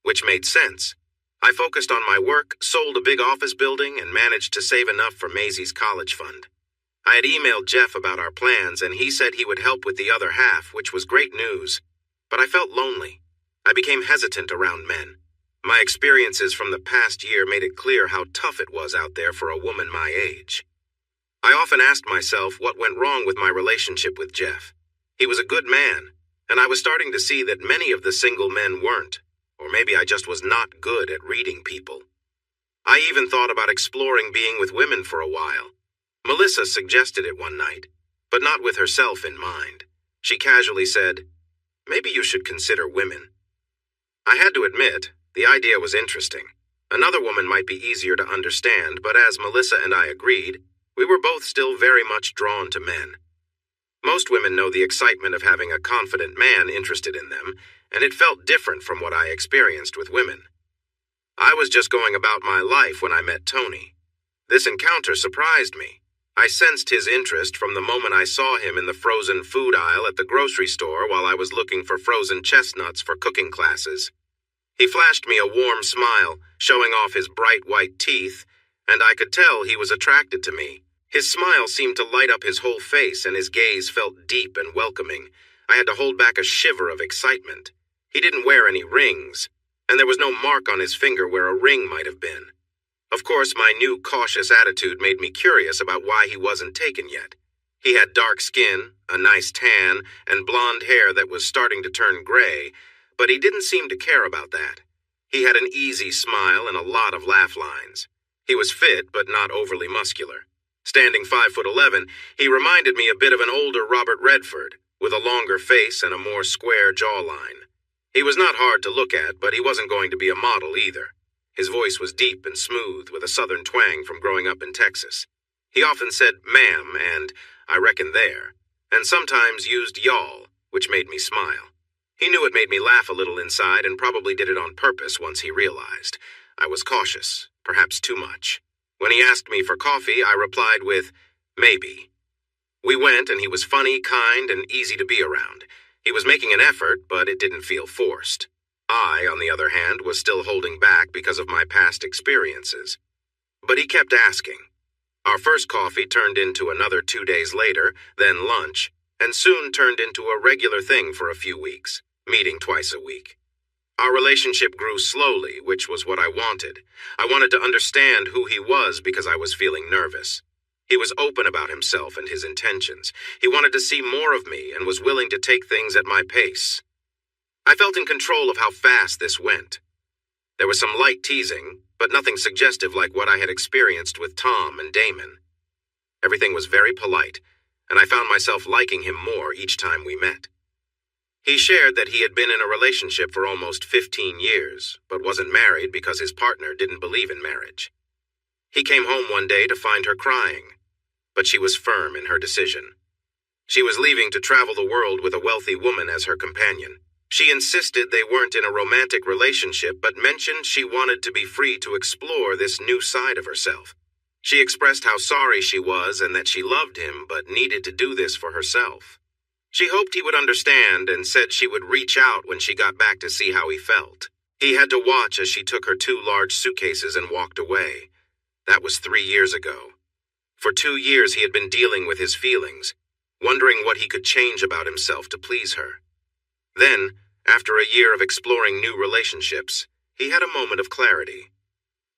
Which made sense. I focused on my work, sold a big office building, and managed to save enough for Maisie's college fund. I had emailed Jeff about our plans, and he said he would help with the other half, which was great news. But I felt lonely. I became hesitant around men. My experiences from the past year made it clear how tough it was out there for a woman my age. I often asked myself what went wrong with my relationship with Jeff. He was a good man, and I was starting to see that many of the single men weren't, or maybe I just was not good at reading people. I even thought about exploring being with women for a while. Melissa suggested it one night, but not with herself in mind. She casually said, "Maybe you should consider women." I had to admit, the idea was interesting. Another woman might be easier to understand, but as Melissa and I agreed, we were both still very much drawn to men. Most women know the excitement of having a confident man interested in them, and it felt different from what I experienced with women. I was just going about my life when I met Tony. This encounter surprised me. I sensed his interest from the moment I saw him in the frozen food aisle at the grocery store while I was looking for frozen chestnuts for cooking classes. He flashed me a warm smile, showing off his bright white teeth, and I could tell he was attracted to me. His smile seemed to light up his whole face, and his gaze felt deep and welcoming. I had to hold back a shiver of excitement. He didn't wear any rings, and there was no mark on his finger where a ring might have been. Of course, my new cautious attitude made me curious about why he wasn't taken yet. He had dark skin, a nice tan, and blonde hair that was starting to turn gray, but he didn't seem to care about that. He had an easy smile and a lot of laugh lines. He was fit, but not overly muscular. Standing 5'11", he reminded me a bit of an older Robert Redford, with a longer face and a more square jawline. He was not hard to look at, but he wasn't going to be a model either. His voice was deep and smooth, with a southern twang from growing up in Texas. He often said "ma'am" and "I reckon there," and sometimes used "y'all," which made me smile. He knew it made me laugh a little inside and probably did it on purpose once he realized. I was cautious, perhaps too much. When he asked me for coffee, I replied with, "Maybe." We went, and he was funny, kind, and easy to be around. He was making an effort, but it didn't feel forced. I, on the other hand, was still holding back because of my past experiences. But he kept asking. Our first coffee turned into another 2 days later, then lunch, and soon turned into a regular thing for a few weeks, meeting twice a week. Our relationship grew slowly, which was what I wanted. I wanted to understand who he was because I was feeling nervous. He was open about himself and his intentions. He wanted to see more of me and was willing to take things at my pace. I felt in control of how fast this went. There was some light teasing, but nothing suggestive like what I had experienced with Tom and Damon. Everything was very polite, and I found myself liking him more each time we met. He shared that he had been in a relationship for almost 15 years, but wasn't married because his partner didn't believe in marriage. He came home one day to find her crying, but she was firm in her decision. She was leaving to travel the world with a wealthy woman as her companion. She insisted they weren't in a romantic relationship, but mentioned she wanted to be free to explore this new side of herself. She expressed how sorry she was and that she loved him, but needed to do this for herself. She hoped he would understand and said she would reach out when she got back to see how he felt. He had to watch as she took her 2 large suitcases and walked away. That was 3 years ago. For 2 years he had been dealing with his feelings, wondering what he could change about himself to please her. Then, after a year of exploring new relationships, he had a moment of clarity.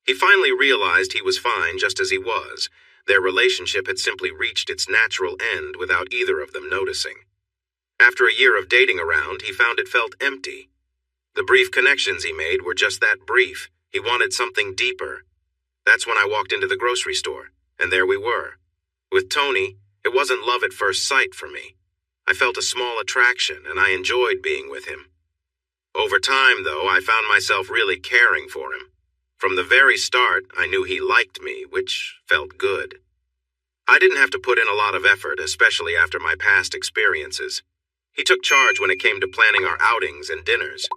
He finally realized he was fine just as he was. Their relationship had simply reached its natural end without either of them noticing. After a year of dating around, he found it felt empty. The brief connections he made were just that brief. He wanted something deeper. That's when I walked into the grocery store, and there we were. With Tony, it wasn't love at first sight for me. I felt a small attraction, and I enjoyed being with him. Over time, though, I found myself really caring for him. From the very start, I knew he liked me, which felt good. I didn't have to put in a lot of effort, especially after my past experiences. He took charge when it came to planning our outings and dinners.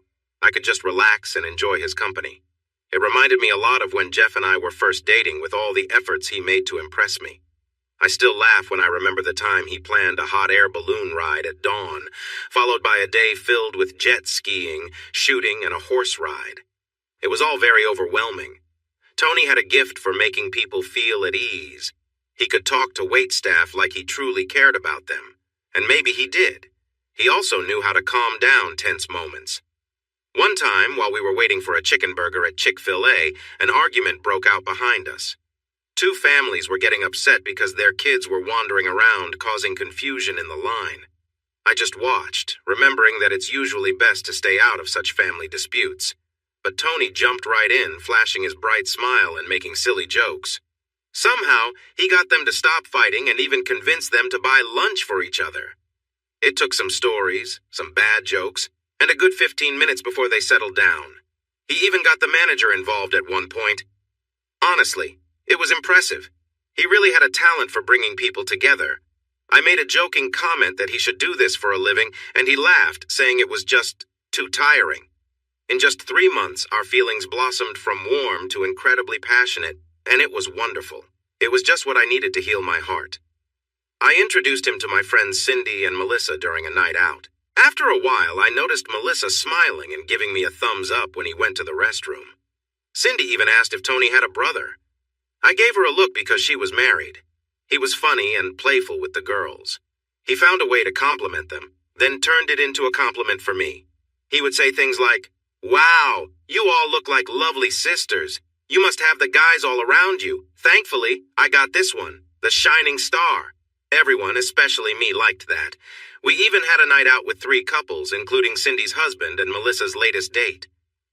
I could just relax and enjoy his company. It reminded me a lot of when Jeff and I were first dating, with all the efforts he made to impress me. I still laugh when I remember the time he planned a hot air balloon ride at dawn, followed by a day filled with jet skiing, shooting, and a horse ride. It was all very overwhelming. Tony had a gift for making people feel at ease. He could talk to waitstaff like he truly cared about them, and maybe he did. He also knew how to calm down tense moments. One time, while we were waiting for a chicken burger at Chick-fil-A, an argument broke out behind us. Two families were getting upset because their kids were wandering around, causing confusion in the line. I just watched, remembering that it's usually best to stay out of such family disputes. But Tony jumped right in, flashing his bright smile and making silly jokes. Somehow, he got them to stop fighting and even convinced them to buy lunch for each other. It took some stories, some bad jokes, and a good 15 minutes before they settled down. He even got the manager involved at one point. Honestly, it was impressive. He really had a talent for bringing people together. I made a joking comment that he should do this for a living, and he laughed, saying it was just too tiring. In just 3 months, our feelings blossomed from warm to incredibly passionate, and it was wonderful. It was just what I needed to heal my heart. I introduced him to my friends Cindy and Melissa during a night out. After a while, I noticed Melissa smiling and giving me a thumbs up when he went to the restroom. Cindy even asked if Tony had a brother. I gave her a look because she was married. He was funny and playful with the girls. He found a way to compliment them, then turned it into a compliment for me. He would say things like, "Wow, you all look like lovely sisters. You must have the guys all around you. Thankfully, I got this one, the shining star." Everyone, especially me, liked that. We even had a night out with 3 couples, including Cindy's husband and Melissa's latest date.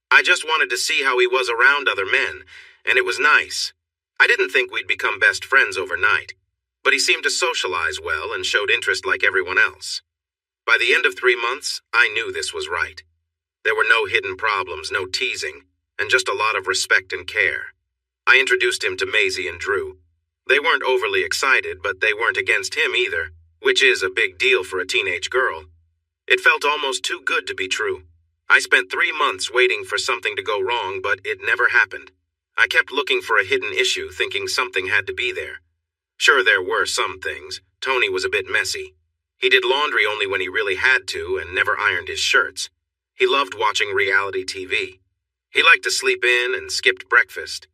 I just wanted to see how he was around other men, and it was nice. I didn't think we'd become best friends overnight, but he seemed to socialize well and showed interest like everyone else. By the end of 3 months, I knew this was right. There were no hidden problems, no teasing, and just a lot of respect and care. I introduced him to Maisie and Drew. They weren't overly excited, but they weren't against him either, which is a big deal for a teenage girl. It felt almost too good to be true. I spent 3 months waiting for something to go wrong, but it never happened. I kept looking for a hidden issue, thinking something had to be there. Sure, there were some things. Tony was a bit messy. He did laundry only when he really had to and never ironed his shirts. He loved watching reality TV. He liked to sleep in and skipped breakfast.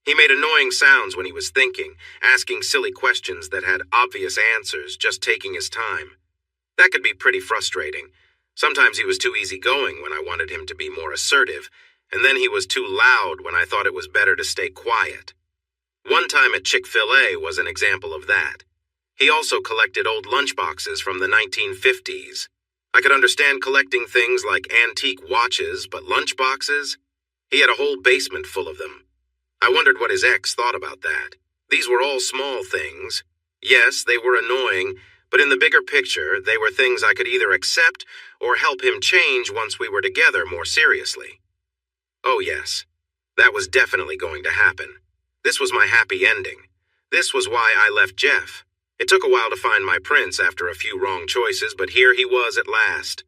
He made annoying sounds when he was thinking, asking silly questions that had obvious answers, just taking his time. That could be pretty frustrating. Sometimes he was too easygoing when I wanted him to be more assertive, and then he was too loud when I thought it was better to stay quiet. One time at Chick-fil-A was an example of that. He also collected old lunchboxes from the 1950s. I could understand collecting things like antique watches, but lunchboxes? He had a whole basement full of them. I wondered what his ex thought about that. These were all small things. Yes, they were annoying, but in the bigger picture, they were things I could either accept or help him change once we were together more seriously. Oh yes, that was definitely going to happen. This was my happy ending. This was why I left Jeff. It took a while to find my prince after a few wrong choices, but here he was at last.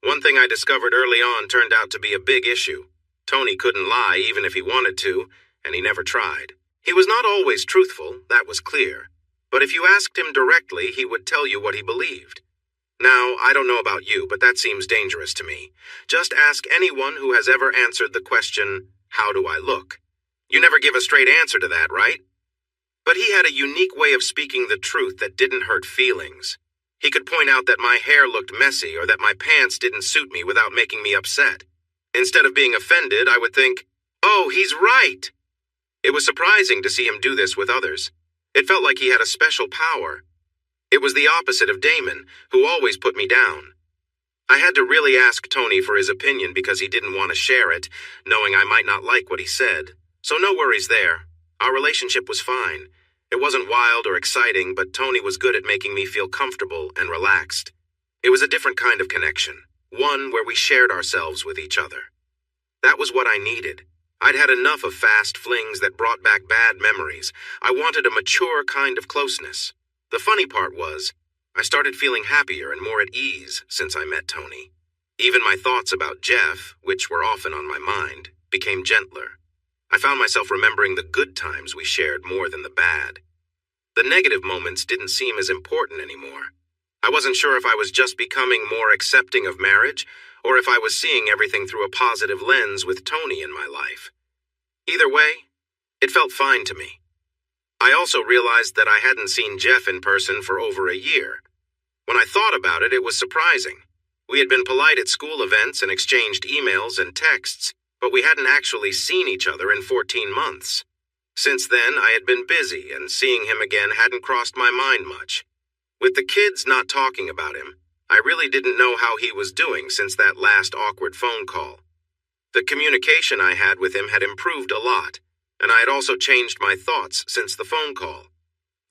One thing I discovered early on turned out to be a big issue. Tony couldn't lie even if he wanted to, and he never tried. He was not always truthful, that was clear. But if you asked him directly, he would tell you what he believed. Now, I don't know about you, but that seems dangerous to me. Just ask anyone who has ever answered the question, "How do I look?" You never give a straight answer to that, right? But he had a unique way of speaking the truth that didn't hurt feelings. He could point out that my hair looked messy or that my pants didn't suit me without making me upset. Instead of being offended, I would think, "Oh, he's right." It was surprising to see him do this with others. It felt like he had a special power. It was the opposite of Damon, who always put me down. I had to really ask Tony for his opinion because he didn't want to share it, knowing I might not like what he said. So no worries there. Our relationship was fine. It wasn't wild or exciting, but Tony was good at making me feel comfortable and relaxed. It was a different kind of connection, one where we shared ourselves with each other. That was what I needed. I'd had enough of fast flings that brought back bad memories. I wanted a mature kind of closeness. The funny part was, I started feeling happier and more at ease since I met Tony. Even my thoughts about Jeff, which were often on my mind, became gentler. I found myself remembering the good times we shared more than the bad. The negative moments didn't seem as important anymore. I wasn't sure if I was just becoming more accepting of marriage, or if I was seeing everything through a positive lens with Tony in my life. Either way, it felt fine to me. I also realized that I hadn't seen Jeff in person for over a year. When I thought about it, it was surprising. We had been polite at school events and exchanged emails and texts, but we hadn't actually seen each other in 14 months. Since then, I had been busy, and seeing him again hadn't crossed my mind much. With the kids not talking about him, I really didn't know how he was doing since that last awkward phone call. The communication I had with him had improved a lot, and I had also changed my thoughts since the phone call.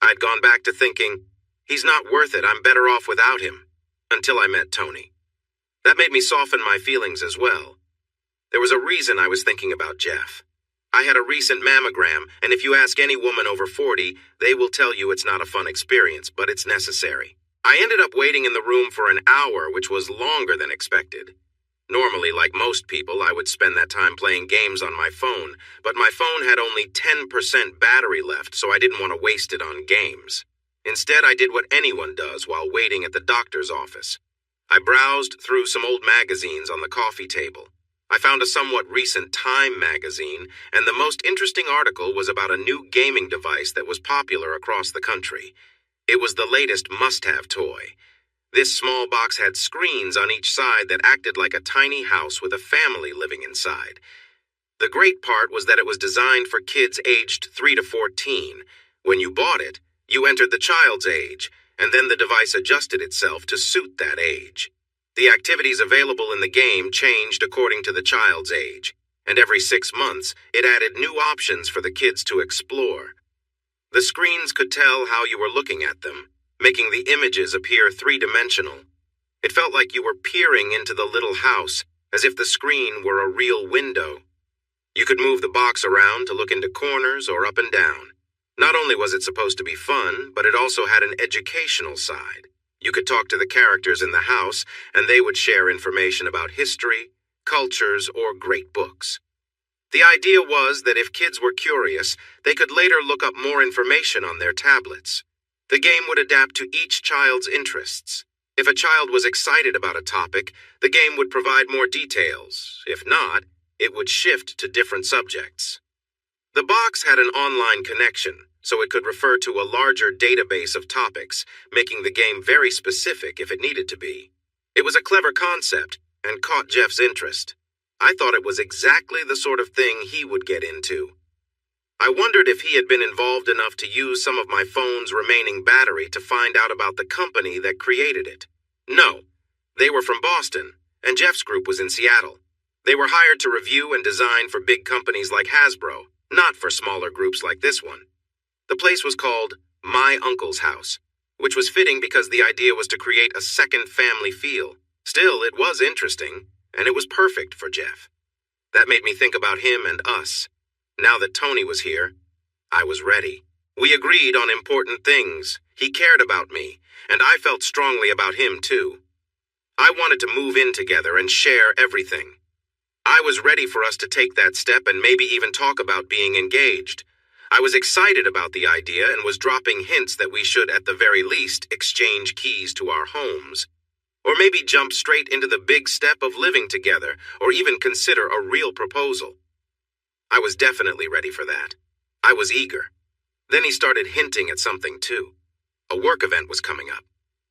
I'd gone back to thinking, he's not worth it, I'm better off without him, until I met Tony. That made me soften my feelings as well. There was a reason I was thinking about Jeff. I had a recent mammogram, and if you ask any woman over 40, they will tell you it's not a fun experience, but it's necessary. I ended up waiting in the room for an hour, which was longer than expected. Normally, like most people, I would spend that time playing games on my phone, but my phone had only 10% battery left, so I didn't want to waste it on games. Instead, I did what anyone does while waiting at the doctor's office. I browsed through some old magazines on the coffee table. I found a somewhat recent Time magazine, and the most interesting article was about a new gaming device that was popular across the country. It was the latest must-have toy. This small box had screens on each side that acted like a tiny house with a family living inside. The great part was that it was designed for kids aged 3 to 14. When you bought it, you entered the child's age, and then the device adjusted itself to suit that age. The activities available in the game changed according to the child's age, and every 6 months, it added new options for the kids to explore. The screens could tell how you were looking at them, making the images appear three-dimensional. It felt like you were peering into the little house, as if the screen were a real window. You could move the box around to look into corners or up and down. Not only was it supposed to be fun, but it also had an educational side. You could talk to the characters in the house, and they would share information about history, cultures, or great books. The idea was that if kids were curious, they could later look up more information on their tablets. The game would adapt to each child's interests. If a child was excited about a topic, the game would provide more details. If not, it would shift to different subjects. The box had an online connection, so it could refer to a larger database of topics, making the game very specific if it needed to be. It was a clever concept and caught Jeff's interest. I thought it was exactly the sort of thing he would get into. I wondered if he had been involved enough to use some of my phone's remaining battery to find out about the company that created it. No, they were from Boston, and Jeff's group was in Seattle. They were hired to review and design for big companies like Hasbro, not for smaller groups like this one. The place was called My Uncle's House, which was fitting because the idea was to create a second family feel. Still, it was interesting, and it was perfect for Jeff. That made me think about him and us. Now that Tony was here, I was ready. We agreed on important things. He cared about me, and I felt strongly about him too. I wanted to move in together and share everything. I was ready for us to take that step and maybe even talk about being engaged. I was excited about the idea and was dropping hints that we should, at the very least, exchange keys to our homes. Or maybe jump straight into the big step of living together, or even consider a real proposal. I was definitely ready for that. I was eager. Then he started hinting at something too. A work event was coming up.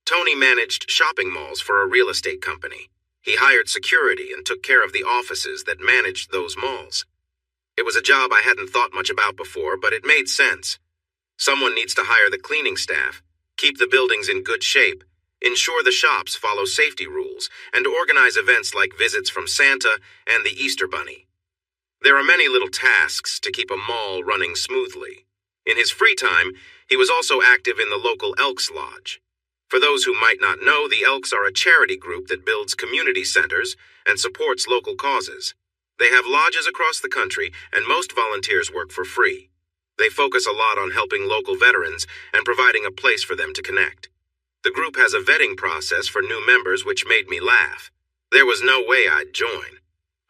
Tony managed shopping malls for a real estate company. He hired security and took care of the offices that managed those malls. It was a job I hadn't thought much about before, but it made sense. Someone needs to hire the cleaning staff, keep the buildings in good shape, ensure the shops follow safety rules, and organize events like visits from Santa and the Easter Bunny. There are many little tasks to keep a mall running smoothly. In his free time, he was also active in the local Elks Lodge. For those who might not know, the Elks are a charity group that builds community centers and supports local causes. They have lodges across the country, and most volunteers work for free. They focus a lot on helping local veterans and providing a place for them to connect. The group has a vetting process for new members which made me laugh. There was no way I'd join.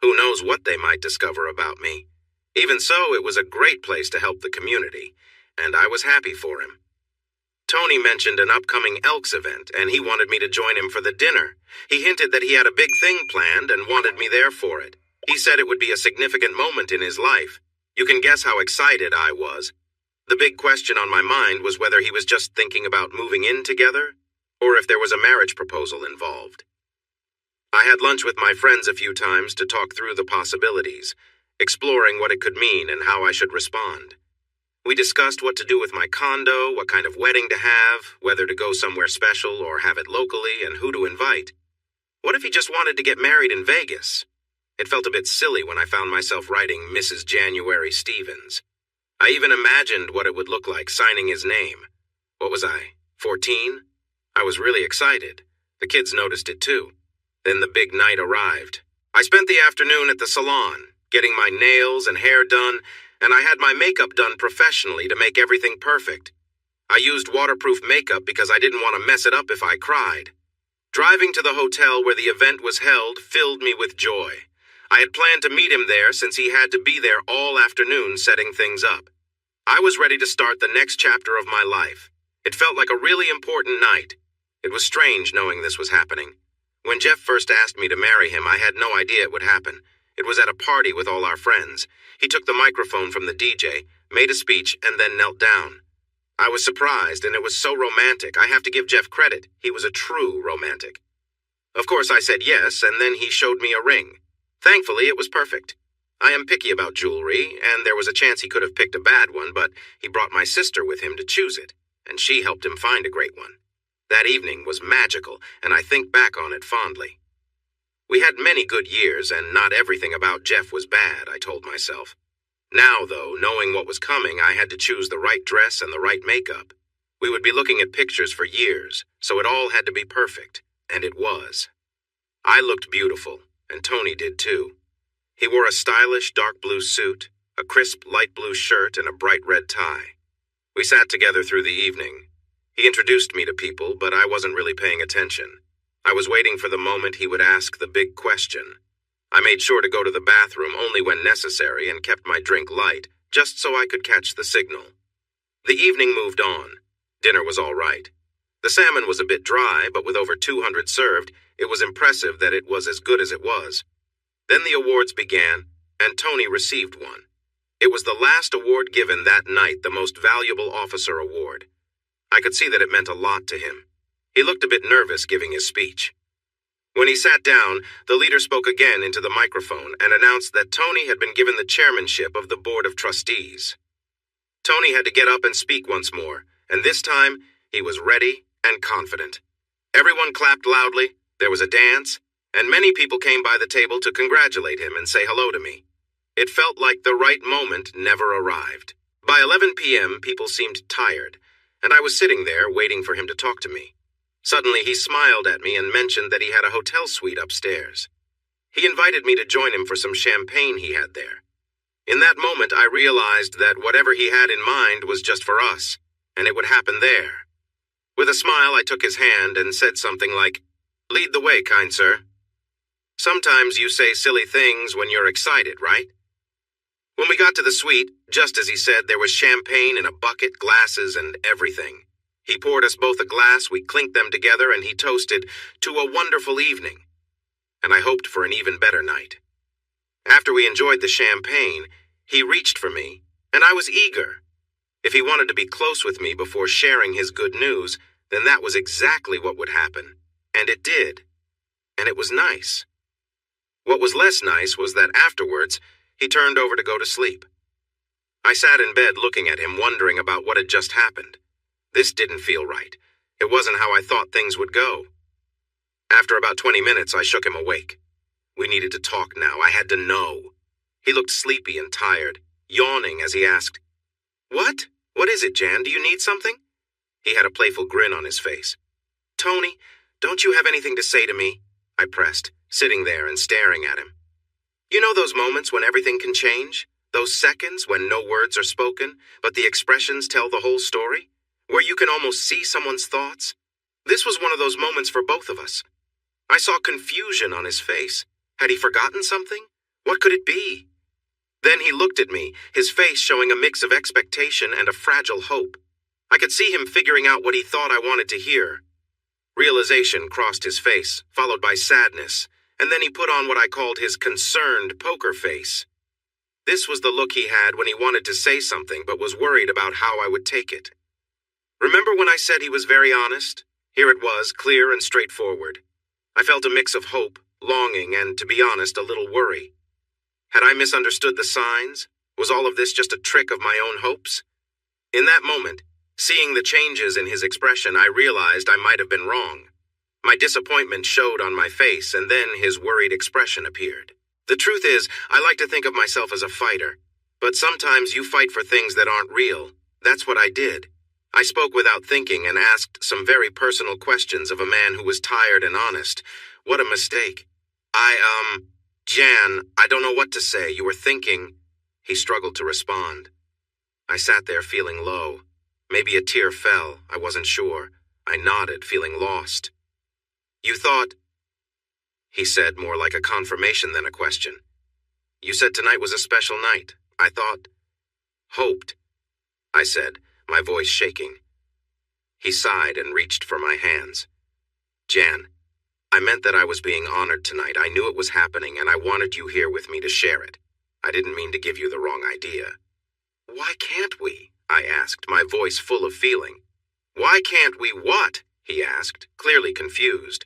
Who knows what they might discover about me? Even so, it was a great place to help the community, and I was happy for him. Tony mentioned an upcoming Elks event, and he wanted me to join him for the dinner. He hinted that he had a big thing planned and wanted me there for it. He said it would be a significant moment in his life. You can guess how excited I was. The big question on my mind was whether he was just thinking about moving in together, or if there was a marriage proposal involved. I had lunch with my friends a few times to talk through the possibilities, exploring what it could mean and how I should respond. We discussed what to do with my condo, what kind of wedding to have, whether to go somewhere special or have it locally, and who to invite. What if he just wanted to get married in Vegas? It felt a bit silly when I found myself writing Mrs. January Stevens. I even imagined what it would look like signing his name. What was I, 14? I was really excited. The kids noticed it too. Then the big night arrived. I spent the afternoon at the salon, getting my nails and hair done, and I had my makeup done professionally to make everything perfect. I used waterproof makeup because I didn't want to mess it up if I cried. Driving to the hotel where the event was held filled me with joy. I had planned to meet him there since he had to be there all afternoon setting things up. I was ready to start the next chapter of my life. It felt like a really important night. It was strange knowing this was happening. When Jeff first asked me to marry him, I had no idea it would happen. It was at a party with all our friends. He took the microphone from the DJ, made a speech, and then knelt down. I was surprised, and it was so romantic. I have to give Jeff credit. He was a true romantic. Of course, I said yes, and then he showed me a ring. Thankfully, it was perfect. I am picky about jewelry, and there was a chance he could have picked a bad one, but he brought my sister with him to choose it, and she helped him find a great one. That evening was magical, and I think back on it fondly. We had many good years, and not everything about Jeff was bad, I told myself. Now, though, knowing what was coming, I had to choose the right dress and the right makeup. We would be looking at pictures for years, so it all had to be perfect, and it was. I looked beautiful, and Tony did too. He wore a stylish dark blue suit, a crisp light blue shirt, and a bright red tie. We sat together through the evening. He introduced me to people, but I wasn't really paying attention. I was waiting for the moment he would ask the big question. I made sure to go to the bathroom only when necessary and kept my drink light, just so I could catch the signal. The evening moved on. Dinner was all right. The salmon was a bit dry, but with over 200 served, it was impressive that it was as good as it was. Then the awards began, and Tony received one. It was the last award given that night, the Most Valuable Officer Award. I could see that it meant a lot to him. He looked a bit nervous giving his speech. When he sat down, the leader spoke again into the microphone and announced that Tony had been given the chairmanship of the Board of Trustees. Tony had to get up and speak once more, and this time he was ready and confident. Everyone clapped loudly, there was a dance, and many people came by the table to congratulate him and say hello to me. It felt like the right moment never arrived. By 11 p.m., people seemed tired, and I was sitting there waiting for him to talk to me. Suddenly, he smiled at me and mentioned that he had a hotel suite upstairs. He invited me to join him for some champagne he had there. In that moment, I realized that whatever he had in mind was just for us, and it would happen there. With a smile, I took his hand and said something like, "Lead the way, kind sir." Sometimes you say silly things when you're excited, right? When we got to the suite, just as he said, there was champagne in a bucket, glasses, and everything. He poured us both a glass, we clinked them together, and he toasted, "To a wonderful evening." And I hoped for an even better night. After we enjoyed the champagne, he reached for me, and I was eager. If he wanted to be close with me before sharing his good news, then that was exactly what would happen. And it did. And it was nice. What was less nice was that afterwards, he turned over to go to sleep. I sat in bed looking at him, wondering about what had just happened. This didn't feel right. It wasn't how I thought things would go. After about 20 minutes, I shook him awake. We needed to talk now. I had to know. He looked sleepy and tired, yawning as he asked, "What? What is it, Jan? Do you need something?" He had a playful grin on his face. "Tony, don't you have anything to say to me?" I pressed, sitting there and staring at him. You know those moments when everything can change? Those seconds when no words are spoken, but the expressions tell the whole story? Where you can almost see someone's thoughts? This was one of those moments for both of us. I saw confusion on his face. Had he forgotten something? What could it be? Then he looked at me, his face showing a mix of expectation and a fragile hope. I could see him figuring out what he thought I wanted to hear. Realization crossed his face, followed by sadness, and then he put on what I called his concerned poker face. This was the look he had when he wanted to say something but was worried about how I would take it. Remember when I said he was very honest? Here it was, clear and straightforward. I felt a mix of hope, longing, and, to be honest, a little worry. Had I misunderstood the signs? Was all of this just a trick of my own hopes? In that moment, seeing the changes in his expression, I realized I might have been wrong. My disappointment showed on my face, and then his worried expression appeared. The truth is, I like to think of myself as a fighter. But sometimes you fight for things that aren't real. That's what I did. I spoke without thinking and asked some very personal questions of a man who was tired and honest. What a mistake. Jan, I don't know what to say. You were thinking. He struggled to respond. I sat there feeling low. Maybe a tear fell. I wasn't sure. I nodded, feeling lost. You thought, he said, more like a confirmation than a question. You said tonight was a special night. I thought, hoped, I said, my voice shaking. He sighed and reached for my hands. Jan, I meant that I was being honored tonight. I knew it was happening, and I wanted you here with me to share it. I didn't mean to give you the wrong idea. Why can't we? I asked, my voice full of feeling. Why can't we what? He asked, clearly confused.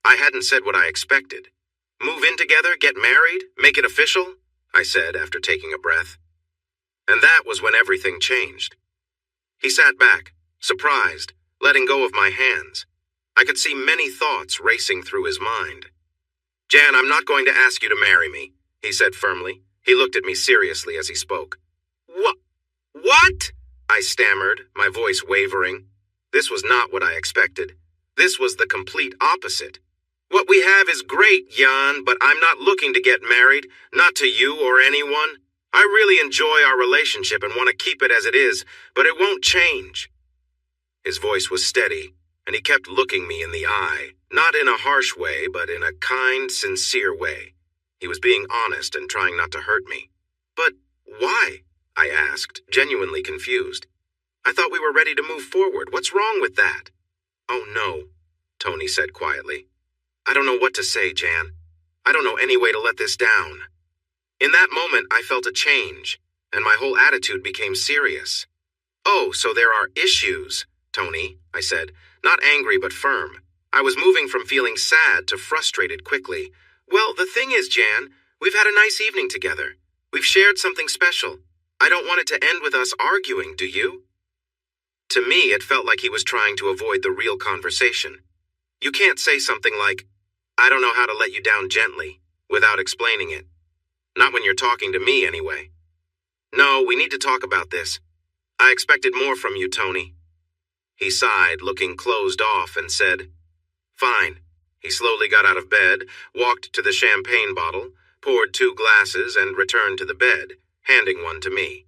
I hadn't said what I expected. Move in together, get married, make it official? I said after taking a breath. And that was when everything changed. He sat back, surprised, letting go of my hands. I could see many thoughts racing through his mind. Jan, I'm not going to ask you to marry me, he said firmly. He looked at me seriously as he spoke. What? I stammered, my voice wavering. This was not what I expected. This was the complete opposite. What we have is great, Jan, but I'm not looking to get married, not to you or anyone. I really enjoy our relationship and want to keep it as it is, but it won't change. His voice was steady, and he kept looking me in the eye, not in a harsh way, but in a kind, sincere way. He was being honest and trying not to hurt me. But why? I asked, genuinely confused. I thought we were ready to move forward. What's wrong with that? Oh, no, Tony said quietly. I don't know what to say, Jan. I don't know any way to let this down. In that moment, I felt a change, and my whole attitude became serious. Oh, so there are issues, Tony, I said, not angry but firm. I was moving from feeling sad to frustrated quickly. Well, the thing is, Jan, we've had a nice evening together. We've shared something special. I don't want it to end with us arguing, do you? To me, it felt like he was trying to avoid the real conversation. You can't say something like, I don't know how to let you down gently, without explaining it. Not when you're talking to me, anyway. No, we need to talk about this. I expected more from you, Tony. He sighed, looking closed off, and said, Fine. He slowly got out of bed, walked to the champagne bottle, poured 2 glasses, and returned to the bed, handing one to me.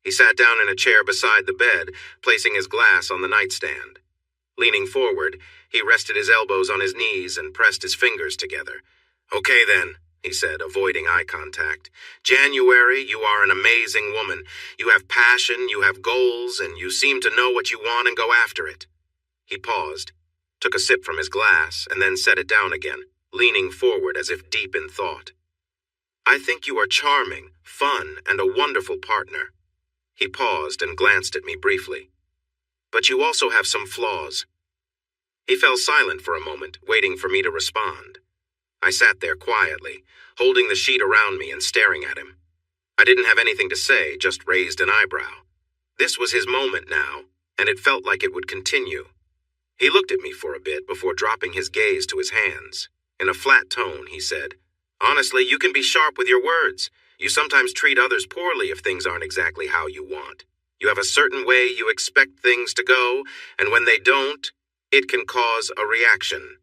He sat down in a chair beside the bed, placing his glass on the nightstand. Leaning forward, he rested his elbows on his knees and pressed his fingers together. Okay then, he said, avoiding eye contact. January, you are an amazing woman. You have passion, you have goals, and you seem to know what you want and go after it. He paused, took a sip from his glass, and then set it down again, leaning forward as if deep in thought. I think you are charming, fun, and a wonderful partner. He paused and glanced at me briefly. But you also have some flaws. He fell silent for a moment, waiting for me to respond. I sat there quietly, holding the sheet around me and staring at him. I didn't have anything to say, just raised an eyebrow. This was his moment now, and it felt like it would continue. He looked at me for a bit before dropping his gaze to his hands. In a flat tone, he said, Honestly, you can be sharp with your words. You sometimes treat others poorly if things aren't exactly how you want. You have a certain way you expect things to go, and when they don't, it can cause a reaction.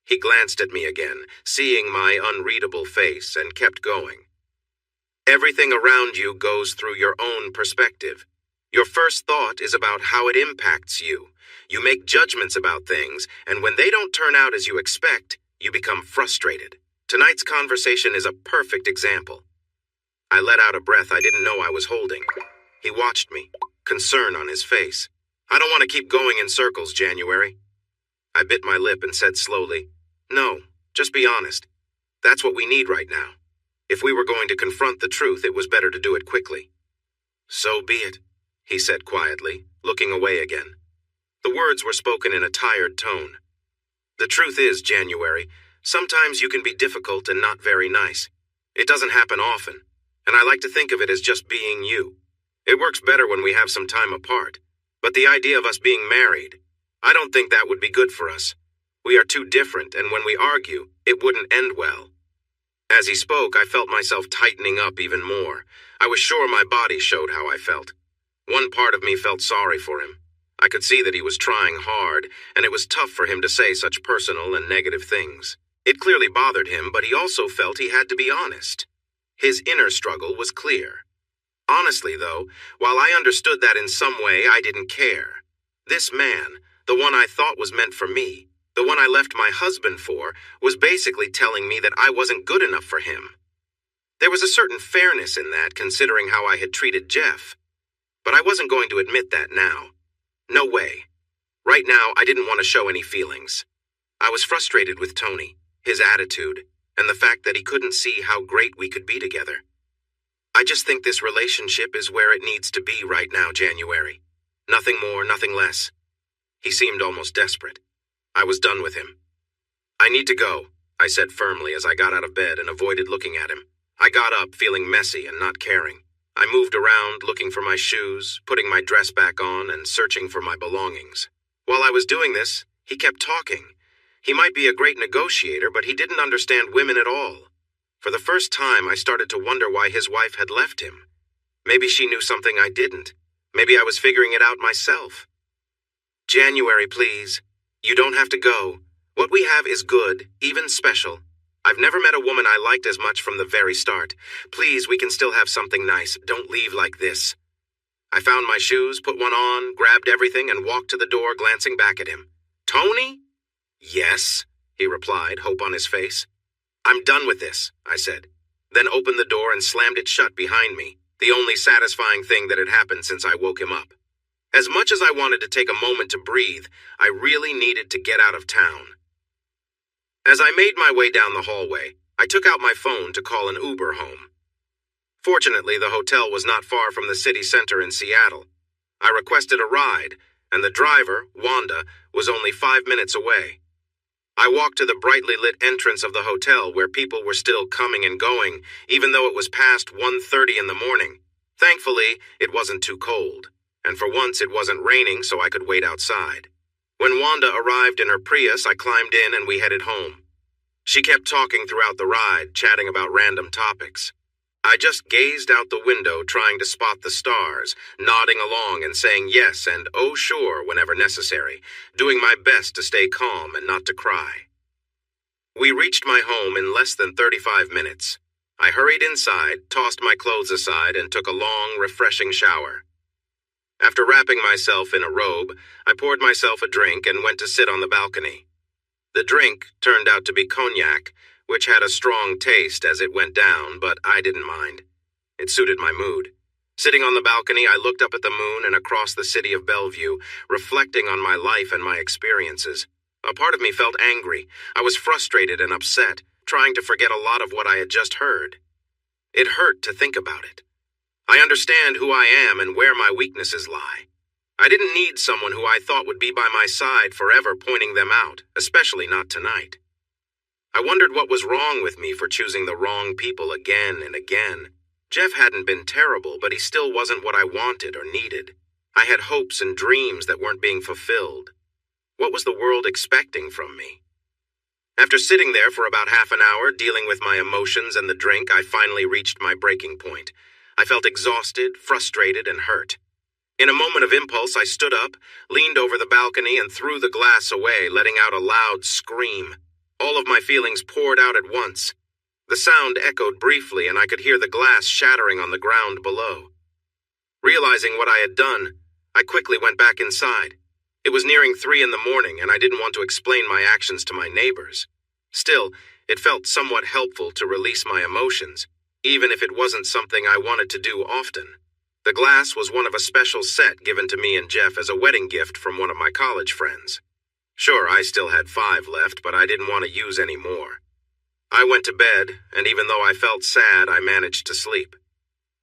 He glanced at me again, seeing my unreadable face, and kept going. Everything around you goes through your own perspective. Your first thought is about how it impacts you. You make judgments about things, and when they don't turn out as you expect, you become frustrated. Tonight's conversation is a perfect example. I let out a breath I didn't know I was holding. He watched me, concern on his face. I don't want to keep going in circles, January. I bit my lip and said slowly, "No, just be honest. That's what we need right now. If we were going to confront the truth, it was better to do it quickly." "So be it," he said quietly, looking away again. The words were spoken in a tired tone. "The truth is, January, sometimes you can be difficult and not very nice. It doesn't happen often, and I like to think of it as just being you. It works better when we have some time apart. But the idea of us being married, I don't think that would be good for us. We are too different, and when we argue, it wouldn't end well." As he spoke, I felt myself tightening up even more. I was sure my body showed how I felt. One part of me felt sorry for him. I could see that he was trying hard, and it was tough for him to say such personal and negative things. It clearly bothered him, but he also felt he had to be honest. His inner struggle was clear. Honestly, though, while I understood that in some way, I didn't care. This man, the one I thought was meant for me, the one I left my husband for, was basically telling me that I wasn't good enough for him. There was a certain fairness in that, considering how I had treated Jeff. But I wasn't going to admit that now. No way. Right now, I didn't want to show any feelings. I was frustrated with Tony, his attitude, and the fact that he couldn't see how great we could be together. I just think this relationship is where it needs to be right now, January. Nothing more, nothing less. He seemed almost desperate. I was done with him. "I need to go," I said firmly as I got out of bed and avoided looking at him. I got up feeling messy and not caring. I moved around looking for my shoes, putting my dress back on, and searching for my belongings. While I was doing this, he kept talking. He might be a great negotiator, but he didn't understand women at all. For the first time, I started to wonder why his wife had left him. Maybe she knew something I didn't. Maybe I was figuring it out myself. "January, please. You don't have to go. What we have is good, even special. I've never met a woman I liked as much from the very start. Please, we can still have something nice. Don't leave like this." I found my shoes, put one on, grabbed everything, and walked to the door, glancing back at him. "Tony?" "Yes," he replied, hope on his face. "I'm done with this," I said, then opened the door and slammed it shut behind me, the only satisfying thing that had happened since I woke him up. As much as I wanted to take a moment to breathe, I really needed to get out of town. As I made my way down the hallway, I took out my phone to call an Uber home. Fortunately, the hotel was not far from the city center in Seattle. I requested a ride, and the driver, Wanda, was only 5 minutes away. I walked to the brightly lit entrance of the hotel where people were still coming and going, even though it was past 1:30 in the morning. Thankfully, it wasn't too cold, and for once it wasn't raining so I could wait outside. When Wanda arrived in her Prius, I climbed in and we headed home. She kept talking throughout the ride, chatting about random topics. I just gazed out the window trying to spot the stars, nodding along and saying yes and oh sure whenever necessary, doing my best to stay calm and not to cry. We reached my home in less than 35 minutes. I hurried inside, tossed my clothes aside, and took a long, refreshing shower. After wrapping myself in a robe, I poured myself a drink and went to sit on the balcony. The drink turned out to be cognac, which had a strong taste as it went down, but I didn't mind. It suited my mood. Sitting on the balcony, I looked up at the moon and across the city of Bellevue, reflecting on my life and my experiences. A part of me felt angry. I was frustrated and upset, trying to forget a lot of what I had just heard. It hurt to think about it. I understand who I am and where my weaknesses lie. I didn't need someone who I thought would be by my side forever pointing them out, especially not tonight. I wondered what was wrong with me for choosing the wrong people again and again. Jeff hadn't been terrible, but he still wasn't what I wanted or needed. I had hopes and dreams that weren't being fulfilled. What was the world expecting from me? After sitting there for about half an hour, dealing with my emotions and the drink, I finally reached my breaking point. I felt exhausted, frustrated, and hurt. In a moment of impulse, I stood up, leaned over the balcony, and threw the glass away, letting out a loud scream. All of my feelings poured out at once. The sound echoed briefly, and I could hear the glass shattering on the ground below. Realizing what I had done, I quickly went back inside. It was nearing 3 in the morning, and I didn't want to explain my actions to my neighbors. Still, it felt somewhat helpful to release my emotions, even if it wasn't something I wanted to do often. The glass was one of a special set given to me and Jeff as a wedding gift from one of my college friends. Sure, I still had 5 left, but I didn't want to use any more. I went to bed, and even though I felt sad, I managed to sleep.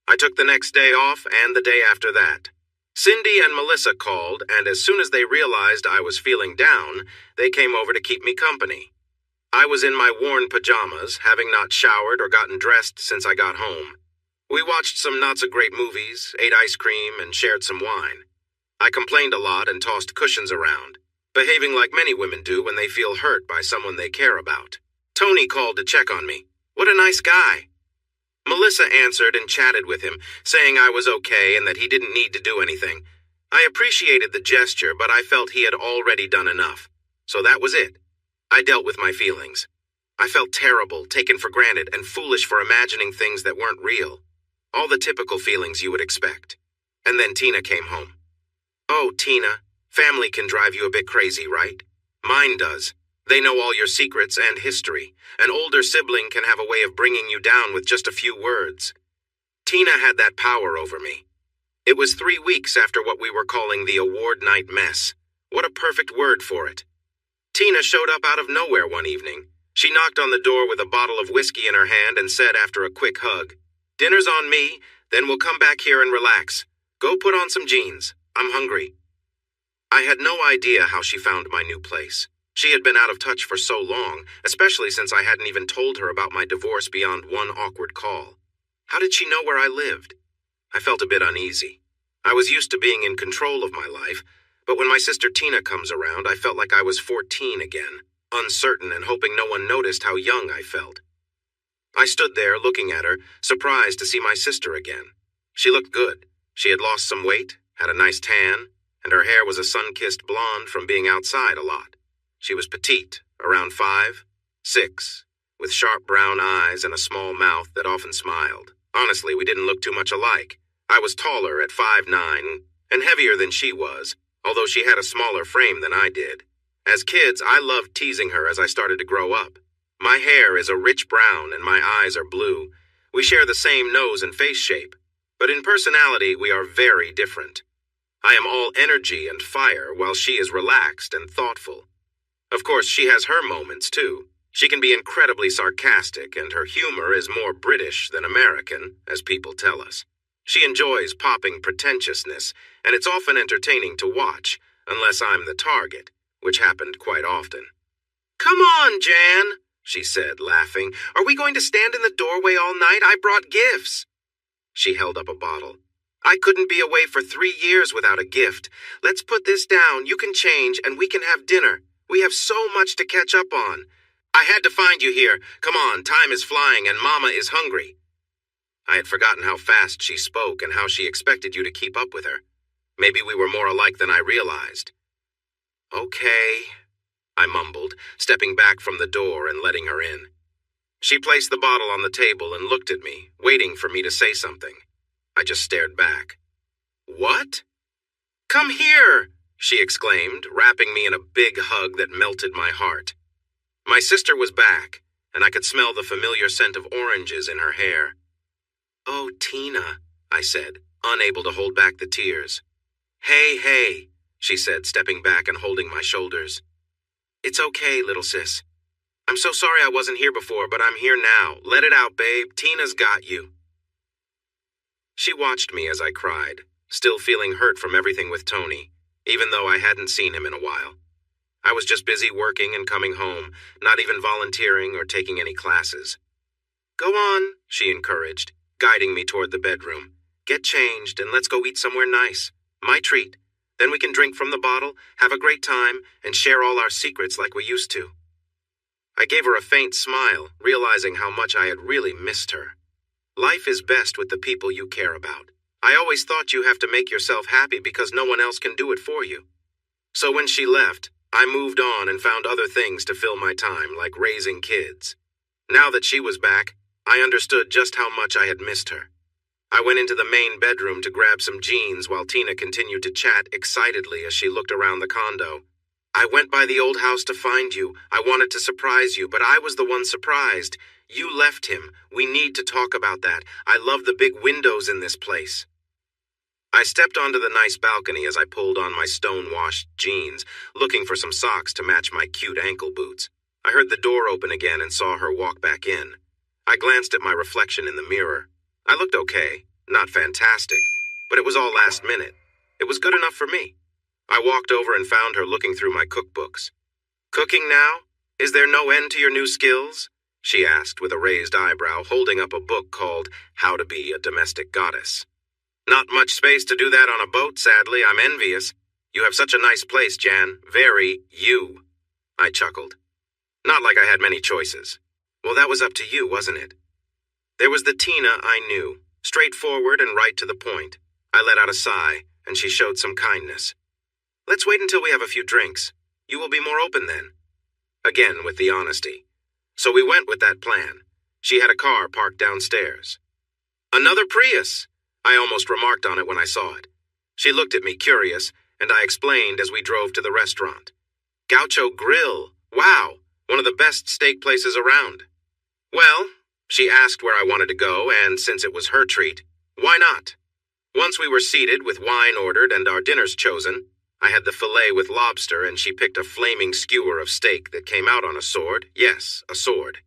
I took the next day off and the day after that. Cindy and Melissa called, and as soon as they realized I was feeling down, they came over to keep me company. I was in my worn pajamas, having not showered or gotten dressed since I got home. We watched some not-so-great movies, ate ice cream, and shared some wine. I complained a lot and tossed cushions around, behaving like many women do when they feel hurt by someone they care about. Tony called to check on me. What a nice guy. Melissa answered and chatted with him, saying I was okay and that he didn't need to do anything. I appreciated the gesture, but I felt he had already done enough. So that was it. I dealt with my feelings. I felt terrible, taken for granted, and foolish for imagining things that weren't real. All the typical feelings you would expect. And then Tina came home. Oh, Tina, family can drive you a bit crazy, right? Mine does. They know all your secrets and history. An older sibling can have a way of bringing you down with just a few words. Tina had that power over me. It was 3 weeks after what we were calling the award night mess. What a perfect word for it. Tina showed up out of nowhere one evening. She knocked on the door with a bottle of whiskey in her hand and said after a quick hug, "Dinner's on me, then we'll come back here and relax. Go put on some jeans. I'm hungry." I had no idea how she found my new place. She had been out of touch for so long, especially since I hadn't even told her about my divorce beyond one awkward call. How did she know where I lived? I felt a bit uneasy. I was used to being in control of my life, but when my sister Tina comes around, I felt like I was 14 again, uncertain and hoping no one noticed how young I felt. I stood there looking at her, surprised to see my sister again. She looked good. She had lost some weight, had a nice tan, and her hair was a sun-kissed blonde from being outside a lot. She was petite, around 5, 6, with sharp brown eyes and a small mouth that often smiled. Honestly, we didn't look too much alike. I was taller at 5'9", and heavier than she was, although she had a smaller frame than I did. As kids, I loved teasing her as I started to grow up. My hair is a rich brown and my eyes are blue. We share the same nose and face shape, but in personality we are very different. I am all energy and fire while she is relaxed and thoughtful. Of course, she has her moments, too. She can be incredibly sarcastic, and her humor is more British than American, as people tell us. She enjoys popping pretentiousness, and it's often entertaining to watch, unless I'm the target, which happened quite often. "Come on, Jan," she said, laughing. "Are we going to stand in the doorway all night? I brought gifts." She held up a bottle. "I couldn't be away for 3 years without a gift. Let's put this down, you can change, and we can have dinner. We have so much to catch up on. I had to find you here. Come on, time is flying and Mama is hungry." I had forgotten how fast she spoke and how she expected you to keep up with her. Maybe we were more alike than I realized. "Okay," I mumbled, stepping back from the door and letting her in. She placed the bottle on the table and looked at me, waiting for me to say something. I just stared back. "What?" "Come here," she exclaimed, wrapping me in a big hug that melted my heart. My sister was back, and I could smell the familiar scent of oranges in her hair. "Oh, Tina," I said, unable to hold back the tears. Hey, she said, stepping back and holding my shoulders. "It's okay, little sis. I'm so sorry I wasn't here before, but I'm here now. Let it out, babe. Tina's got you." She watched me as I cried, still feeling hurt from everything with Tony, even though I hadn't seen him in a while. I was just busy working and coming home, not even volunteering or taking any classes. "Go on," she encouraged, guiding me toward the bedroom. "Get changed and let's go eat somewhere nice. My treat. Then we can drink from the bottle, have a great time, and share all our secrets like we used to." I gave her a faint smile, realizing how much I had really missed her. Life is best with the people you care about. I always thought you have to make yourself happy because no one else can do it for you. So when she left, I moved on and found other things to fill my time, like raising kids. Now that she was back, I understood just how much I had missed her. I went into the main bedroom to grab some jeans while Tina continued to chat excitedly as she looked around the condo. I went by the old house to find you. I wanted to surprise you, but I was the one surprised. You left him. We need to talk about that. I love the big windows in this place. I stepped onto the nice balcony as I pulled on my stone-washed jeans, looking for some socks to match my cute ankle boots. I heard the door open again and saw her walk back in. I glanced at my reflection in the mirror. I looked okay, not fantastic, but it was all last minute. It was good enough for me. I walked over and found her looking through my cookbooks. "Cooking now? Is there no end to your new skills?" she asked with a raised eyebrow, holding up a book called How to Be a Domestic Goddess. "Not much space to do that on a boat, sadly. I'm envious. You have such a nice place, Jan. Very you." I chuckled. Not like I had many choices. Well, that was up to you, wasn't it? There was the Tina I knew, straightforward and right to the point. I let out a sigh, and she showed some kindness. "Let's wait until we have a few drinks. You will be more open then." Again with the honesty. So we went with that plan. She had a car parked downstairs. "Another Prius!" I almost remarked on it when I saw it. She looked at me curious, and I explained as we drove to the restaurant. "Gaucho Grill. Wow, one of the best steak places around." Well, she asked where I wanted to go, and since it was her treat, why not? Once we were seated with wine ordered and our dinners chosen, I had the filet with lobster and she picked a flaming skewer of steak that came out on a sword. Yes, a sword.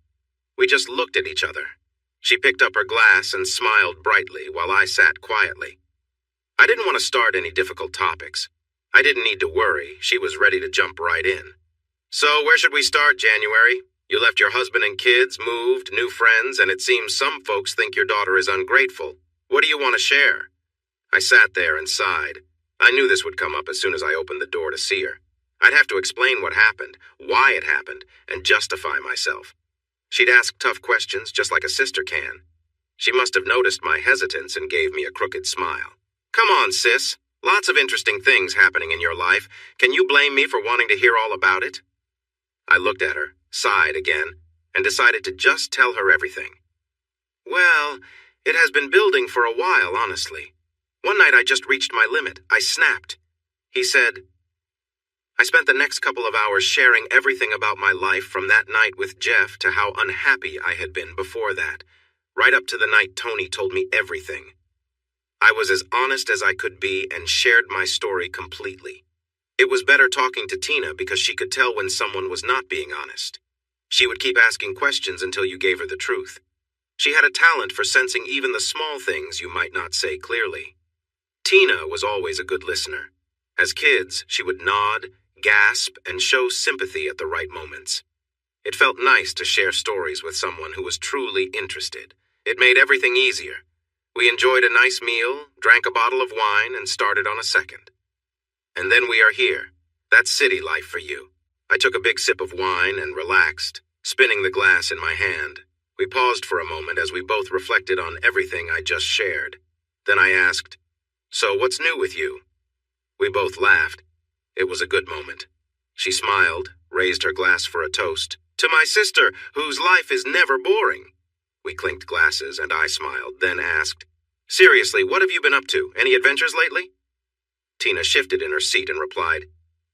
We just looked at each other. She picked up her glass and smiled brightly while I sat quietly. I didn't want to start any difficult topics. I didn't need to worry. She was ready to jump right in. "So where should we start, January? You left your husband and kids, moved, new friends, and it seems some folks think your daughter is ungrateful. What do you want to share?" I sat there and sighed. I knew this would come up as soon as I opened the door to see her. I'd have to explain what happened, why it happened, and justify myself. She'd ask tough questions just like a sister can. She must have noticed my hesitance and gave me a crooked smile. "Come on, sis. Lots of interesting things happening in your life. Can you blame me for wanting to hear all about it?" I looked at her, sighed again, and decided to just tell her everything. "Well, it has been building for a while, honestly. One night I just reached my limit. I snapped." He said, "I spent the next couple of hours sharing everything about my life from that night with Jeff to how unhappy I had been before that, right up to the night Tony told me everything. I was as honest as I could be and shared my story completely. It was better talking to Tina because she could tell when someone was not being honest. She would keep asking questions until you gave her the truth. She had a talent for sensing even the small things you might not say clearly. Tina was always a good listener. As kids, she would nod, gasp, and show sympathy at the right moments. It felt nice to share stories with someone who was truly interested. It made everything easier. We enjoyed a nice meal, drank a bottle of wine, and started on a second. And then we are here. That's city life for you. I took a big sip of wine and relaxed, spinning the glass in my hand. We paused for a moment as we both reflected on everything I just shared. Then I asked, "So what's new with you?" We both laughed. It was a good moment. She smiled, raised her glass for a toast. "To my sister, whose life is never boring." We clinked glasses, and I smiled, then asked, "Seriously, what have you been up to? Any adventures lately?" Tina shifted in her seat and replied,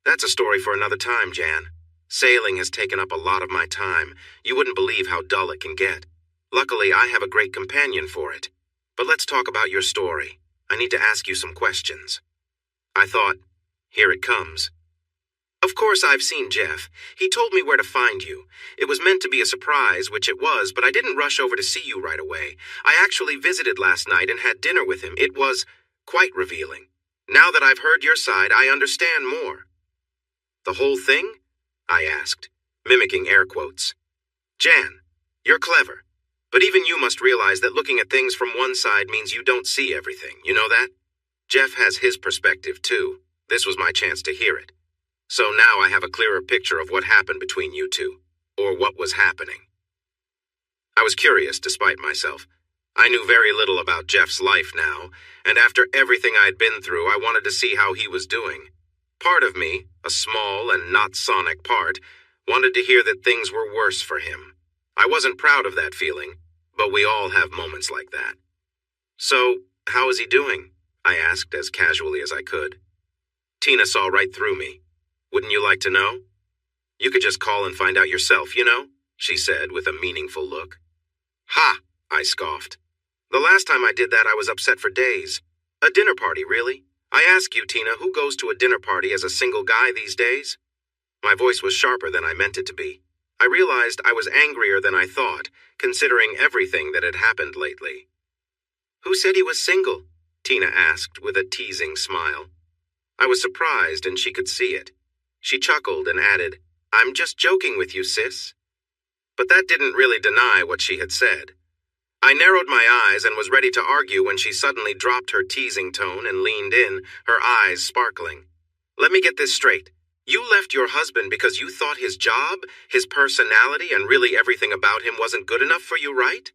"That's a story for another time, Jan. Sailing has taken up a lot of my time. You wouldn't believe how dull it can get. Luckily, I have a great companion for it. But let's talk about your story. I need to ask you some questions." I thought, here it comes. "Of course I've seen Jeff. He told me where to find you. It was meant to be a surprise, which it was, but I didn't rush over to see you right away. I actually visited last night and had dinner with him. It was quite revealing. Now that I've heard your side, I understand more." "The whole thing?" I asked, mimicking air quotes. "Jan, you're clever. But even you must realize that looking at things from one side means you don't see everything. You know that? Jeff has his perspective, too. This was my chance to hear it. So now I have a clearer picture of what happened between you two, or what was happening." I was curious despite myself. I knew very little about Jeff's life now, and after everything I'd been through, I wanted to see how he was doing. Part of me, a small and not sonic part, wanted to hear that things were worse for him. I wasn't proud of that feeling, but we all have moments like that. So, how is he doing? I asked as casually as I could. Tina saw right through me. Wouldn't you like to know? You could just call and find out yourself, you know, she said with a meaningful look. Ha, I scoffed. The last time I did that, I was upset for days. A dinner party, really? I ask you, Tina, who goes to a dinner party as a single guy these days? My voice was sharper than I meant it to be. I realized I was angrier than I thought, considering everything that had happened lately. Who said he was single? Tina asked with a teasing smile. I was surprised, and she could see it. She chuckled and added, I'm just joking with you, sis. But that didn't really deny what she had said. I narrowed my eyes and was ready to argue when she suddenly dropped her teasing tone and leaned in, her eyes sparkling. Let me get this straight. You left your husband because you thought his job, his personality, and really everything about him wasn't good enough for you, right?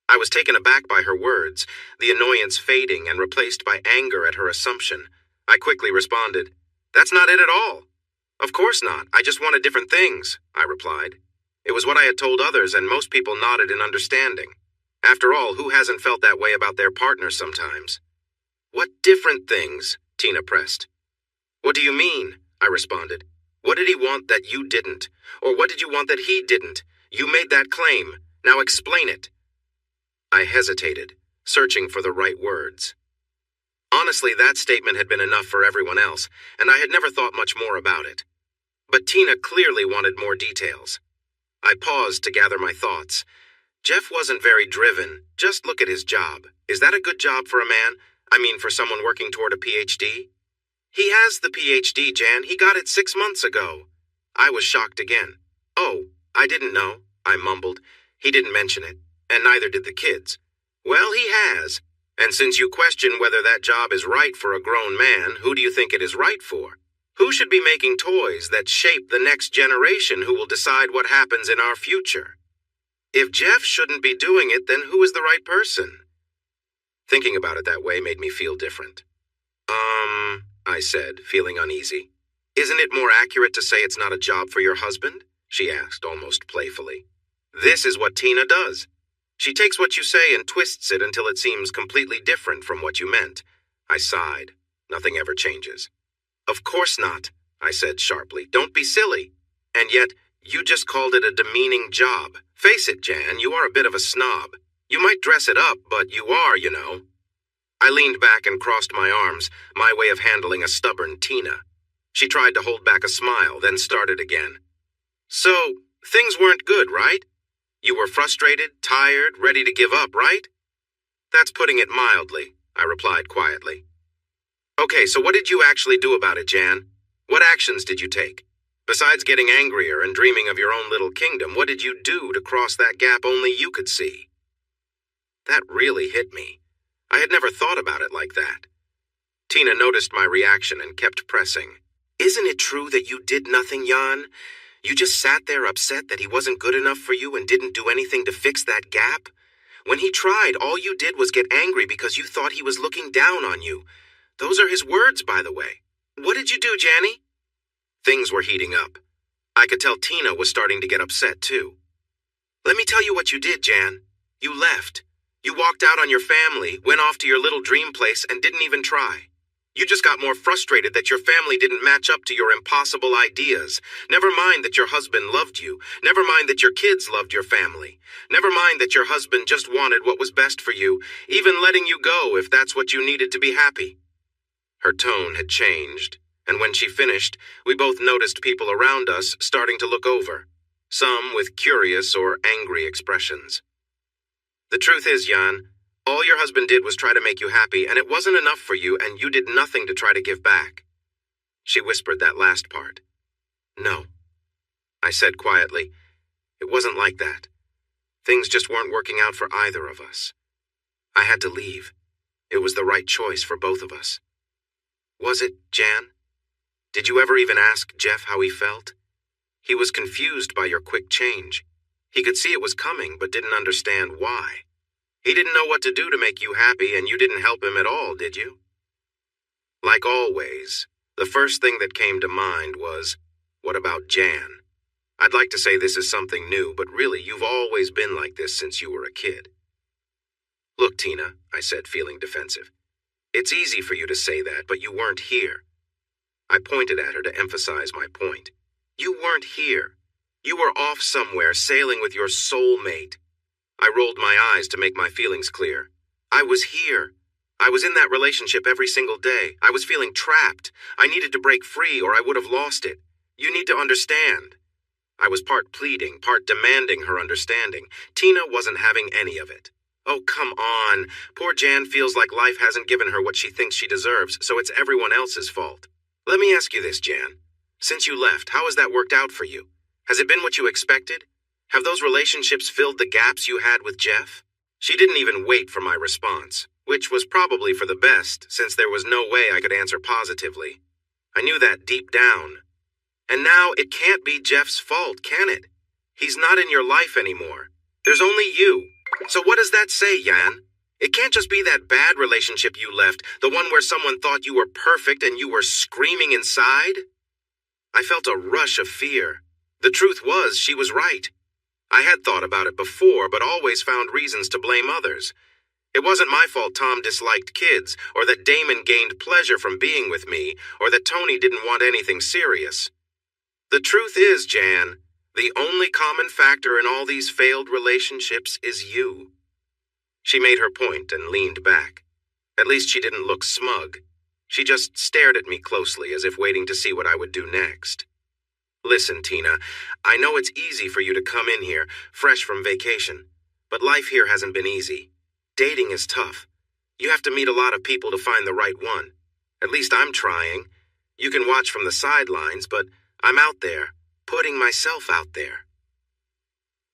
I was taken aback by her words, the annoyance fading and replaced by anger at her assumption. I quickly responded, That's not it at all. Of course not. I just wanted different things, I replied. It was what I had told others, and most people nodded in understanding. After all, who hasn't felt that way about their partner sometimes? What different things? Tina pressed. What do you mean? I responded. What did he want that you didn't? Or what did you want that he didn't? You made that claim. Now explain it. I hesitated, searching for the right words. Honestly, that statement had been enough for everyone else, and I had never thought much more about it. But Tina clearly wanted more details. I paused to gather my thoughts. Jeff wasn't very driven. Just look at his job. Is that a good job for a man? I mean, for someone working toward a PhD? He has the PhD, Jan. He got it 6 months ago. I was shocked again. Oh, I didn't know, I mumbled. He didn't mention it, and neither did the kids. Well, he has. And since you question whether that job is right for a grown man, who do you think it is right for? Who should be making toys that shape the next generation who will decide what happens in our future? If Jeff shouldn't be doing it, then who is the right person? Thinking about it that way made me feel different. I said, feeling uneasy. Isn't it more accurate to say it's not a job for your husband? She asked, almost playfully. This is what Tina does. She takes what you say and twists it until it seems completely different from what you meant. I sighed. Nothing ever changes. Of course not, I said sharply. Don't be silly. And yet, you just called it a demeaning job. Face it, Jan, you are a bit of a snob. You might dress it up, but you are, you know. I leaned back and crossed my arms, my way of handling a stubborn Tina. She tried to hold back a smile, then started again. So, things weren't good, right? You were frustrated, tired, ready to give up, right? That's putting it mildly, I replied quietly. Okay, so what did you actually do about it, Jan? What actions did you take? Besides getting angrier and dreaming of your own little kingdom, what did you do to cross that gap only you could see? That really hit me. I had never thought about it like that. Tina noticed my reaction and kept pressing. Isn't it true that you did nothing, Jan? You just sat there upset that he wasn't good enough for you and didn't do anything to fix that gap? When he tried, all you did was get angry because you thought he was looking down on you. Those are his words, by the way. What did you do, Janny? Things were heating up. I could tell Tina was starting to get upset, too. Let me tell you what you did, Jan. You left. You walked out on your family, went off to your little dream place, and didn't even try. You just got more frustrated that your family didn't match up to your impossible ideas. Never mind that your husband loved you. Never mind that your kids loved your family. Never mind that your husband just wanted what was best for you, even letting you go if that's what you needed to be happy. Her tone had changed, and when she finished, we both noticed people around us starting to look over, some with curious or angry expressions. The truth is, Jan, all your husband did was try to make you happy, and it wasn't enough for you, and you did nothing to try to give back. She whispered that last part. No, I said quietly. It wasn't like that. Things just weren't working out for either of us. I had to leave. It was the right choice for both of us. Was it, Jan? Did you ever even ask Jeff how he felt? He was confused by your quick change. He could see it was coming, but didn't understand why. He didn't know what to do to make you happy, and you didn't help him at all, did you? Like always, the first thing that came to mind was, what about Jan? I'd like to say this is something new, but really you've always been like this since you were a kid. Look, Tina, I said, feeling defensive. It's easy for you to say that, but you weren't here. I pointed at her to emphasize my point. You weren't here. You were off somewhere sailing with your soulmate. I rolled my eyes to make my feelings clear. I was here. I was in that relationship every single day. I was feeling trapped. I needed to break free or I would have lost it. You need to understand. I was part pleading, part demanding her understanding. Tina wasn't having any of it. Oh, come on. Poor Jan feels like life hasn't given her what she thinks she deserves, so it's everyone else's fault. Let me ask you this, Jan. Since you left, how has that worked out for you? Has it been what you expected? Have those relationships filled the gaps you had with Jeff? She didn't even wait for my response, which was probably for the best, since there was no way I could answer positively. I knew that deep down. And now it can't be Jeff's fault, can it? He's not in your life anymore. There's only you. So what does that say, Jan? It can't just be that bad relationship you left, the one where someone thought you were perfect and you were screaming inside? I felt a rush of fear. The truth was, she was right. I had thought about it before, but always found reasons to blame others. It wasn't my fault Tom disliked kids, or that Damon gained pleasure from being with me, or that Tony didn't want anything serious. The truth is, Jan, the only common factor in all these failed relationships is you. She made her point and leaned back. At least she didn't look smug. She just stared at me closely as if waiting to see what I would do next. Listen, Tina, I know it's easy for you to come in here, fresh from vacation, but life here hasn't been easy. Dating is tough. You have to meet a lot of people to find the right one. At least I'm trying. You can watch from the sidelines, but I'm out there, putting myself out there.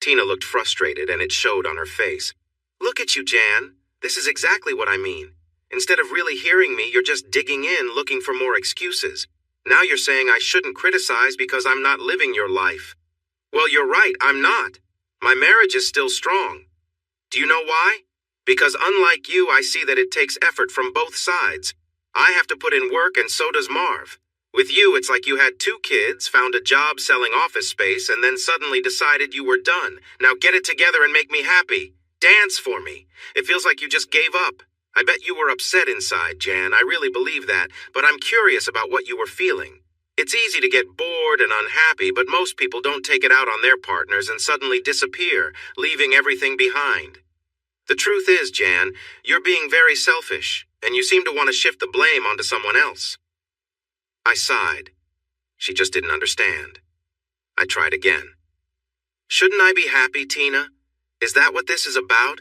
Tina looked frustrated, and it showed on her face. Look at you, Jan. This is exactly what I mean. Instead of really hearing me, you're just digging in, looking for more excuses. Now you're saying I shouldn't criticize because I'm not living your life. Well, you're right, I'm not. My marriage is still strong. Do you know why? Because unlike you, I see that it takes effort from both sides. I have to put in work, and so does Marv. With you, it's like you had 2 kids, found a job selling office space, and then suddenly decided you were done. Now get it together and make me happy. Dance for me. It feels like you just gave up. I bet you were upset inside, Jan. I really believe that, but I'm curious about what you were feeling. It's easy to get bored and unhappy, but most people don't take it out on their partners and suddenly disappear, leaving everything behind. The truth is, Jan, you're being very selfish, and you seem to want to shift the blame onto someone else. I sighed. She just didn't understand. I tried again. Shouldn't I be happy, Tina? Is that what this is about?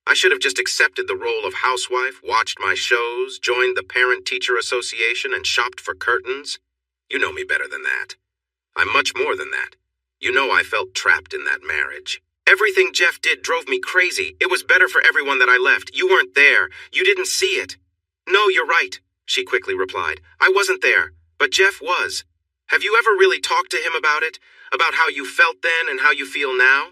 I should have just accepted the role of housewife, watched my shows, joined the Parent-Teacher Association, and shopped for curtains. You know me better than that. I'm much more than that. You know I felt trapped in that marriage. Everything Jeff did drove me crazy. It was better for everyone that I left. You weren't there. You didn't see it. No, you're right, she quickly replied. I wasn't there, but Jeff was. Have you ever really talked to him about it? About how you felt then and how you feel now?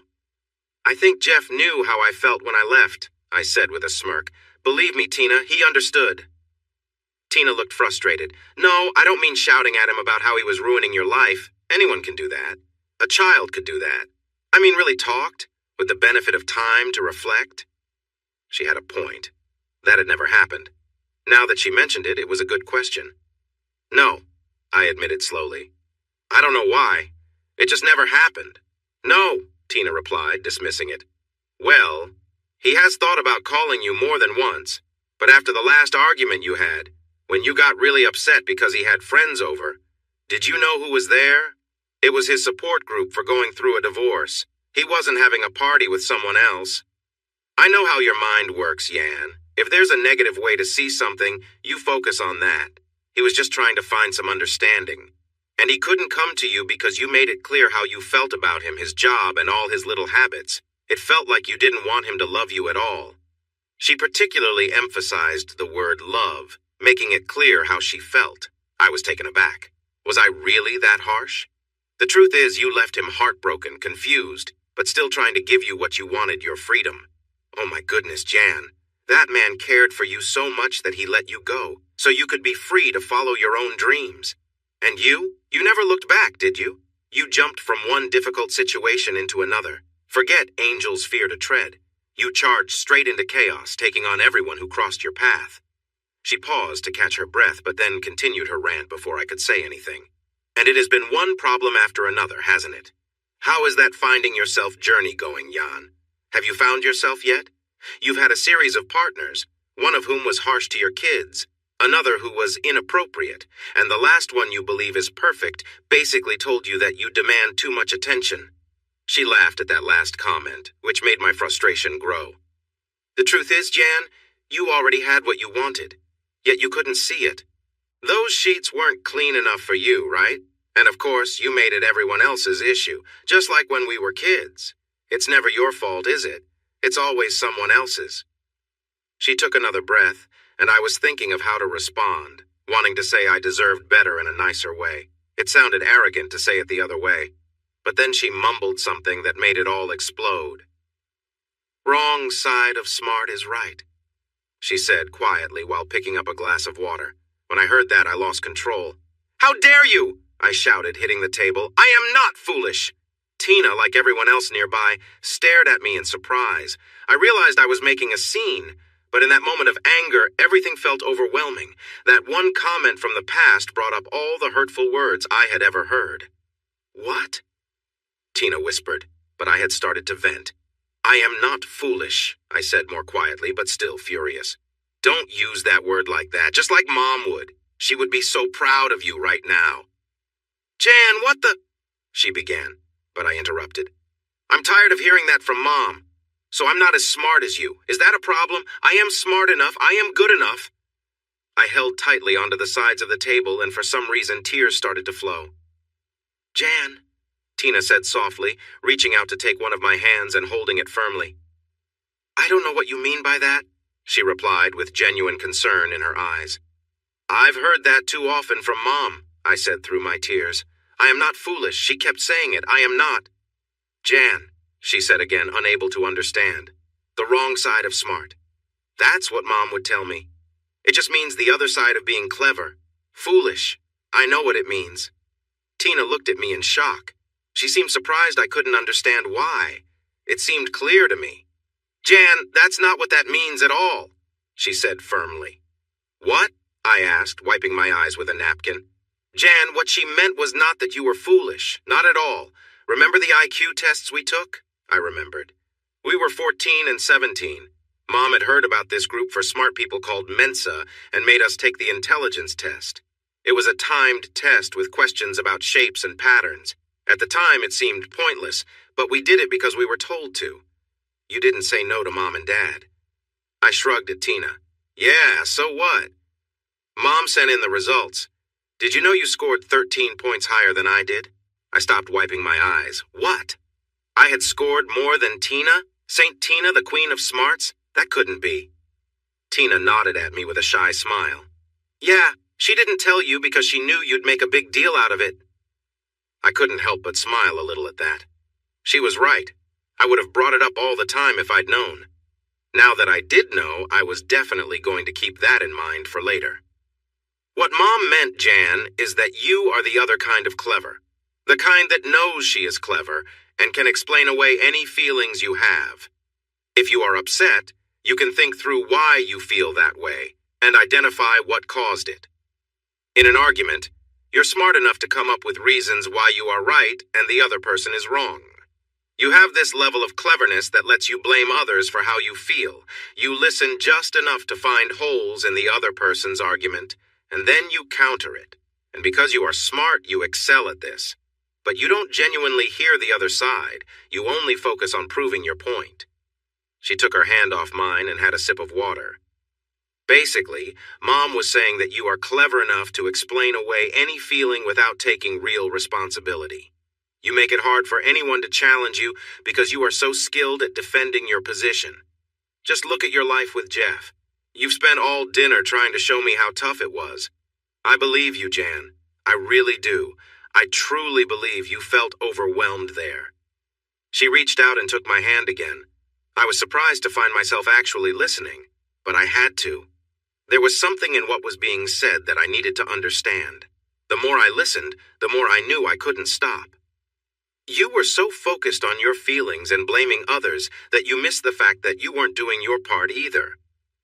I think Jeff knew how I felt when I left, I said with a smirk. Believe me, Tina, he understood. Tina looked frustrated. No, I don't mean shouting at him about how he was ruining your life. Anyone can do that. A child could do that. I mean really talked, with the benefit of time to reflect. She had a point. That had never happened. Now that she mentioned it, it was a good question. No, I admitted slowly. I don't know why. It just never happened. No, Tina replied, dismissing it. Well, he has thought about calling you more than once, but after the last argument you had, when you got really upset because he had friends over, did you know who was there? It was his support group for going through a divorce. He wasn't having a party with someone else. I know how your mind works, Jan. If there's a negative way to see something, you focus on that. He was just trying to find some understanding. And he couldn't come to you because you made it clear how you felt about him, his job, and all his little habits. It felt like you didn't want him to love you at all. She particularly emphasized the word love, making it clear how she felt. I was taken aback. Was I really that harsh? The truth is, you left him heartbroken, confused, but still trying to give you what you wanted, your freedom. Oh my goodness, Jan. That man cared for you so much that he let you go, so you could be free to follow your own dreams. And you never looked back, did you? You jumped from one difficult situation into another. Forget angels fear to tread. You charged straight into chaos, taking on everyone who crossed your path. She paused to catch her breath, but then continued her rant before I could say anything. And it has been one problem after another, hasn't it? How is that finding yourself journey going, Jan? Have you found yourself yet? You've had a series of partners, one of whom was harsh to your kids, another who was inappropriate, and the last one you believe is perfect basically told you that you demand too much attention. She laughed at that last comment, which made my frustration grow. The truth is, Jan, you already had what you wanted, yet you couldn't see it. Those sheets weren't clean enough for you, right? And of course, you made it everyone else's issue, just like when we were kids. It's never your fault, is it? It's always someone else's. She took another breath, and I was thinking of how to respond, wanting to say I deserved better in a nicer way. It sounded arrogant to say it the other way. But then she mumbled something that made it all explode. Wrong side of smart is right, she said quietly while picking up a glass of water. When I heard that, I lost control. How dare you! I shouted, hitting the table. I am not foolish! Tina, like everyone else nearby, stared at me in surprise. I realized I was making a scene, but in that moment of anger, everything felt overwhelming. That one comment from the past brought up all the hurtful words I had ever heard. What? Tina whispered, but I had started to vent. I am not foolish, I said more quietly, but still furious. Don't use that word like that, just like Mom would. She would be so proud of you right now. Jan, what the... she began, but I interrupted. I'm tired of hearing that from Mom. So I'm not as smart as you. Is that a problem? I am smart enough. I am good enough. I held tightly onto the sides of the table, and for some reason tears started to flow. Jan, Tina said softly, reaching out to take one of my hands and holding it firmly. I don't know what you mean by that, she replied with genuine concern in her eyes. I've heard that too often from Mom, I said through my tears. I am not foolish. She kept saying it. I am not. Jan, she said again, unable to understand. The wrong side of smart. That's what Mom would tell me. It just means the other side of being clever. Foolish. I know what it means. Tina looked at me in shock. She seemed surprised I couldn't understand why. It seemed clear to me. Jan, that's not what that means at all, she said firmly. What? I asked, wiping my eyes with a napkin. Jan, what she meant was not that you were foolish. Not at all. Remember the IQ tests we took? I remembered. We were 14 and 17. Mom had heard about this group for smart people called Mensa and made us take the intelligence test. It was a timed test with questions about shapes and patterns. At the time, it seemed pointless, but we did it because we were told to. You didn't say no to Mom and Dad. I shrugged at Tina. Yeah, so what? Mom sent in the results. Did you know you scored 13 points higher than I did? I stopped wiping my eyes. What? I had scored more than Tina? Saint Tina, the queen of smarts? That couldn't be. Tina nodded at me with a shy smile. Yeah, she didn't tell you because she knew you'd make a big deal out of it. I couldn't help but smile a little at that. She was right. I would have brought it up all the time if I'd known. Now that I did know, I was definitely going to keep that in mind for later. What Mom meant, Jan, is that you are the other kind of clever. The kind that knows she is clever and can explain away any feelings you have. If you are upset, you can think through why you feel that way and identify what caused it. In an argument, you're smart enough to come up with reasons why you are right and the other person is wrong. You have this level of cleverness that lets you blame others for how you feel. You listen just enough to find holes in the other person's argument, and then you counter it. And because you are smart, you excel at this. But you don't genuinely hear the other side. You only focus on proving your point. She took her hand off mine and had a sip of water. Basically, Mom was saying that you are clever enough to explain away any feeling without taking real responsibility. You make it hard for anyone to challenge you because you are so skilled at defending your position. Just look at your life with Jeff. You've spent all dinner trying to show me how tough it was. I believe you, Jan. I really do. I truly believe you felt overwhelmed there. She reached out and took my hand again. I was surprised to find myself actually listening, but I had to. There was something in what was being said that I needed to understand. The more I listened, the more I knew I couldn't stop. You were so focused on your feelings and blaming others that you missed the fact that you weren't doing your part either.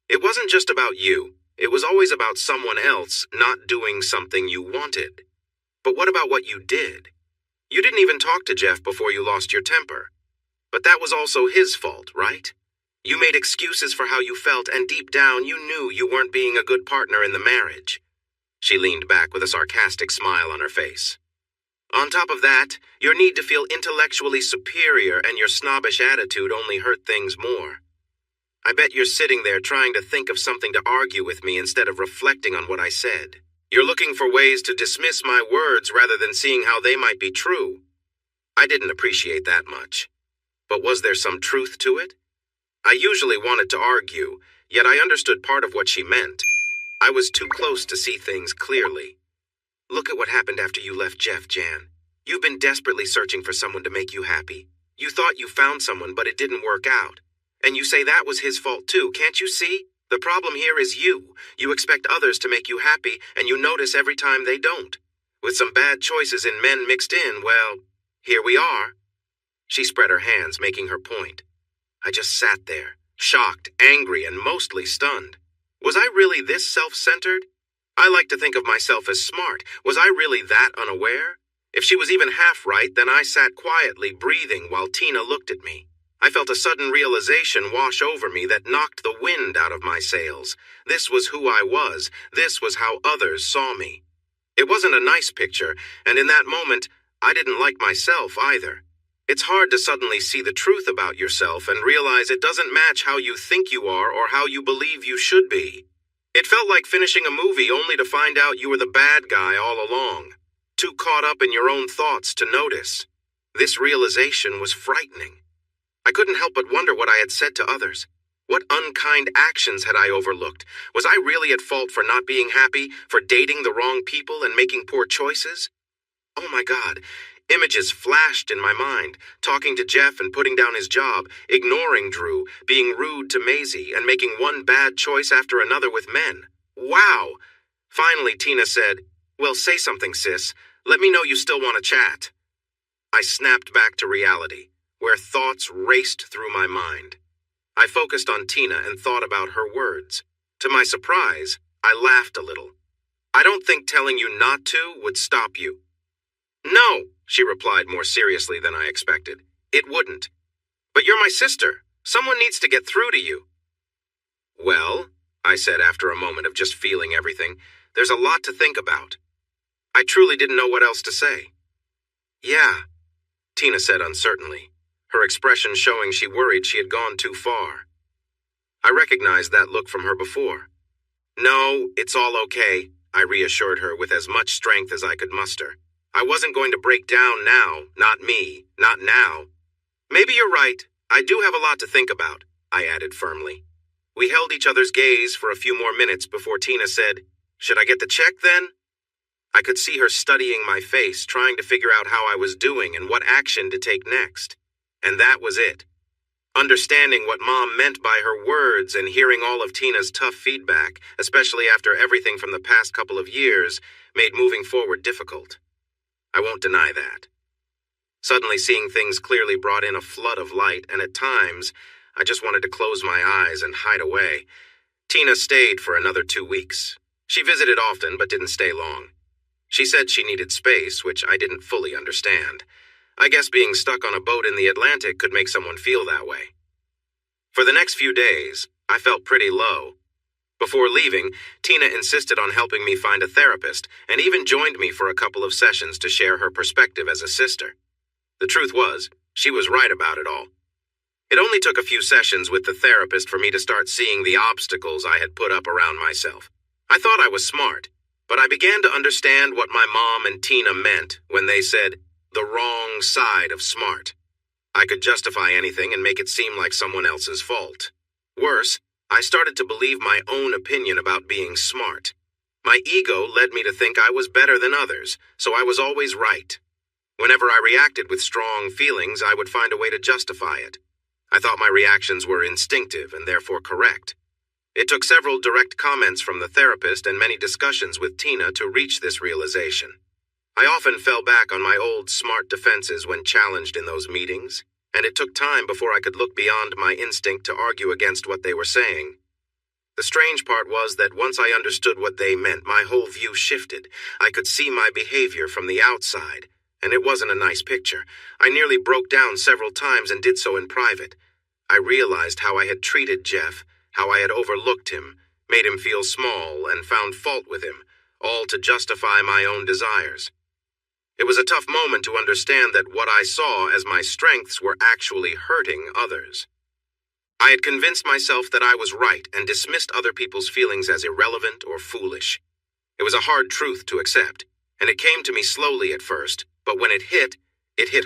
It wasn't just about you. It was always about someone else not doing something you wanted. But what about what you did? You didn't even talk to Jeff before you lost your temper. But that was also his fault, right? You made excuses for how you felt, and deep down you knew you weren't being a good partner in the marriage. She leaned back with a sarcastic smile on her face. On top of that, your need to feel intellectually superior and your snobbish attitude only hurt things more. I bet you're sitting there trying to think of something to argue with me instead of reflecting on what I said. You're looking for ways to dismiss my words rather than seeing how they might be true. I didn't appreciate that much. But was there some truth to it? I usually wanted to argue, yet I understood part of what she meant. I was too close to see things clearly. Look at what happened after you left Jeff, Jan. You've been desperately searching for someone to make you happy. You thought you found someone, but it didn't work out. And you say that was his fault too, can't you see? The problem here is you. You expect others to make you happy, and you notice every time they don't. With some bad choices in men mixed in, well, here we are. She spread her hands, making her point. I just sat there, shocked, angry, and mostly stunned. Was I really this self-centered? I like to think of myself as smart. Was I really that unaware? If she was even half right, then I sat quietly, breathing, while Tina looked at me. I felt a sudden realization wash over me that knocked the wind out of my sails. This was who I was. This was how others saw me. It wasn't a nice picture, and in that moment, I didn't like myself either. It's hard to suddenly see the truth about yourself and realize it doesn't match how you think you are or how you believe you should be. It felt like finishing a movie only to find out you were the bad guy all along, too caught up in your own thoughts to notice. This realization was frightening. I couldn't help but wonder what I had said to others. What unkind actions had I overlooked? Was I really at fault for not being happy, for dating the wrong people and making poor choices? Oh my God. Images flashed in my mind, talking to Jeff and putting down his job, ignoring Drew, being rude to Maisie, and making one bad choice after another with men. Wow! Finally, Tina said, "Well, say something, sis. Let me know you still want to chat." I snapped back to reality, where thoughts raced through my mind. I focused on Tina and thought about her words. To my surprise, I laughed a little. I don't think telling you not to would stop you. No, she replied more seriously than I expected. It wouldn't. But you're my sister. Someone needs to get through to you. Well, I said after a moment of just feeling everything, there's a lot to think about. I truly didn't know what else to say. Yeah, Tina said uncertainly, her expression showing she worried she had gone too far. I recognized that look from her before. No, it's all okay, I reassured her with as much strength as I could muster. I wasn't going to break down now, not me, not now. Maybe you're right. I do have a lot to think about, I added firmly. We held each other's gaze for a few more minutes before Tina said, "Should I get the check then?" I could see her studying my face, trying to figure out how I was doing and what action to take next. And that was it. Understanding what Mom meant by her words and hearing all of Tina's tough feedback, especially after everything from the past couple of years, made moving forward difficult. I won't deny that. Suddenly seeing things clearly brought in a flood of light, and at times, I just wanted to close my eyes and hide away. Tina stayed for another 2 weeks. She visited often, but didn't stay long. She said she needed space, which I didn't fully understand. I guess being stuck on a boat in the Atlantic could make someone feel that way. For the next few days, I felt pretty low. Before leaving, Tina insisted on helping me find a therapist and even joined me for a couple of sessions to share her perspective as a sister. The truth was, she was right about it all. It only took a few sessions with the therapist for me to start seeing the obstacles I had put up around myself. I thought I was smart, but I began to understand what my mom and Tina meant when they said, the wrong side of smart. I could justify anything and make it seem like someone else's fault. Worse, I started to believe my own opinion about being smart. My ego led me to think I was better than others, so I was always right. Whenever I reacted with strong feelings, I would find a way to justify it. I thought my reactions were instinctive and therefore correct. It took several direct comments from the therapist and many discussions with Tina to reach this realization. I often fell back on my old smart defenses when challenged in those meetings, and it took time before I could look beyond my instinct to argue against what they were saying. The strange part was that once I understood what they meant, my whole view shifted. I could see my behavior from the outside, and it wasn't a nice picture. I nearly broke down several times and did so in private. I realized how I had treated Jeff, how I had overlooked him, made him feel small, and found fault with him, all to justify my own desires. It was a tough moment to understand that what I saw as my strengths were actually hurting others. I had convinced myself that I was right and dismissed other people's feelings as irrelevant or foolish. It was a hard truth to accept, and it came to me slowly at first, but when it hit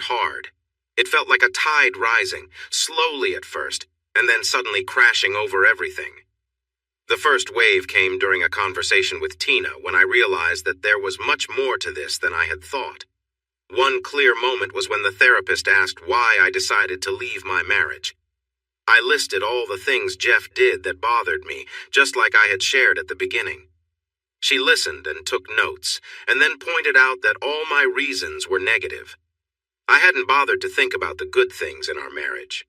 hard. It felt like a tide rising, slowly at first, and then suddenly crashing over everything. The first wave came during a conversation with Tina when I realized that there was much more to this than I had thought. One clear moment was when the therapist asked why I decided to leave my marriage. I listed all the things Jeff did that bothered me, just like I had shared at the beginning. She listened and took notes, and then pointed out that all my reasons were negative. I hadn't bothered to think about the good things in our marriage.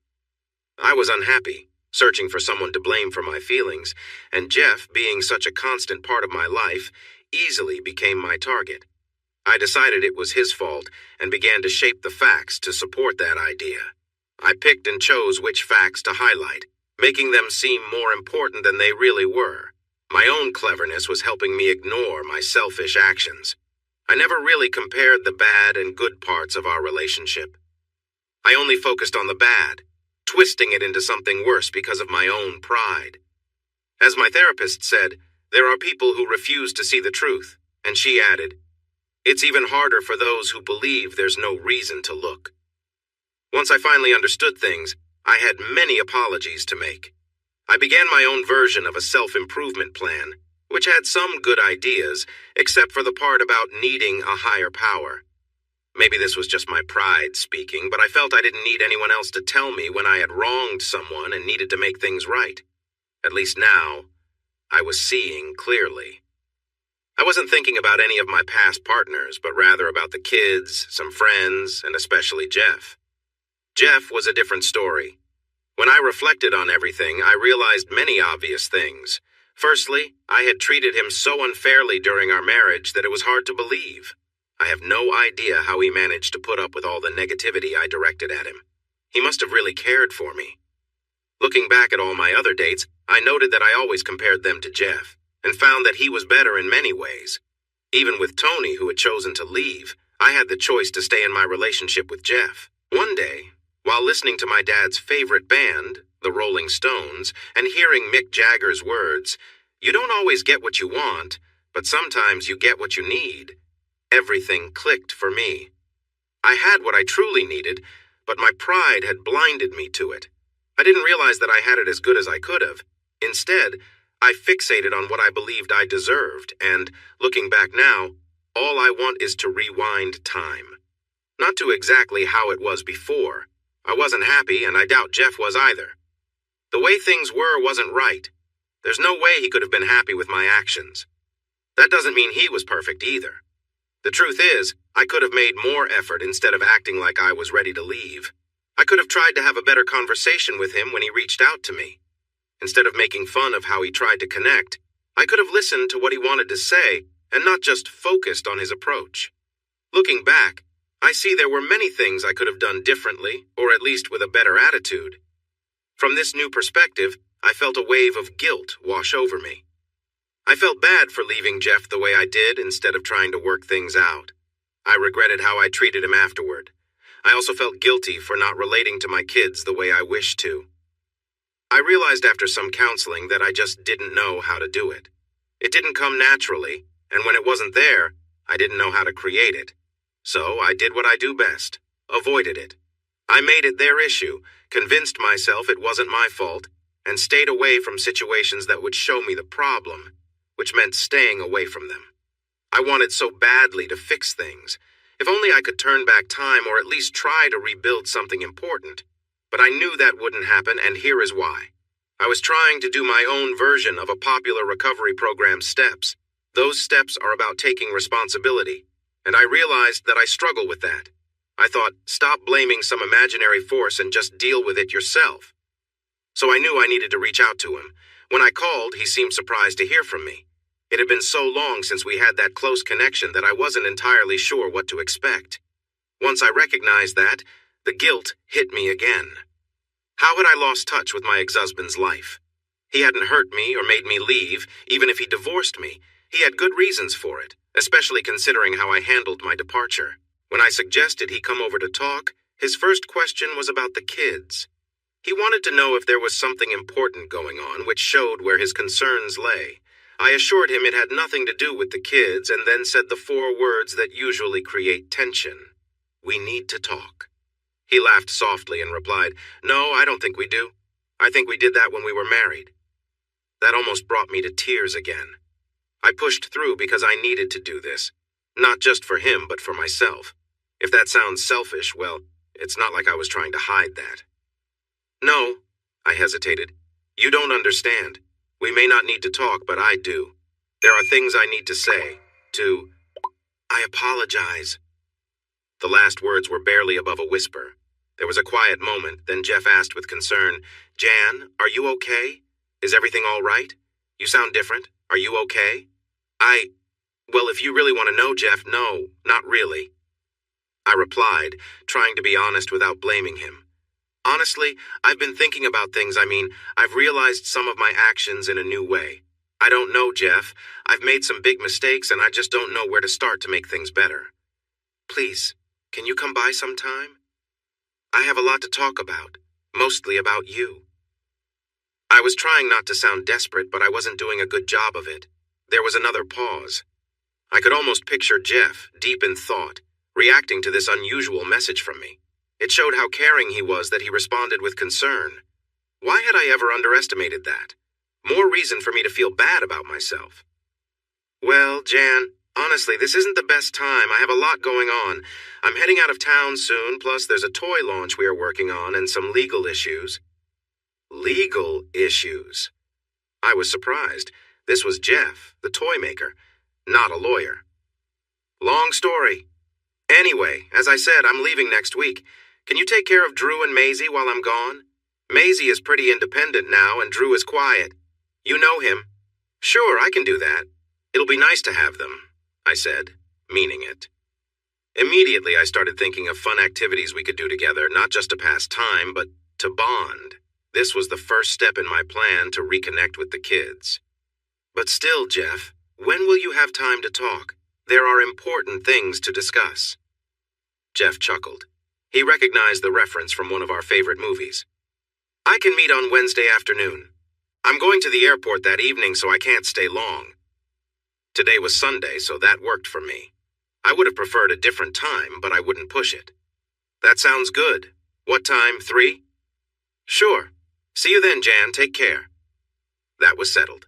I was unhappy, searching for someone to blame for my feelings, and Jeff, being such a constant part of my life, easily became my target. I decided it was his fault and began to shape the facts to support that idea. I picked and chose which facts to highlight, making them seem more important than they really were. My own cleverness was helping me ignore my selfish actions. I never really compared the bad and good parts of our relationship. I only focused on the bad, twisting it into something worse because of my own pride. As my therapist said, there are people who refuse to see the truth, and she added, "It's even harder for those who believe there's no reason to look." Once I finally understood things, I had many apologies to make. I began my own version of a self-improvement plan, which had some good ideas, except for the part about needing a higher power. Maybe this was just my pride speaking, but I felt I didn't need anyone else to tell me when I had wronged someone and needed to make things right. At least now, I was seeing clearly. I wasn't thinking about any of my past partners, but rather about the kids, some friends, and especially Jeff. Jeff was a different story. When I reflected on everything, I realized many obvious things. Firstly, I had treated him so unfairly during our marriage that it was hard to believe. I have no idea how he managed to put up with all the negativity I directed at him. He must have really cared for me. Looking back at all my other dates, I noted that I always compared them to Jeff, and found that he was better in many ways. Even with Tony, who had chosen to leave, I had the choice to stay in my relationship with Jeff. One day, while listening to my dad's favorite band, the Rolling Stones, and hearing Mick Jagger's words, "You don't always get what you want, but sometimes you get what you need," everything clicked for me. I had what I truly needed, but my pride had blinded me to it. I didn't realize that I had it as good as I could have. Instead, I fixated on what I believed I deserved, and, looking back now, all I want is to rewind time. Not to exactly how it was before. I wasn't happy, and I doubt Jeff was either. The way things were wasn't right. There's no way he could have been happy with my actions. That doesn't mean he was perfect either. The truth is, I could have made more effort instead of acting like I was ready to leave. I could have tried to have a better conversation with him when he reached out to me. Instead of making fun of how he tried to connect, I could have listened to what he wanted to say and not just focused on his approach. Looking back, I see there were many things I could have done differently, or at least with a better attitude. From this new perspective, I felt a wave of guilt wash over me. I felt bad for leaving Jeff the way I did instead of trying to work things out. I regretted how I treated him afterward. I also felt guilty for not relating to my kids the way I wished to. I realized after some counseling that I just didn't know how to do it. It didn't come naturally, and when it wasn't there, I didn't know how to create it. So I did what I do best, avoided it. I made it their issue, convinced myself it wasn't my fault, and stayed away from situations that would show me the problem, which meant staying away from them. I wanted so badly to fix things. If only I could turn back time or at least try to rebuild something important. But I knew that wouldn't happen, and here is why. I was trying to do my own version of a popular recovery program's steps. Those steps are about taking responsibility, and I realized that I struggle with that. I thought, stop blaming some imaginary force and just deal with it yourself. So I knew I needed to reach out to him. When I called, he seemed surprised to hear from me. It had been so long since we had that close connection that I wasn't entirely sure what to expect. Once I recognized that, the guilt hit me again. How had I lost touch with my ex-husband's life? He hadn't hurt me or made me leave, even if he divorced me. He had good reasons for it, especially considering how I handled my departure. When I suggested he come over to talk, his first question was about the kids. He wanted to know if there was something important going on, which showed where his concerns lay. I assured him it had nothing to do with the kids, and then said the 4 words that usually create tension. We need to talk. He laughed softly and replied, No, I don't think we do. I think we did that when we were married. That almost brought me to tears again. I pushed through because I needed to do this. Not just for him, but for myself. If that sounds selfish, well, it's not like I was trying to hide that. No, I hesitated. You don't understand. We may not need to talk, but I do. There are things I need to say. I apologize. The last words were barely above a whisper. There was a quiet moment, then Jeff asked with concern, Jan, are you okay? Is everything all right? You sound different. Are you okay? Well, if you really want to know, Jeff, no, not really. I replied, trying to be honest without blaming him. Honestly, I've been thinking about things. I've realized some of my actions in a new way. I don't know, Jeff. I've made some big mistakes, and I just don't know where to start to make things better. Please, can you come by sometime? I have a lot to talk about, mostly about you. I was trying not to sound desperate, but I wasn't doing a good job of it. There was another pause. I could almost picture Jeff, deep in thought, reacting to this unusual message from me. It showed how caring he was that he responded with concern. Why had I ever underestimated that? More reason for me to feel bad about myself. Well, Jan, honestly, this isn't the best time. I have a lot going on. I'm heading out of town soon, plus there's a toy launch we are working on and some legal issues. Legal issues? I was surprised. This was Jeff, the toy maker, not a lawyer. Long story. Anyway, as I said, I'm leaving next week. Can you take care of Drew and Maisie while I'm gone? Maisie is pretty independent now, and Drew is quiet. You know him. Sure, I can do that. It'll be nice to have them, I said, meaning it. Immediately, I started thinking of fun activities we could do together, not just to pass time, but to bond. This was the first step in my plan to reconnect with the kids. But still, Jeff, when will you have time to talk? There are important things to discuss. Jeff chuckled. He recognized the reference from one of our favorite movies. I can meet on Wednesday afternoon. I'm going to the airport that evening, so I can't stay long. Today was Sunday, so that worked for me. I would have preferred a different time, but I wouldn't push it. That sounds good. What time, 3? Sure. See you then, Jan. Take care. That was settled.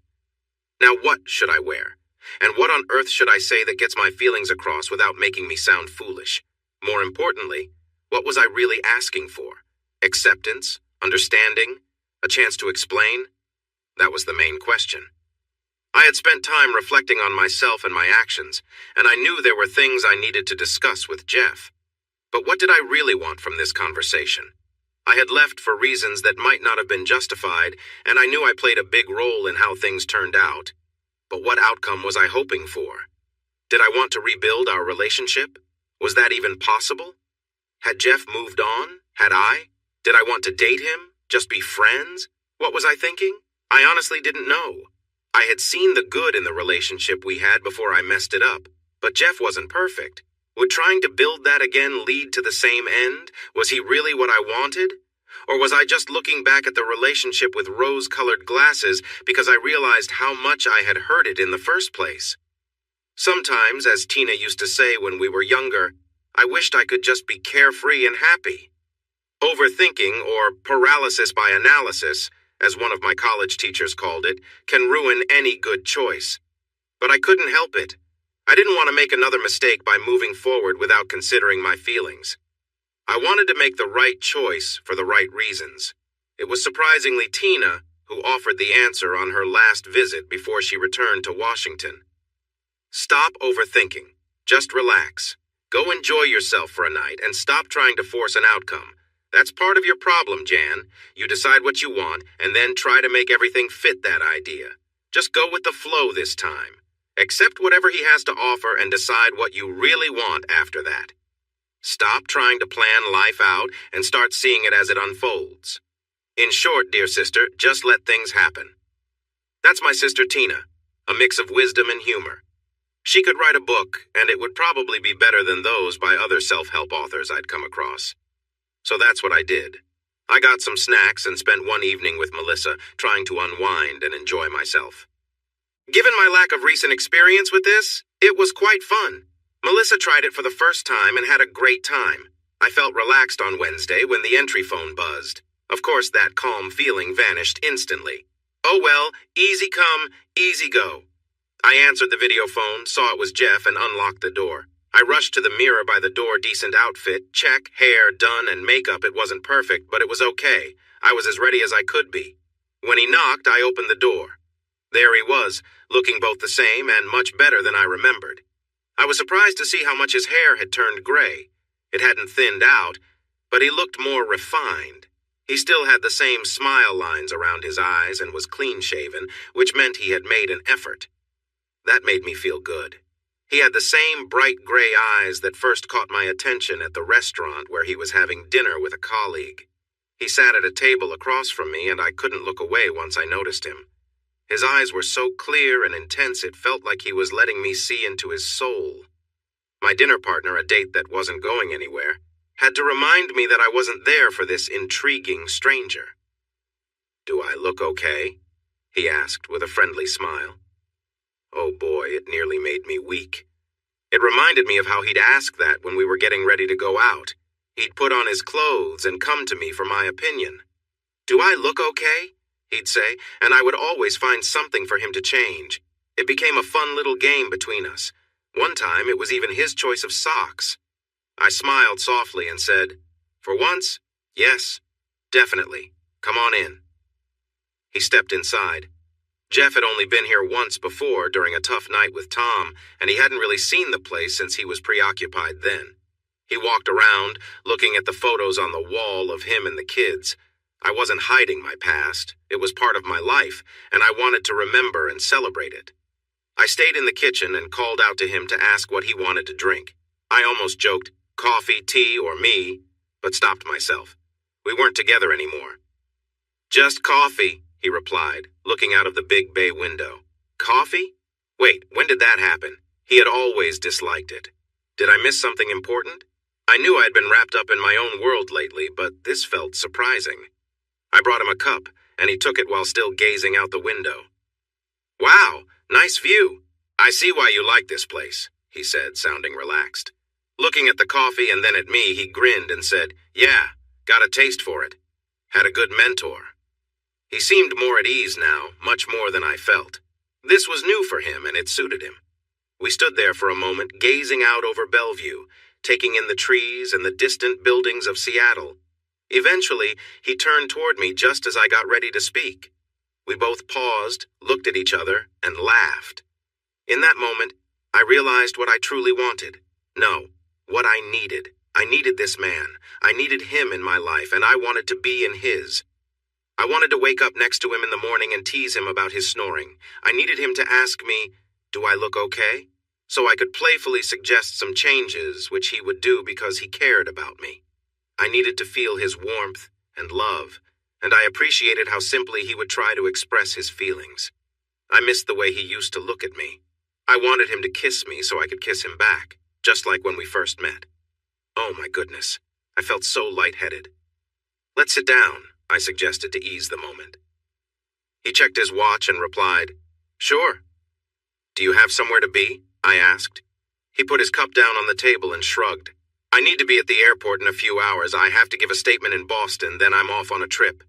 Now what should I wear? And what on earth should I say that gets my feelings across without making me sound foolish? More importantly, what was I really asking for? Acceptance? Understanding? A chance to explain? That was the main question. I had spent time reflecting on myself and my actions, and I knew there were things I needed to discuss with Jeff. But what did I really want from this conversation? I had left for reasons that might not have been justified, and I knew I played a big role in how things turned out. But what outcome was I hoping for? Did I want to rebuild our relationship? Was that even possible? Had Jeff moved on? Had I? Did I want to date him? Just be friends? What was I thinking? I honestly didn't know. I had seen the good in the relationship we had before I messed it up, but Jeff wasn't perfect. Would trying to build that again lead to the same end? Was he really what I wanted? Or was I just looking back at the relationship with rose-colored glasses because I realized how much I had hurt it in the first place? Sometimes, as Tina used to say when we were younger, I wished I could just be carefree and happy. Overthinking, or paralysis by analysis, as one of my college teachers called it, can ruin any good choice. But I couldn't help it. I didn't want to make another mistake by moving forward without considering my feelings. I wanted to make the right choice for the right reasons. It was surprisingly Tina who offered the answer on her last visit before she returned to Washington. Stop overthinking. Just relax. Go enjoy yourself for a night and stop trying to force an outcome. That's part of your problem, Jan. You decide what you want and then try to make everything fit that idea. Just go with the flow this time. Accept whatever he has to offer and decide what you really want after that. Stop trying to plan life out and start seeing it as it unfolds. In short, dear sister, just let things happen. That's my sister Tina, a mix of wisdom and humor. She could write a book, and it would probably be better than those by other self-help authors I'd come across. So that's what I did. I got some snacks and spent one evening with Melissa, trying to unwind and enjoy myself. Given my lack of recent experience with this, it was quite fun. Melissa tried it for the first time and had a great time. I felt relaxed on Wednesday when the entry phone buzzed. Of course, that calm feeling vanished instantly. Oh well, easy come, easy go. I answered the video phone, saw it was Jeff, and unlocked the door. I rushed to the mirror by the door, decent outfit, check, hair, done, and makeup. It wasn't perfect, but it was okay. I was as ready as I could be. When he knocked, I opened the door. There he was, looking both the same and much better than I remembered. I was surprised to see how much his hair had turned gray. It hadn't thinned out, but he looked more refined. He still had the same smile lines around his eyes and was clean-shaven, which meant he had made an effort. That made me feel good. He had the same bright gray eyes that first caught my attention at the restaurant where he was having dinner with a colleague. He sat at a table across from me, and I couldn't look away once I noticed him. His eyes were so clear and intense it felt like he was letting me see into his soul. My dinner partner, a date that wasn't going anywhere, had to remind me that I wasn't there for this intriguing stranger. "Do I look okay?" he asked with a friendly smile. Oh boy, it nearly made me weak. It reminded me of how he'd ask that when we were getting ready to go out. He'd put on his clothes and come to me for my opinion. "Do I look okay?" he'd say, and I would always find something for him to change. It became a fun little game between us. One time, it was even his choice of socks. I smiled softly and said, "For once, yes, definitely. Come on in." He stepped inside. Jeff had only been here once before during a tough night with Tom, and he hadn't really seen the place since he was preoccupied then. He walked around, looking at the photos on the wall of him and the kids. I wasn't hiding my past. It was part of my life, and I wanted to remember and celebrate it. I stayed in the kitchen and called out to him to ask what he wanted to drink. I almost joked, coffee, tea, or me, but stopped myself. We weren't together anymore. "Just coffee," he replied, looking out of the big bay window. Coffee? Wait, when did that happen? He had always disliked it. Did I miss something important? I knew I had been wrapped up in my own world lately, but this felt surprising. I brought him a cup, and he took it while still gazing out the window. "Wow, nice view. I see why you like this place," he said, sounding relaxed. Looking at the coffee and then at me, he grinned and said, "Yeah, got a taste for it. Had a good mentor." He seemed more at ease now, much more than I felt. This was new for him, and it suited him. We stood there for a moment, gazing out over Bellevue, taking in the trees and the distant buildings of Seattle. Eventually, he turned toward me just as I got ready to speak. We both paused, looked at each other, and laughed. In that moment, I realized what I truly wanted. No, what I needed. I needed this man. I needed him in my life, and I wanted to be in his. I wanted to wake up next to him in the morning and tease him about his snoring. I needed him to ask me, "Do I look okay?" So I could playfully suggest some changes, which he would do because he cared about me. I needed to feel his warmth and love, and I appreciated how simply he would try to express his feelings. I missed the way he used to look at me. I wanted him to kiss me so I could kiss him back, just like when we first met. Oh my goodness, I felt so lightheaded. "Let's sit down," I suggested to ease the moment. He checked his watch and replied, "Sure." "Do you have somewhere to be?" I asked. He put his cup down on the table and shrugged. "I need to be at the airport in a few hours. I have to give a statement in Boston, then I'm off on a trip."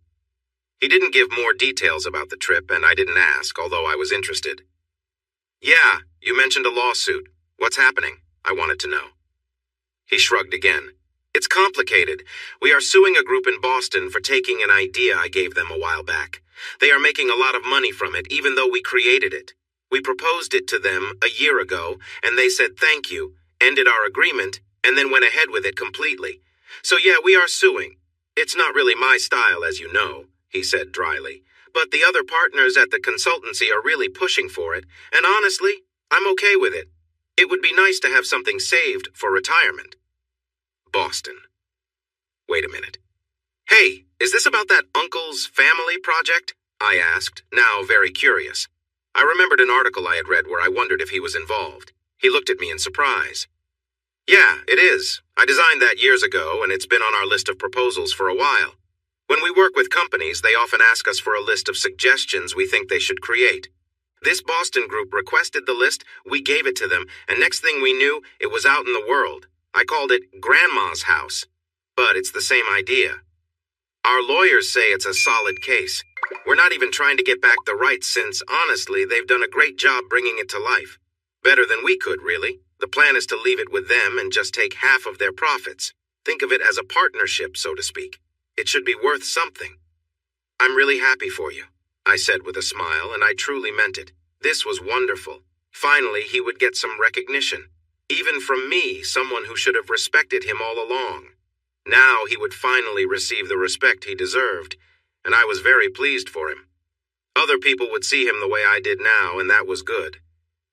He didn't give more details about the trip, and I didn't ask, although I was interested. "Yeah, you mentioned a lawsuit. What's happening?" I wanted to know. He shrugged again. "It's complicated. We are suing a group in Boston for taking an idea I gave them a while back. They are making a lot of money from it, even though we created it. We proposed it to them a year ago, and they said thank you, ended our agreement, and then went ahead with it completely. So yeah, we are suing. It's not really my style, as you know, he said dryly. But the other partners at the consultancy are really pushing for it, and honestly, I'm okay with it. It would be nice to have something saved for retirement. Boston. Wait a minute. Hey, is this about that uncle's family project? I asked, now very curious. I remembered an article I had read where I wondered if he was involved. He looked at me in surprise. Yeah, it is. I designed that years ago, and it's been on our list of proposals for a while. When we work with companies, they often ask us for a list of suggestions we think they should create. This Boston group requested the list, we gave it to them, and next thing we knew, it was out in the world. I called it Grandma's House. But it's the same idea. Our lawyers say it's a solid case. We're not even trying to get back the rights since, honestly, they've done a great job bringing it to life. Better than we could, really. The plan is to leave it with them and just take half of their profits. Think of it as a partnership, so to speak. It should be worth something. I'm really happy for you, I said with a smile, and I truly meant it. This was wonderful. Finally, he would get some recognition. Even from me, someone who should have respected him all along. Now he would finally receive the respect he deserved, and I was very pleased for him. Other people would see him the way I did now, and that was good.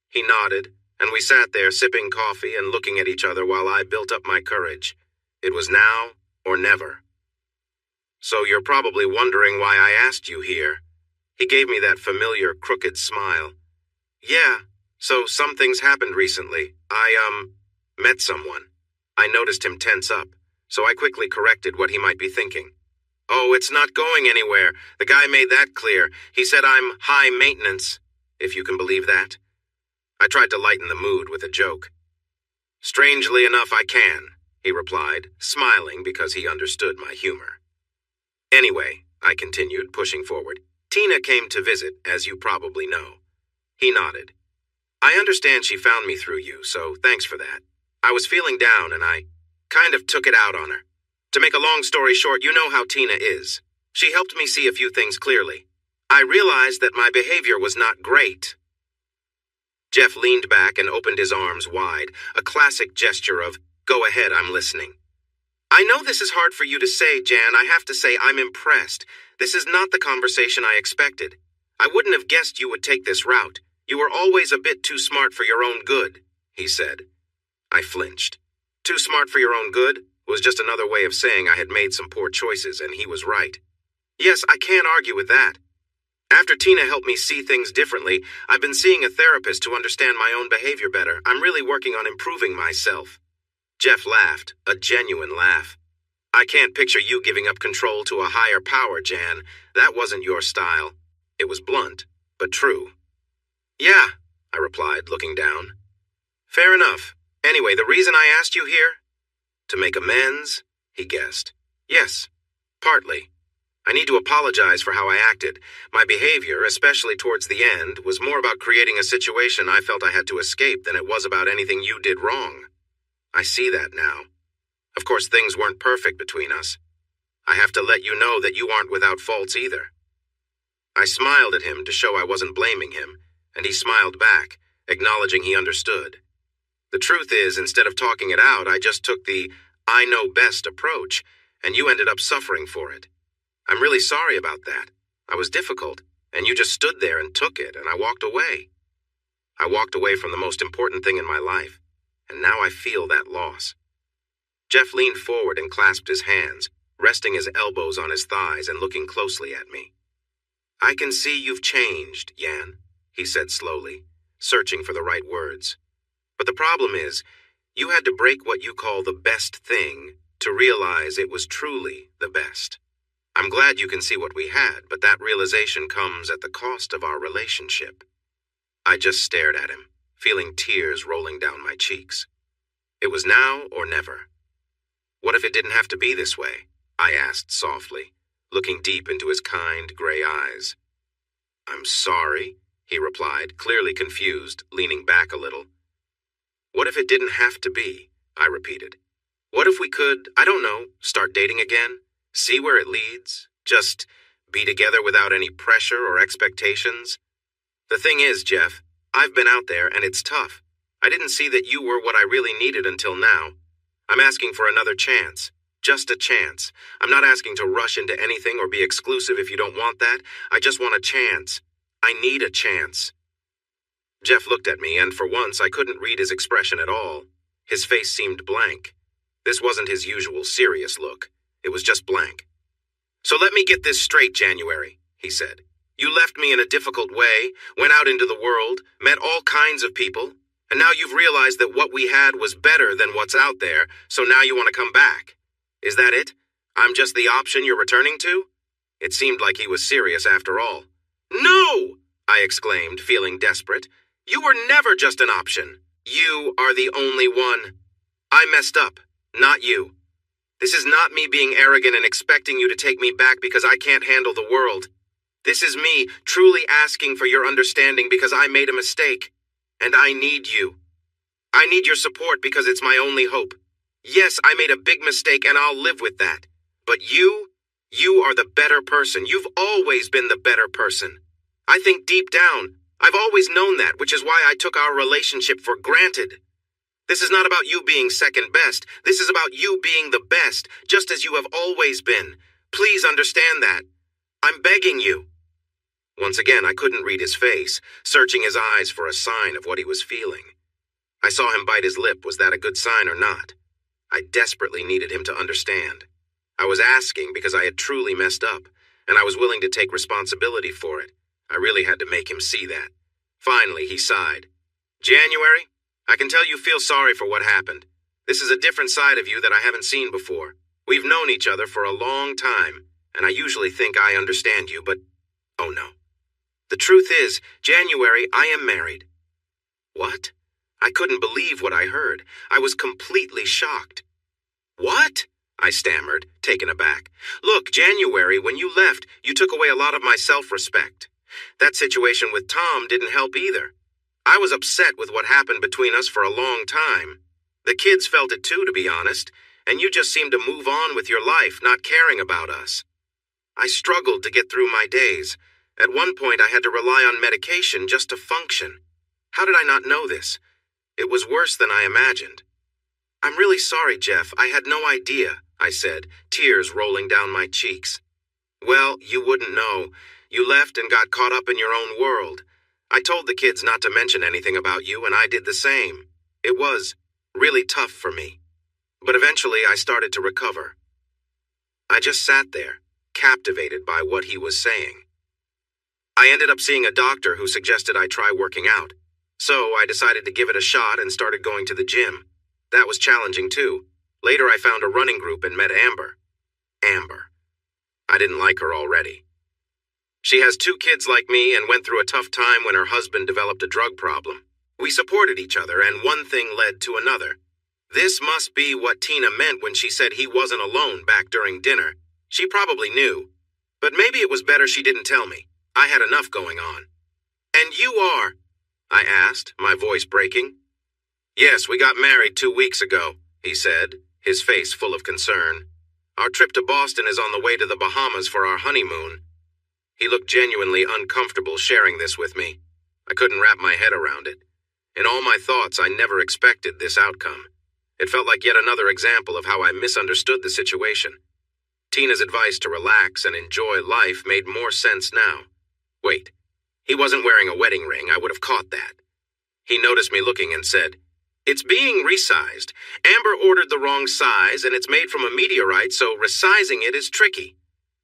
He nodded, and we sat there sipping coffee and looking at each other while I built up my courage. It was now or never. So you're probably wondering why I asked you here. He gave me that familiar crooked smile. Yeah, so some things happened recently. I, met someone. I noticed him tense up, so I quickly corrected what he might be thinking. Oh, it's not going anywhere. The guy made that clear. He said I'm high maintenance, if you can believe that. I tried to lighten the mood with a joke. Strangely enough, I can, he replied, smiling because he understood my humor. Anyway, I continued, pushing forward, Tina came to visit, as you probably know. He nodded. I understand she found me through you, so thanks for that. I was feeling down and I kind of took it out on her. To make a long story short, you know how Tina is. She helped me see a few things clearly. I realized that my behavior was not great. Jeff leaned back and opened his arms wide, a classic gesture of, go ahead, I'm listening. I know this is hard for you to say, Jan. I have to say I'm impressed. This is not the conversation I expected. I wouldn't have guessed you would take this route. You were always a bit too smart for your own good, he said. I flinched. Too smart for your own good was just another way of saying I had made some poor choices, and he was right. Yes, I can't argue with that. After Tina helped me see things differently, I've been seeing a therapist to understand my own behavior better. I'm really working on improving myself. Jeff laughed, a genuine laugh. I can't picture you giving up control to a higher power, Jan. That wasn't your style. It was blunt, but true. Yeah, I replied, looking down. Fair enough. Anyway, the reason I asked you here? To make amends, he guessed. Yes, partly. I need to apologize for how I acted. My behavior, especially towards the end, was more about creating a situation I felt I had to escape than it was about anything you did wrong. I see that now. Of course, things weren't perfect between us. I have to let you know that you aren't without faults either. I smiled at him to show I wasn't blaming him, and he smiled back, acknowledging he understood. The truth is, instead of talking it out, I just took the I know best approach, and you ended up suffering for it. I'm really sorry about that. I was difficult, and you just stood there and took it, and I walked away. I walked away from the most important thing in my life, and now I feel that loss. Jeff leaned forward and clasped his hands, resting his elbows on his thighs and looking closely at me. I can see you've changed, Jan, he said slowly, searching for the right words. But the problem is, you had to break what you call the best thing to realize it was truly the best. I'm glad you can see what we had, but that realization comes at the cost of our relationship. I just stared at him, feeling tears rolling down my cheeks. It was now or never. What if it didn't have to be this way? I asked softly, looking deep into his kind, gray eyes. I'm sorry, he replied, clearly confused, leaning back a little. What if it didn't have to be? I repeated. What if we could, I don't know, start dating again? See where it leads? Just be together without any pressure or expectations? The thing is, Jeff, I've been out there and it's tough. I didn't see that you were what I really needed until now. I'm asking for another chance. Just a chance. I'm not asking to rush into anything or be exclusive if you don't want that. I just want a chance. I need a chance." Jeff looked at me, and for once I couldn't read his expression at all. His face seemed blank. This wasn't his usual serious look. It was just blank. "So let me get this straight, January," he said. "You left me in a difficult way, went out into the world, met all kinds of people, and now you've realized that what we had was better than what's out there, so now you want to come back. Is that it? I'm just the option you're returning to?" It seemed like he was serious after all. "No!" I exclaimed, feeling desperate. "You were never just an option. You are the only one. I messed up, not you. This is not me being arrogant and expecting you to take me back because I can't handle the world. This is me truly asking for your understanding because I made a mistake. And I need you. I need your support because it's my only hope. Yes, I made a big mistake and I'll live with that. But you are the better person. You've always been the better person. I think deep down, I've always known that, which is why I took our relationship for granted. This is not about you being second best. This is about you being the best, just as you have always been. Please understand that. I'm begging you." Once again, I couldn't read his face, searching his eyes for a sign of what he was feeling. I saw him bite his lip. Was that a good sign or not? I desperately needed him to understand. I was asking because I had truly messed up, and I was willing to take responsibility for it. I really had to make him see that. Finally, he sighed. "January, I can tell you feel sorry for what happened. This is a different side of you that I haven't seen before. We've known each other for a long time, and I usually think I understand you, but oh no. The truth is, January, I am married." "What?" I couldn't believe what I heard. I was completely shocked. "What?" I stammered, taken aback. "Look, January, when you left, you took away a lot of my self-respect. That situation with Tom didn't help either. I was upset with what happened between us for a long time. The kids felt it too, to be honest, and you just seemed to move on with your life, not caring about us. I struggled to get through my days. At one point, I had to rely on medication just to function. How did I not know this? It was worse than I imagined." "I'm really sorry, Jeff. I had no idea," I said, tears rolling down my cheeks. "Well, you wouldn't know. You left and got caught up in your own world. I told the kids not to mention anything about you, and I did the same. It was really tough for me. But eventually I started to recover." I just sat there, captivated by what he was saying. I ended up seeing a doctor who suggested I try working out. So I decided to give it a shot and started going to the gym. That was challenging too. Later I found a running group and met Amber. Amber. I didn't like her already. She has 2 kids like me and went through a tough time when her husband developed a drug problem. We supported each other, and one thing led to another. This must be what Tina meant when she said he wasn't alone back during dinner. She probably knew. But maybe it was better she didn't tell me. I had enough going on. "And you are?" I asked, my voice breaking. "Yes, we got married 2 weeks ago," he said, his face full of concern. "Our trip to Boston is on the way to the Bahamas for our honeymoon." He looked genuinely uncomfortable sharing this with me. I couldn't wrap my head around it. In all my thoughts, I never expected this outcome. It felt like yet another example of how I misunderstood the situation. Tina's advice to relax and enjoy life made more sense now. Wait, he wasn't wearing a wedding ring. I would have caught that. He noticed me looking and said, "It's being resized. Amber ordered the wrong size, and it's made from a meteorite, so resizing it is tricky."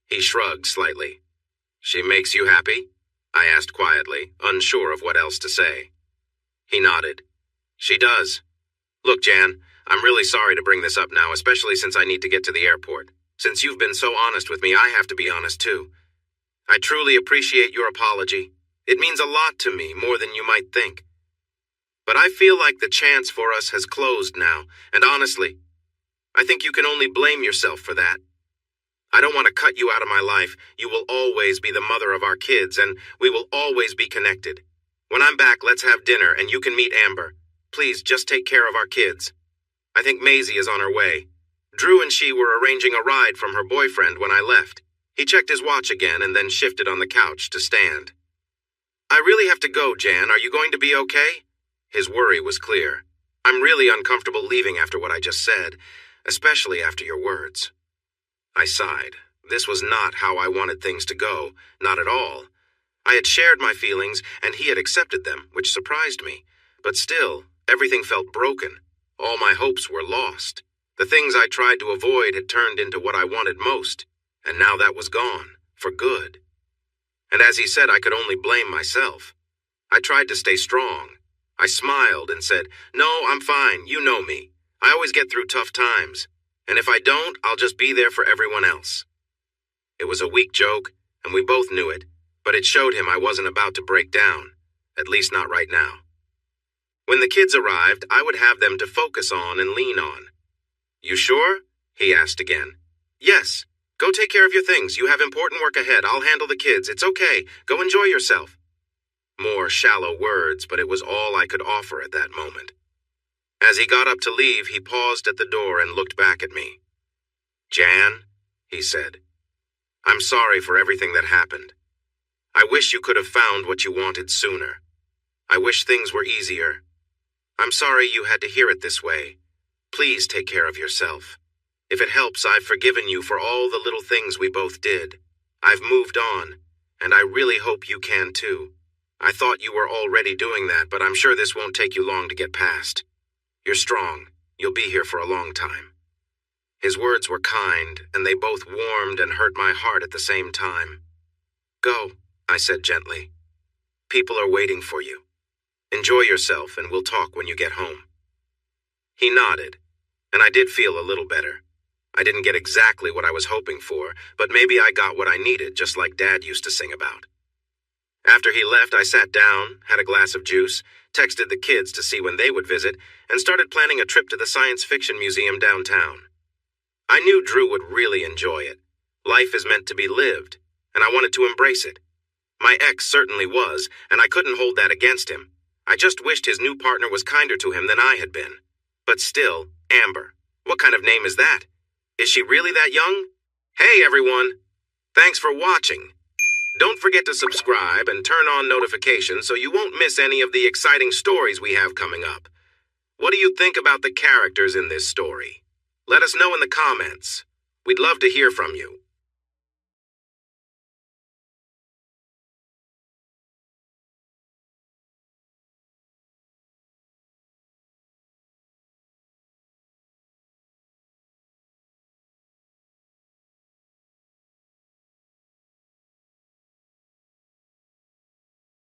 He shrugged slightly. "She makes you happy?" I asked quietly, unsure of what else to say. He nodded. "She does. Look, Jan, I'm really sorry to bring this up now, especially since I need to get to the airport. Since you've been so honest with me, I have to be honest too. I truly appreciate your apology. It means a lot to me, more than you might think. But I feel like the chance for us has closed now, and honestly, I think you can only blame yourself for that. I don't want to cut you out of my life. You will always be the mother of our kids, and we will always be connected. When I'm back, let's have dinner, and you can meet Amber. Please, just take care of our kids. I think Maisie is on her way. Drew and she were arranging a ride from her boyfriend when I left. He checked his watch again and then shifted on the couch to stand. I really have to go, Jan. Are you going to be okay?" His worry was clear. I'm really uncomfortable leaving after what I just said, especially after your words. I sighed. This was not how I wanted things to go, not at all. I had shared my feelings, and he had accepted them, which surprised me. But still, everything felt broken. All my hopes were lost. The things I tried to avoid had turned into what I wanted most, and now that was gone, for good. And as he said, I could only blame myself. I tried to stay strong. I smiled and said, "No, I'm fine, you know me. I always get through tough times. And if I don't, I'll just be there for everyone else." It was a weak joke, and we both knew it, but it showed him I wasn't about to break down, at least not right now. When the kids arrived, I would have them to focus on and lean on. "You sure?" he asked again. "Yes. Go take care of your things. You have important work ahead. I'll handle the kids. It's okay. Go enjoy yourself." More shallow words, but it was all I could offer at that moment. As he got up to leave, he paused at the door and looked back at me. "Jan," he said, "I'm sorry for everything that happened. I wish you could have found what you wanted sooner. I wish things were easier. I'm sorry you had to hear it this way. Please take care of yourself. If it helps, I've forgiven you for all the little things we both did. I've moved on, and I really hope you can too. I thought you were already doing that, but I'm sure this won't take you long to get past. You're strong. You'll be here for a long time." His words were kind, and they both warmed and hurt my heart at the same time. "Go," I said gently. "People are waiting for you. Enjoy yourself, and we'll talk when you get home." He nodded, and I did feel a little better. I didn't get exactly what I was hoping for, but maybe I got what I needed, just like Dad used to sing about. After he left, I sat down, had a glass of juice, texted the kids to see when they would visit, and started planning a trip to the Science Fiction Museum downtown. I knew Drew would really enjoy it. Life is meant to be lived, and I wanted to embrace it. My ex certainly was, and I couldn't hold that against him. I just wished his new partner was kinder to him than I had been. But still, Amber. What kind of name is that? Is she really that young? Hey, everyone. Thanks for watching. Don't forget to subscribe and turn on notifications so you won't miss any of the exciting stories we have coming up. What do you think about the characters in this story? Let us know in the comments. We'd love to hear from you.